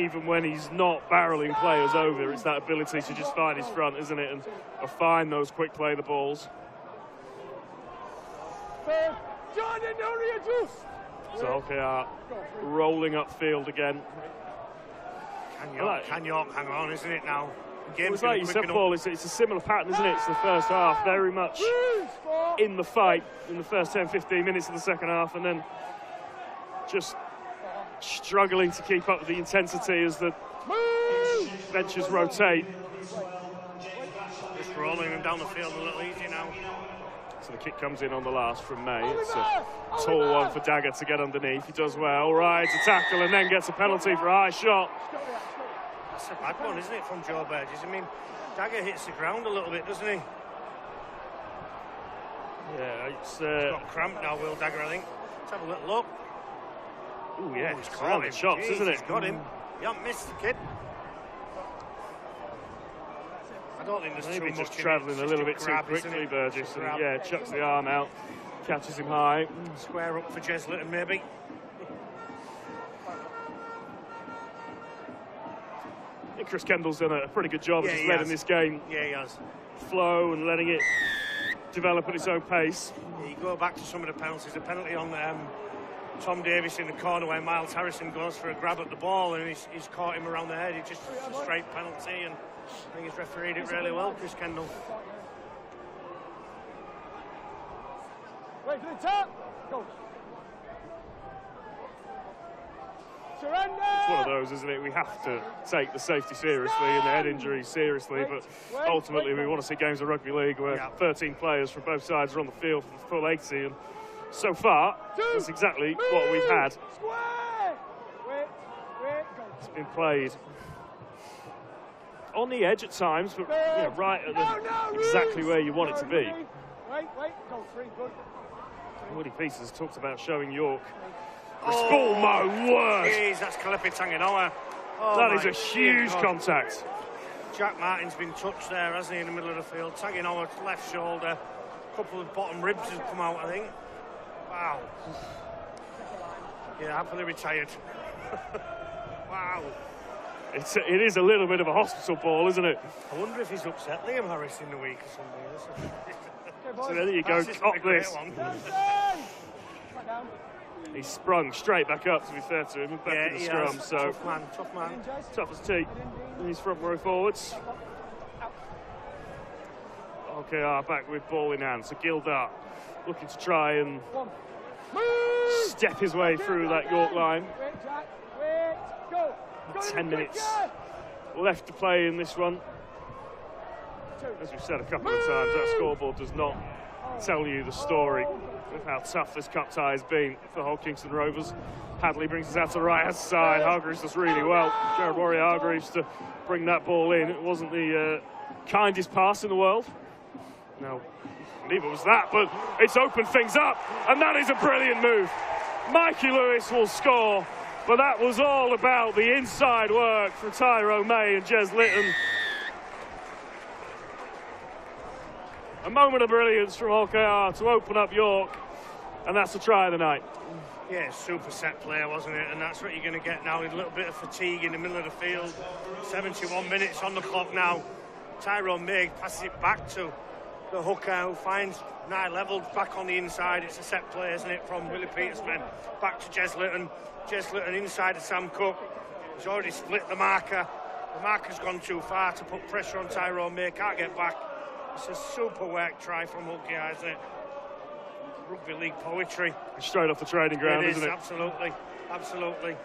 even when he's not barreling players over, it's that ability to just find his front, isn't it, and find those quick play the balls. So OKR rolling upfield again. Can York hang on, isn't it now? It's like you said, Paul, it's a similar pattern, isn't it? It's the first half, very much in the fight in the first 10-15 minutes of the second half, and then just struggling to keep up with the intensity as the benches rotate. Just rolling them down the field a little easy now. So the kick comes in on the last from May. It's a tall one for Dagger to get underneath. He does well, rides a tackle and then gets a penalty for a high shot. That's a bad one, isn't it, from Joe Burgess? I mean, Dagger hits the ground a little bit, doesn't he? Yeah, it's... He's got cramp now, Will Dagger, I think. Let's have a little look. Oh, yeah, he's caught him. Shots, Jeez, isn't it? He's got him. He hasn't missed the kid. I don't think there's maybe too just much travelling a little bit too grab, quickly, Burgess. And, Grab. yeah, chucks the arm out, catches him high. Square up for Jez Litton, maybe. I think Chris Kendall's done a pretty good job of just letting this game he has. flow and letting it develop at its own pace. You go back to some of the penalties. A penalty on Tom Davis in the corner where Miles Harrison goes for a grab at the ball and he's caught him around the head. It's just a straight penalty, and I think he's refereed it really well, Chris Kendall. Wait for the tap. Go. Surrender. It's one of those, isn't it? We have to take the safety seriously and the head injuries seriously, but ultimately we want to see games of rugby league where 13 players from both sides are on the field for the full 80, and so far that's exactly what we've had. It's been played on the edge at times, but right at exactly where you want it to be. Go 3, good. Woody Peters talked about showing York. Oh my word! Jeez, that's Kalepi Tanganoa. That is a huge contact. Jack Martin's been touched there, hasn't he, in the middle of the field. Tanganoa's left shoulder. A couple of bottom ribs have come out, I think. Wow. Yeah, happily retired. Wow. It is a little bit of a hospital ball, isn't it? I wonder if he's upset Liam Harris in the week or something. So there you go, cop this. He sprung straight back up, to be fair to him, back to the scrum. Has. So Tough man. Tough as tea. And his front row forwards. LKR back with ball in hand. So Gildart looking to try and step his way through that York line. 10 minutes left to play in this one. As we've said a couple of times, that scoreboard does not tell you the story of how tough this cup tie has been for Hull Kingston Rovers. Hadley brings us out to the right hand side. Hargreaves does really well. Jared Warrior-Hargreaves to bring that ball in. It wasn't the kindest pass in the world. No, neither was that, but it's opened things up, and that is a brilliant move. Mikey Lewis will score, but that was all about the inside work from Tyrone May and Jez Litton. A moment of brilliance from LKR to open up York, and that's the try of the night. Yeah, super set player, wasn't it? And that's what you're going to get now, with a little bit of fatigue in the middle of the field. 71 minutes on the clock now. Tyrone May passes it back to the hooker, who finds Nye Level back on the inside. It's a set play, isn't it, from Willie Petersman. Back to Jez Litton. Jez Litton inside of Sam Cook. He's already split the marker. The marker's gone too far to put pressure on Tyrone May. Can't get back. It's a super work try from Hulky, isn't it? Rugby league poetry. Straight off the training ground, isn't it? Absolutely, absolutely.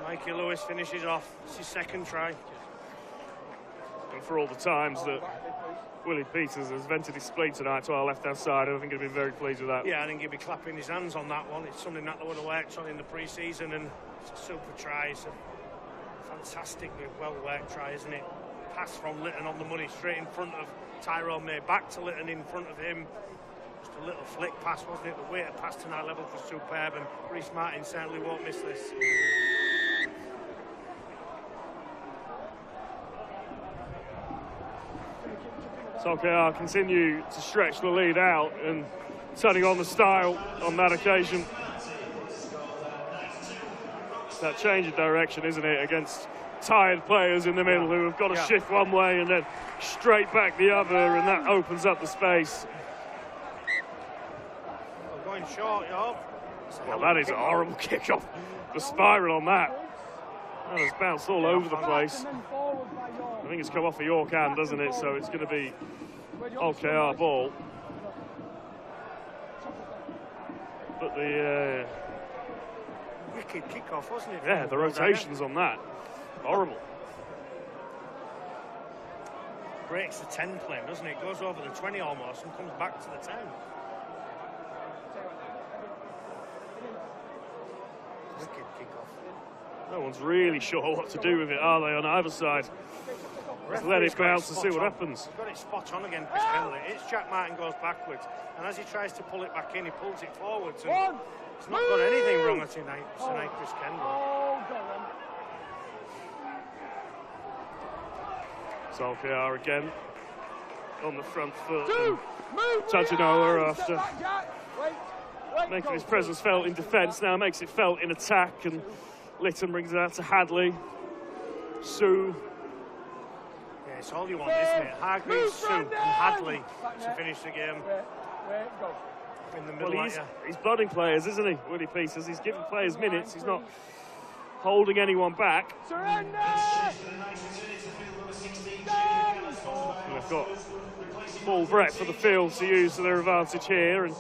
Mikey Lewis finishes off. It's his second try. And for all the times that Willie Peters has vented his spleen tonight to our left-hand side, I think he'll be very pleased with that. Yeah, I think he'll be clapping his hands on that one. It's something that they would have worked on in the pre-season, and it's a super try. It's a fantastically well-worked try, isn't it? Pass from Litton on the money, straight in front of Tyrone May, back to Litton in front of him. Just a little flick pass, wasn't it? The way it passed to Nye Level was superb, and Reece Martin certainly won't miss this. So LKR continue to stretch the lead out and turning on the style on that occasion. It's that change of direction, isn't it, against tired players in the middle who have got to shift one way and then straight back the other, and that opens up the space. Going short, Well, that is a horrible kick-off. The spiral on that. That has bounced all over the place. I think it's come off a York hand, doesn't it? So it's going to be LKR ball. But the... wicked kick-off, wasn't it? Yeah, the rotations on that. Horrible. breaks the 10 plane, doesn't it? Goes over the 20 almost and comes back to the 10. Wicked kick-off. No one's really sure what to do with it, are they, on either side? Just let it bounce and see what happens. He's got it spot on again, Chris Kennedy. It's Jack Martin goes backwards, and as he tries to pull it back in, he pulls it forwards. And he's not got anything wrong tonight, Chris Kennedy. Solskjaer again on the front foot. Tajanoa, after making his presence felt in defence, now makes it felt in attack, and Litton brings it out to Hadley. Sue. Yeah, it's all you want, isn't it? Hargreaves, Sue and Hadley to finish the game. In the middle, well, he's blooding players, isn't he, Willie Peters? He's giving players minutes. He's not holding anyone back. Surrender! And they've got full breadth of the field to use to their advantage here, and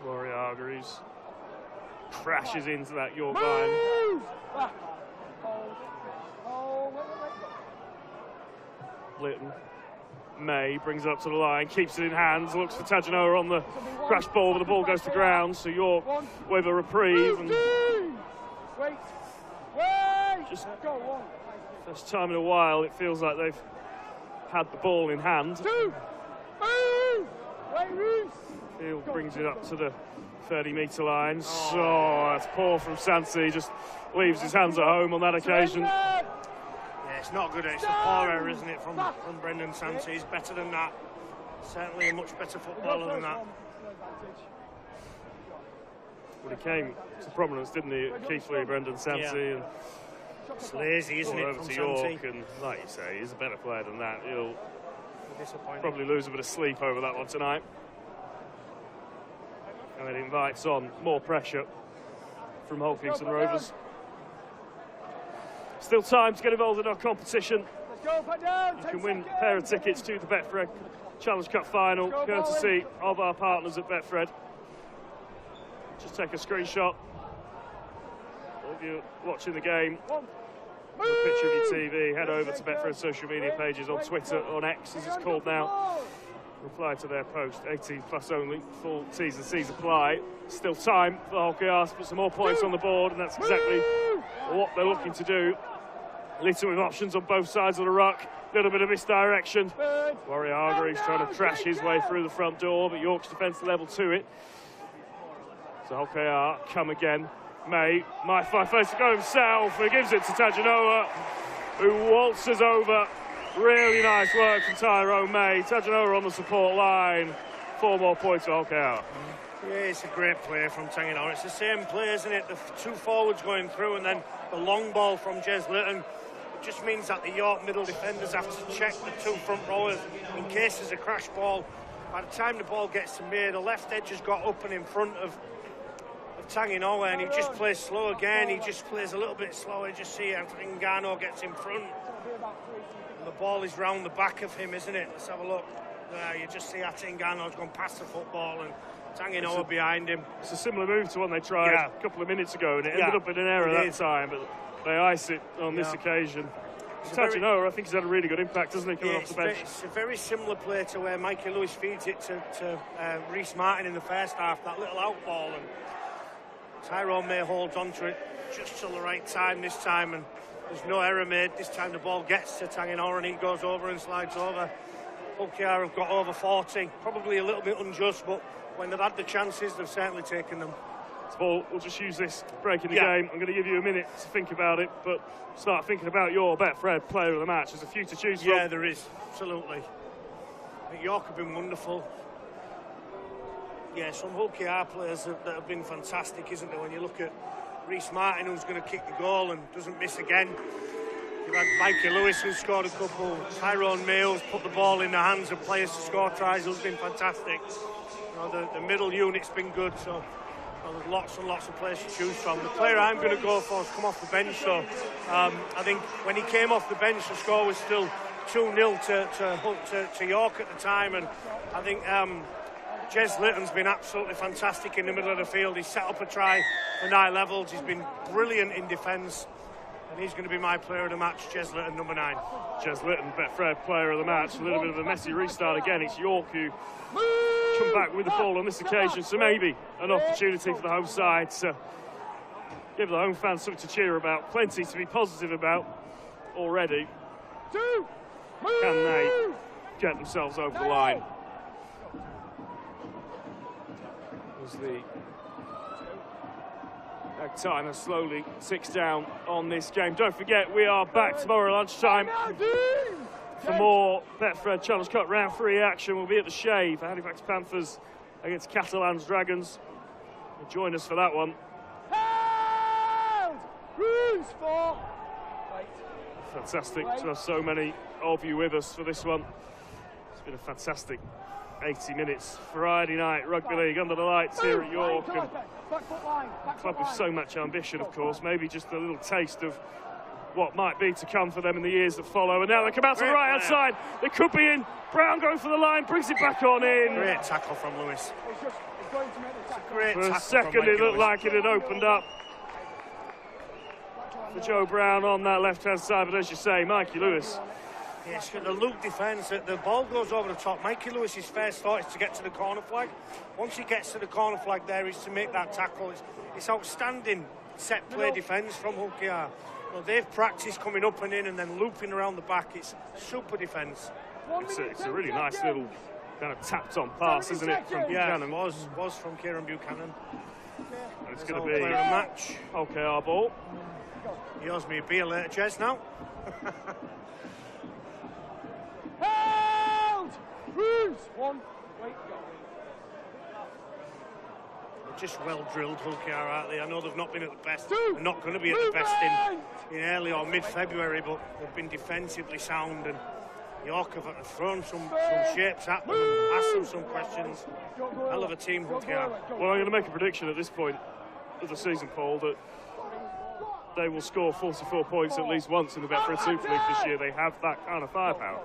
Warrior Hargreaves crashes into that York line. Litton. May brings it up to the line, keeps it in hands, looks for Tajanoa on the crash ball, but the ball goes to ground, so York with a reprieve. And just first time in a while it feels like they've had the ball in hand. Field brings it up to the 30-metre line. So that's poor from Sansi, just leaves his hands at home on that occasion. Yeah, it's not good. It's a poor error, isn't it, from Brendan Sansi. He's better than that. Certainly a much better footballer than that. Well, he came to prominence, didn't he, at Keighley, Brendan Sansi. Yeah. And it's lazy, isn't it, over from to Sansi? York, and like you say, he's a better player than that. He'll probably lose a bit of sleep over that one tonight. And it invites on more pressure from Hawkinson Rovers. Still time to get involved in our competition. You can win a pair of tickets to the Betfred Challenge Cup final, courtesy of our partners at Betfred. Just take a screenshot of you watching the game, a picture of your TV, head over to Betfred's social media pages on Twitter, on X as it's called now. Reply to their post, 18 plus only, full T's and C's apply. Still time for Hawkeyes to put some more points on the board, and that's exactly what they're looking to do. Litton with options on both sides of the ruck, a little bit of misdirection. Warrior Hargreaves trying to trash his way through the front door, but York's defence level to it. So Hawkeyes come again. May might find face to go himself, and he gives it to Tajanoa, who waltzes over. Really nice work from Tyrone May. Tajanoa on the support line. 4 more points for Hawkeyes. Yeah, it's a great play from Tajanoa. It's the same play, isn't it? The 2 forwards going through, and then the long ball from Jez Litton. It just means that the York middle defenders have to check the 2 front rowers in case there's a crash ball. By the time the ball gets to May, the left edge has got up and in front of Tajanoa, and he just plays slow again. He just plays a little bit slower. Just see how Ngannou gets in front. And the ball is round the back of him, isn't it? Let's have a look. You just see Nganou's gone past the football and Tajanoa behind him. It's a similar move to one they tried a couple of minutes ago, and it ended up in an error that time, but they ice it on this occasion. Tajanoa, I think he's had a really good impact, hasn't he, coming off the bench? It's a very similar play to where Mikey Lewis feeds it to Rhys Martin in the first half, that little out ball, and Tyrone May holds on to it just till the right time this time, and there's no error made. This time the ball gets to Tajanoa and he goes over and slides over. Hawkeyes have got over 40, probably a little bit unjust, but when they've had the chances, they've certainly taken them. Well, we'll just use this break in the game. I'm going to give you a minute to think about it, but start thinking about your Betfred player of the match. There's a few to choose from. Yeah, there is, absolutely. I think York have been wonderful. Yeah, some Hawkeyes players that have been fantastic, isn't there? When you look at Rhys Martin, who's going to kick the goal and doesn't miss again. You've had Mikey Lewis, who scored a couple. Tyrone May, who's put the ball in the hands of players to score tries, who's been fantastic. You know, the middle unit's been good, so there's lots and lots of players to choose from. The player I'm going to go for has come off the bench, so I think when he came off the bench, the score was still 2-0 to York at the time, and I think Jez Litton's been absolutely fantastic in the middle of the field. He's set up a try for 9 levels. He's been brilliant in defence. And he's going to be my player of the match, Cheslett at number 9. Cheslett and Betfred player of the match. A little bit of a messy restart again. It's York who come back with the ball on this occasion, so maybe an opportunity for the home side to give the home fans something to cheer about. Plenty to be positive about already. Can they get themselves over the line? As the timer slowly ticks down on this game. Don't forget, we are back tomorrow lunchtime for more Betfred Challenge Cup round 3 action. We'll be at the Shave for Halifax Panthers against Catalans Dragons. Join us for that one. Fantastic to have so many of you with us for this one. It's been a fantastic 80 minutes. Friday night Rugby League under the lights here at York. And a club with so much ambition, of course. Maybe just a little taste of what might be to come for them in the years that follow. And now they come out to the right-hand side. They could be in. Brown going for the line, brings it back on in. Great tackle from Lewis. For a second it looked like it had opened up for Joe Brown on that left-hand side, but as you say, Mikey Lewis. Yes, the loop defence, the ball goes over the top. Mikey Lewis's first thought is to get to the corner flag. Once he gets to the corner flag there, is to make that tackle. It's outstanding set play defence from Hull KR. Well, they've practiced coming up and in and then looping around the back. It's super defence. It's a really nice little kind of tapped-on pass, isn't it, from Buchanan? Yeah, it was from Kieran Buchanan. And it's going to be a match. Hull KR ball. He owes me a beer later, Jez, now. Held! Bruce! 1, wait, go. They're just well drilled, Hull KR, aren't they? I know they've not been at the best. They're not going to be at the best in early or mid-February, but they've been defensively sound, and York have thrown some shapes at them and asked them some questions. Hell of a team, Hull KR. Well, I'm going to make a prediction at this point of the season, Paul, that they will score 44 points at least once in the Betfred Super League this year. They have that kind of firepower.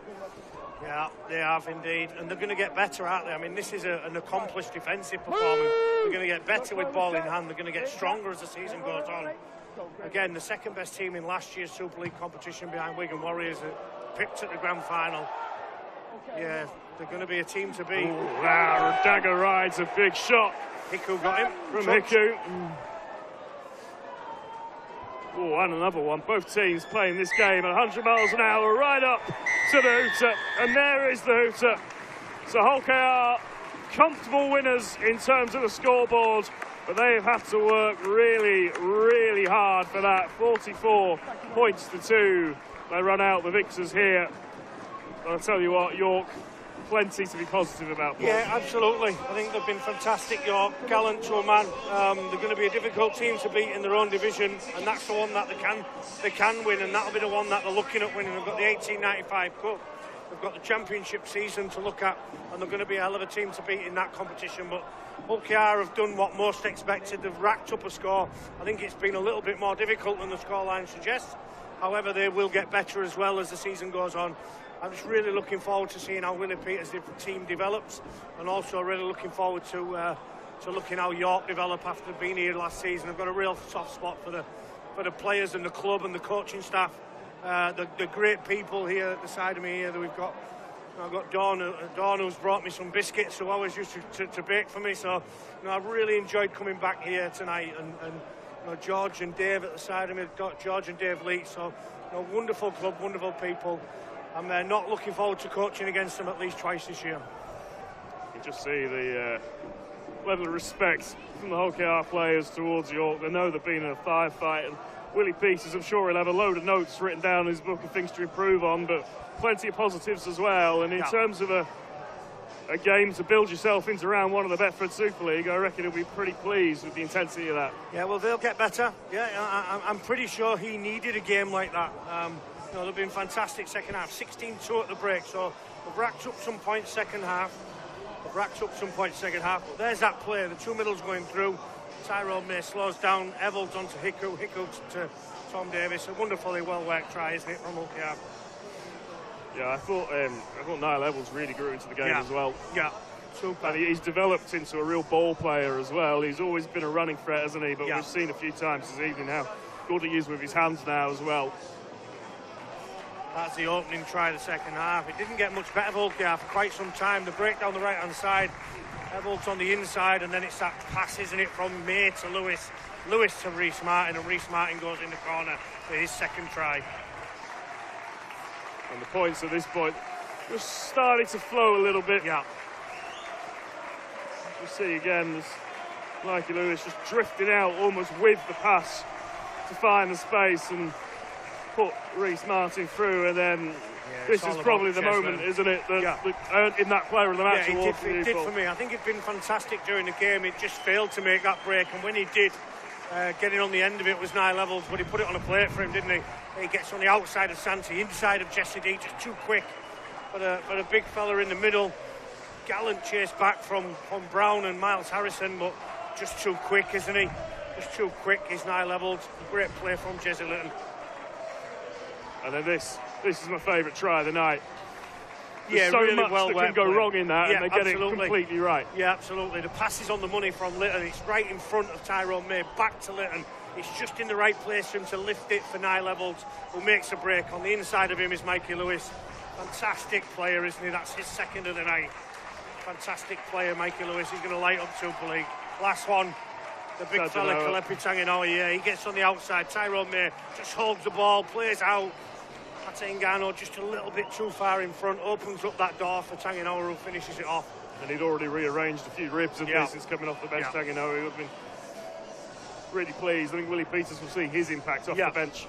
Yeah, they have indeed, and they're going to get better, aren't they? I mean, this is an accomplished defensive performance. They're going to get better with ball in hand. They're going to get stronger as the season goes on. Again, the second best team in last year's Super League competition behind Wigan Warriors, picked at the grand final. Yeah, they're going to be a team to beat. Wow, Dagger rides a big shot. Hiku got him. From Hiku. Oh, and another one. Both teams playing this game at 100 miles an hour, right up to the hooter. And there is the hooter. So Hull KR, comfortable winners in terms of the scoreboard, but they've had to work really, really hard for that. 44 points to 2. They run out the victors here. But I'll tell you what, York, plenty to be positive about. Yeah, absolutely. I think they've been fantastic, York, gallant to a man. They're going to be a difficult team to beat in their own division, and that's the one that they can win, and that'll be the one that they're looking at winning. They've got the 1895 Cup, they've got the championship season to look at, and they're going to be a hell of a team to beat in that competition. But Hull KR have done what most expected. They've racked up a score. I think it's been a little bit more difficult than the scoreline suggests. However, they will get better as well as the season goes on. I'm just really looking forward to seeing how Willie Peters' team develops, and also really looking forward to looking how York develop after being here last season. I've got a real soft spot for the players and the club and the coaching staff, the great people here at the side of me here that we've got. I've got Dawn who's brought me some biscuits, who always used to bake for me. So I've really enjoyed coming back here tonight, and George and Dave at the side of me, George and Dave Leach. So wonderful club, wonderful people. I'm not looking forward to coaching against them at least twice this year. You just see the level of respect from the Hull KR players towards York. They know they've been in a firefight, and Willie Peters, I'm sure he'll have a load of notes written down in his book of things to improve on, but plenty of positives as well. And in terms of a game to build yourself into round 1 of the Betfred Super League, I reckon he'll be pretty pleased with the intensity of that. Yeah, well, they'll get better. Yeah, I'm pretty sure he needed a game like that. They've been fantastic second half, 16-2 at the break, so they've racked up some points second half. But there's that play, the two middles going through. Tyrone May slows down, Evans onto Hiku to Tom Davis. A wonderfully well-worked try, isn't it, from Hull KR? Yeah, I thought Niall Evans really grew into the game as well. Yeah, super. And he's developed into a real ball player as well. He's always been a running threat, hasn't he? But we've seen a few times this evening how good he is with his hands now as well. That's the opening try of the second half. It didn't get much better for Hulkar for quite some time. The break down the right-hand side, Evolt's on the inside, and then it's that pass, isn't it, from May to Lewis. Lewis to Reece Martin, and Reece Martin goes in the corner for his second try. And the points at this point just starting to flow a little bit. Yeah. You see again, there's Mikey Lewis just drifting out almost with the pass to find the space and put Reece Martin through, and then this is probably the moment, isn't it, that earned him that player of the match award. It did for me. I think it'd been fantastic during the game. It just failed to make that break, and when he did, getting on the end of it was Nye Levels, but he put it on a plate for him, didn't he? He gets on the outside of Santi, inside of Jesse D, just too quick for the big fella in the middle. Gallant chase back from Brown and Miles Harrison, but just too quick, isn't he? Just too quick is Nye Levels. Great play from Jesse Litton. And then this is my favourite try of the night. There's so really much well that can go wrong in that, and they get it completely right. Yeah, absolutely. The pass is on the money from Litton. It's right in front of Tyrone May, back to Litton. It's just in the right place for him to lift it for Nye Levels, who makes a break. On the inside of him is Mikey Lewis. Fantastic player, isn't he? That's his second of the night. Fantastic player, Mikey Lewis. He's going to light up Super League. Last one, the big fella, Kalepi Tanganoa. Yeah, he gets on the outside. Tyrone May just holds the ball, plays out. Atengano just a little bit too far in front, opens up that door for Tanganoa, who finishes it off. And he'd already rearranged a few ribs of this. It's coming off the bench. Tanganoa, who have been really pleased. I think Willie Peters will see his impact off the bench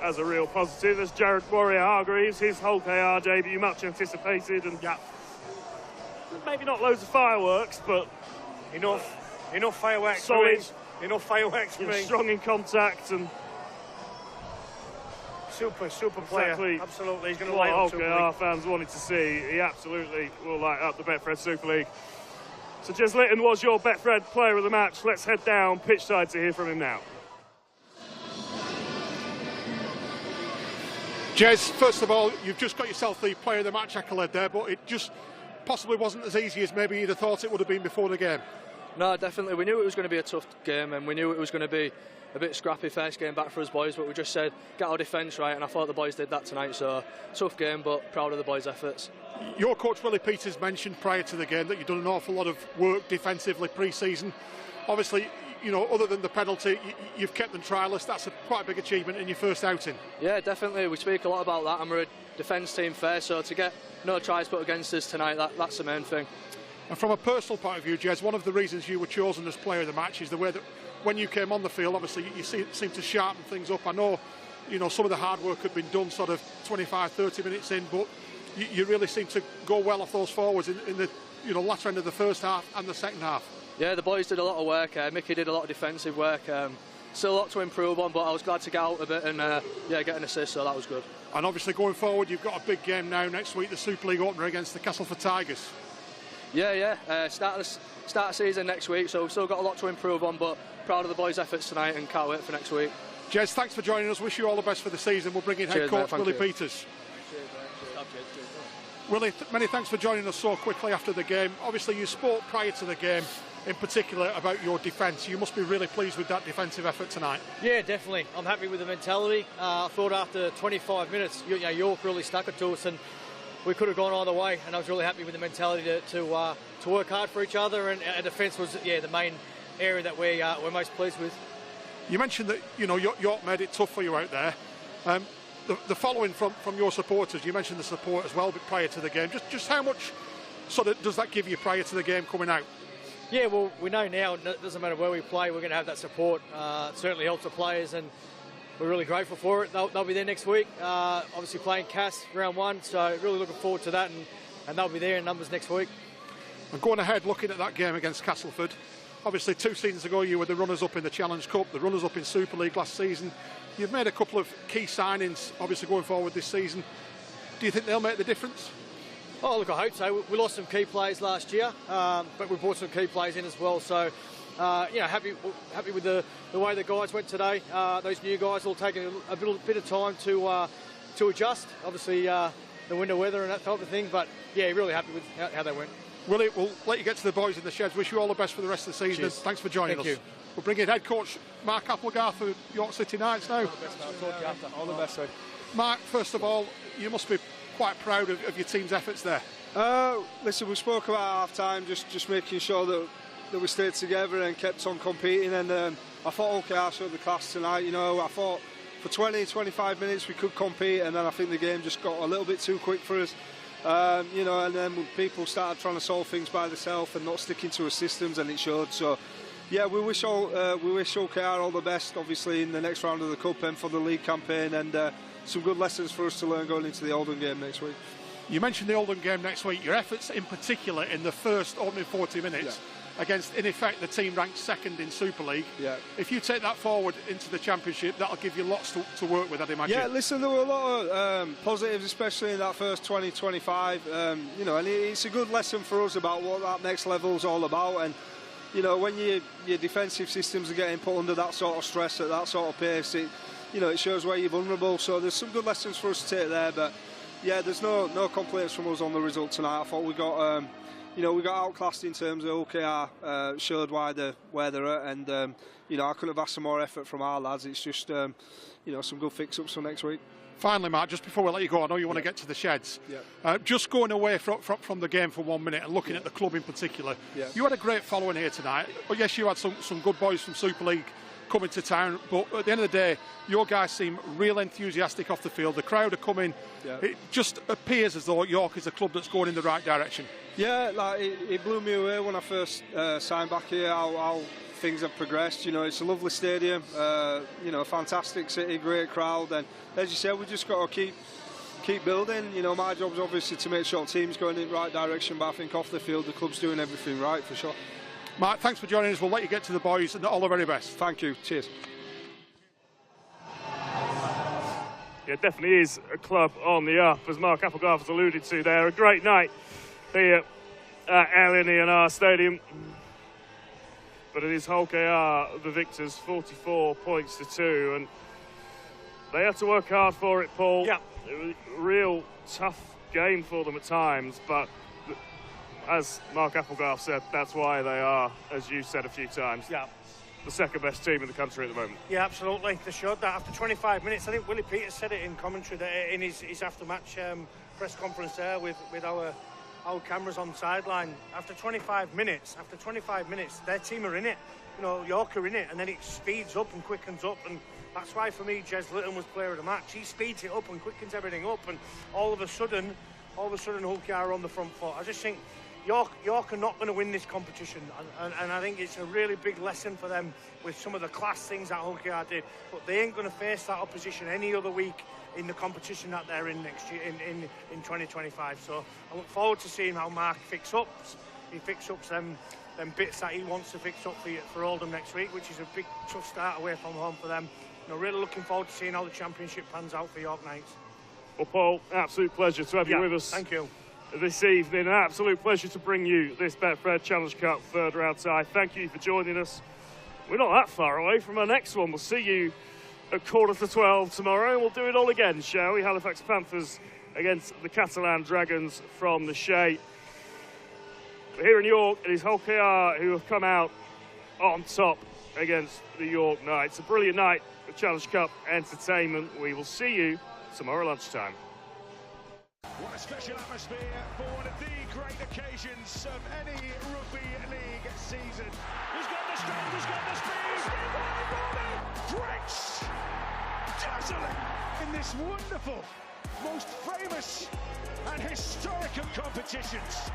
as a real positive. There's Jared Warrior-Hargreaves, his whole KR debut, much anticipated, and maybe not loads of fireworks, but enough fireworks. Solid, enough fireworks for me. Strong in contact and super player. Exactly. Absolutely, he's going to light up Super League. Our fans wanted to see. He absolutely will light up the Betfred Super League. So Jez Litton was your Betfred player of the match. Let's head down pitch side to hear from him now. Jez, first of all, you've just got yourself the player of the match accolade there, but it just possibly wasn't as easy as maybe you'd have thought it would have been before the game. No, definitely. We knew it was going to be a tough game, and we knew it was going to be a bit scrappy first game back for us boys, but we just said get our defence right, and I thought the boys did that tonight. So tough game, but proud of the boys' efforts. Your coach Willie Peters mentioned prior to the game that you'd done an awful lot of work defensively pre-season. Obviously, you know, other than the penalty, you've kept them trialist. That's quite a big achievement in your first outing. Yeah, definitely. We speak a lot about that, and we're a defence team first, so to get no tries put against us tonight, that's the main thing. And from a personal point of view, Jez, one of the reasons you were chosen as player of the match is the way that when you came on the field, obviously you seemed to sharpen things up. I know, you know, some of the hard work had been done sort of 25, 30 minutes in, but you really seemed to go well off those forwards in the latter end of the first half and the second half. Yeah, the boys did a lot of work. Mickey did a lot of defensive work. Still a lot to improve on, but I was glad to get out a bit and get an assist, so that was good. And obviously going forward, you've got a big game now next week, the Super League opener against the Castleford Tigers. Start of season next week, so we've still got a lot to improve on, but proud of the boys' efforts tonight and can't wait for next week. Jez, thanks for joining us. Wish you all the best for the season. We'll bring in head coach Willie Peters. Willie, many thanks for joining us so quickly after the game. Obviously, you spoke prior to the game, in particular, about your defence. You must be really pleased with that defensive effort tonight. Yeah, definitely. I'm happy with the mentality. I thought after 25 minutes, York really stuck it to us, and we could have gone either way. And I was really happy with the mentality to work hard for each other. And our defence was, the main area that we're most pleased with. You mentioned that York made it tough for you out there. The following from your supporters, you mentioned the support as well, but prior to the game, just how much sort of does that give you prior to the game coming out? Yeah, well, we know now it doesn't matter where we play, we're going to have that support. It certainly helps the players, and we're really grateful for it. They'll be there next week, obviously playing Cass round 1, so really looking forward to that, and they'll be there in numbers next week. And going ahead, looking at that game against Castleford, obviously 2 seasons ago you were the runners-up in the Challenge Cup, the runners-up in Super League last season. You've made a couple of key signings, obviously going forward this season. Do you think they'll make the difference? Oh, look, I hope so. We lost some key players last year, but we brought some key players in as well. So, happy with the way the guys went today. Those new guys will take a bit of time to adjust. Obviously, the winter weather and that type of thing. But yeah, really happy with how they went. Willie, we'll let you get to the boys in the sheds. Wish you all the best for the rest of the season. Cheers. Thanks for joining us. Thank you. We'll bring in head coach Mark Applegarth for York City Knights now. All the best, sorry. Mark, first of all, you must be quite proud of your team's efforts there. Listen, we spoke about half-time, just making sure that we stayed together and kept on competing, and I thought OKR showed the class tonight. You know, I thought for 20-25 minutes we could compete, and then I think the game just got a little bit too quick for us. You know, and then people started trying to solve things by themselves and not sticking to our systems, and it showed. So, yeah, we wish OKR all the best, obviously, in the next round of the Cup and for the league campaign, and some good lessons for us to learn going into the Oldham game next week. You mentioned the Oldham game next week. Your efforts in particular in the first opening 40 minutes against, in effect, the team ranked second in Super League. Yeah. If you take that forward into the Championship, that'll give you lots to work with, I'd imagine. Yeah, listen, there were a lot of positives, especially in that first 20-25. You know, and it's a good lesson for us about what that next level's all about. And, you know, when your defensive systems are getting put under that sort of stress at that sort of pace, it shows where you're vulnerable. So there's some good lessons for us to take there. But, yeah, there's no complaints from us on the result tonight. I thought we got... we got outclassed in terms of OKR, showed where they're at, and I couldn't have asked for more effort from our lads. It's just some good fix-ups for next week. Finally, Mark, just before we let you go, I know you want to get to the sheds. Just going away from the game for 1 minute and looking at the club in particular, you had a great following here tonight. Oh, yes, you had some good boys from Super League coming to town, but at the end of the day, your guys seem real enthusiastic off the field. The crowd are coming. It just appears as though York is a club that's going in the right direction. Yeah, like it blew me away when I first signed back here how things have progressed. You know, it's a lovely stadium, fantastic city, great crowd, and as you said, we just got to keep building. You know, my job's obviously to make sure the team's going in the right direction, but I think off the field the club's doing everything right for sure. Mark, thanks for joining us. We'll let you get to the boys, and all the very best. Thank you. Cheers. Yeah, it definitely is a club on the up, as Mark Applegarth has alluded to there. A great night here at LNER Stadium. But it is Hull KR, the victors, 44 points to 2. And they had to work hard for it, Paul. Yeah. It was a real tough game for them at times, but as Mark Applegarth said, that's why they are, as you said a few times, the second best team in the country at the moment. Yeah, absolutely. They showed that after 25 minutes. I think Willie Peters said it in commentary, that in his after-match press conference there with our cameras on sideline. After 25 minutes, their team are in it. You know, York are in it, and then it speeds up and quickens up, and that's why for me, Jez Litton was player of the match. He speeds it up and quickens everything up, and all of a sudden, Hull KR are on the front foot. I just think York are not going to win this competition, and I think it's a really big lesson for them with some of the class things that Hull KR did. But they ain't going to face that opposition any other week in the competition that they're in next year in 2025. So I look forward to seeing how Mark fix up them bits that he wants to fix up for Oldham next week, which is a big tough start away from home for them. You know, really looking forward to seeing how the Championship pans out for York Knights. Well, Paul, absolute pleasure to have you with us. Thank you. This evening, an absolute pleasure to bring you this Betfred Challenge Cup third round tie. Thank you for joining us. We're not that far away from our next one. We'll see you at 11:45 tomorrow, and we'll do it all again, shall we? Halifax Panthers against the Catalan Dragons from the Shea. But here in York, it is Hull KR who have come out on top against the York Knights. A brilliant night of Challenge Cup entertainment. We will see you tomorrow lunchtime. What a special atmosphere for one of the great occasions of any rugby league season. He's got the strength, he's got the speed, Drakes, dazzling in this wonderful, most famous and historic of competitions.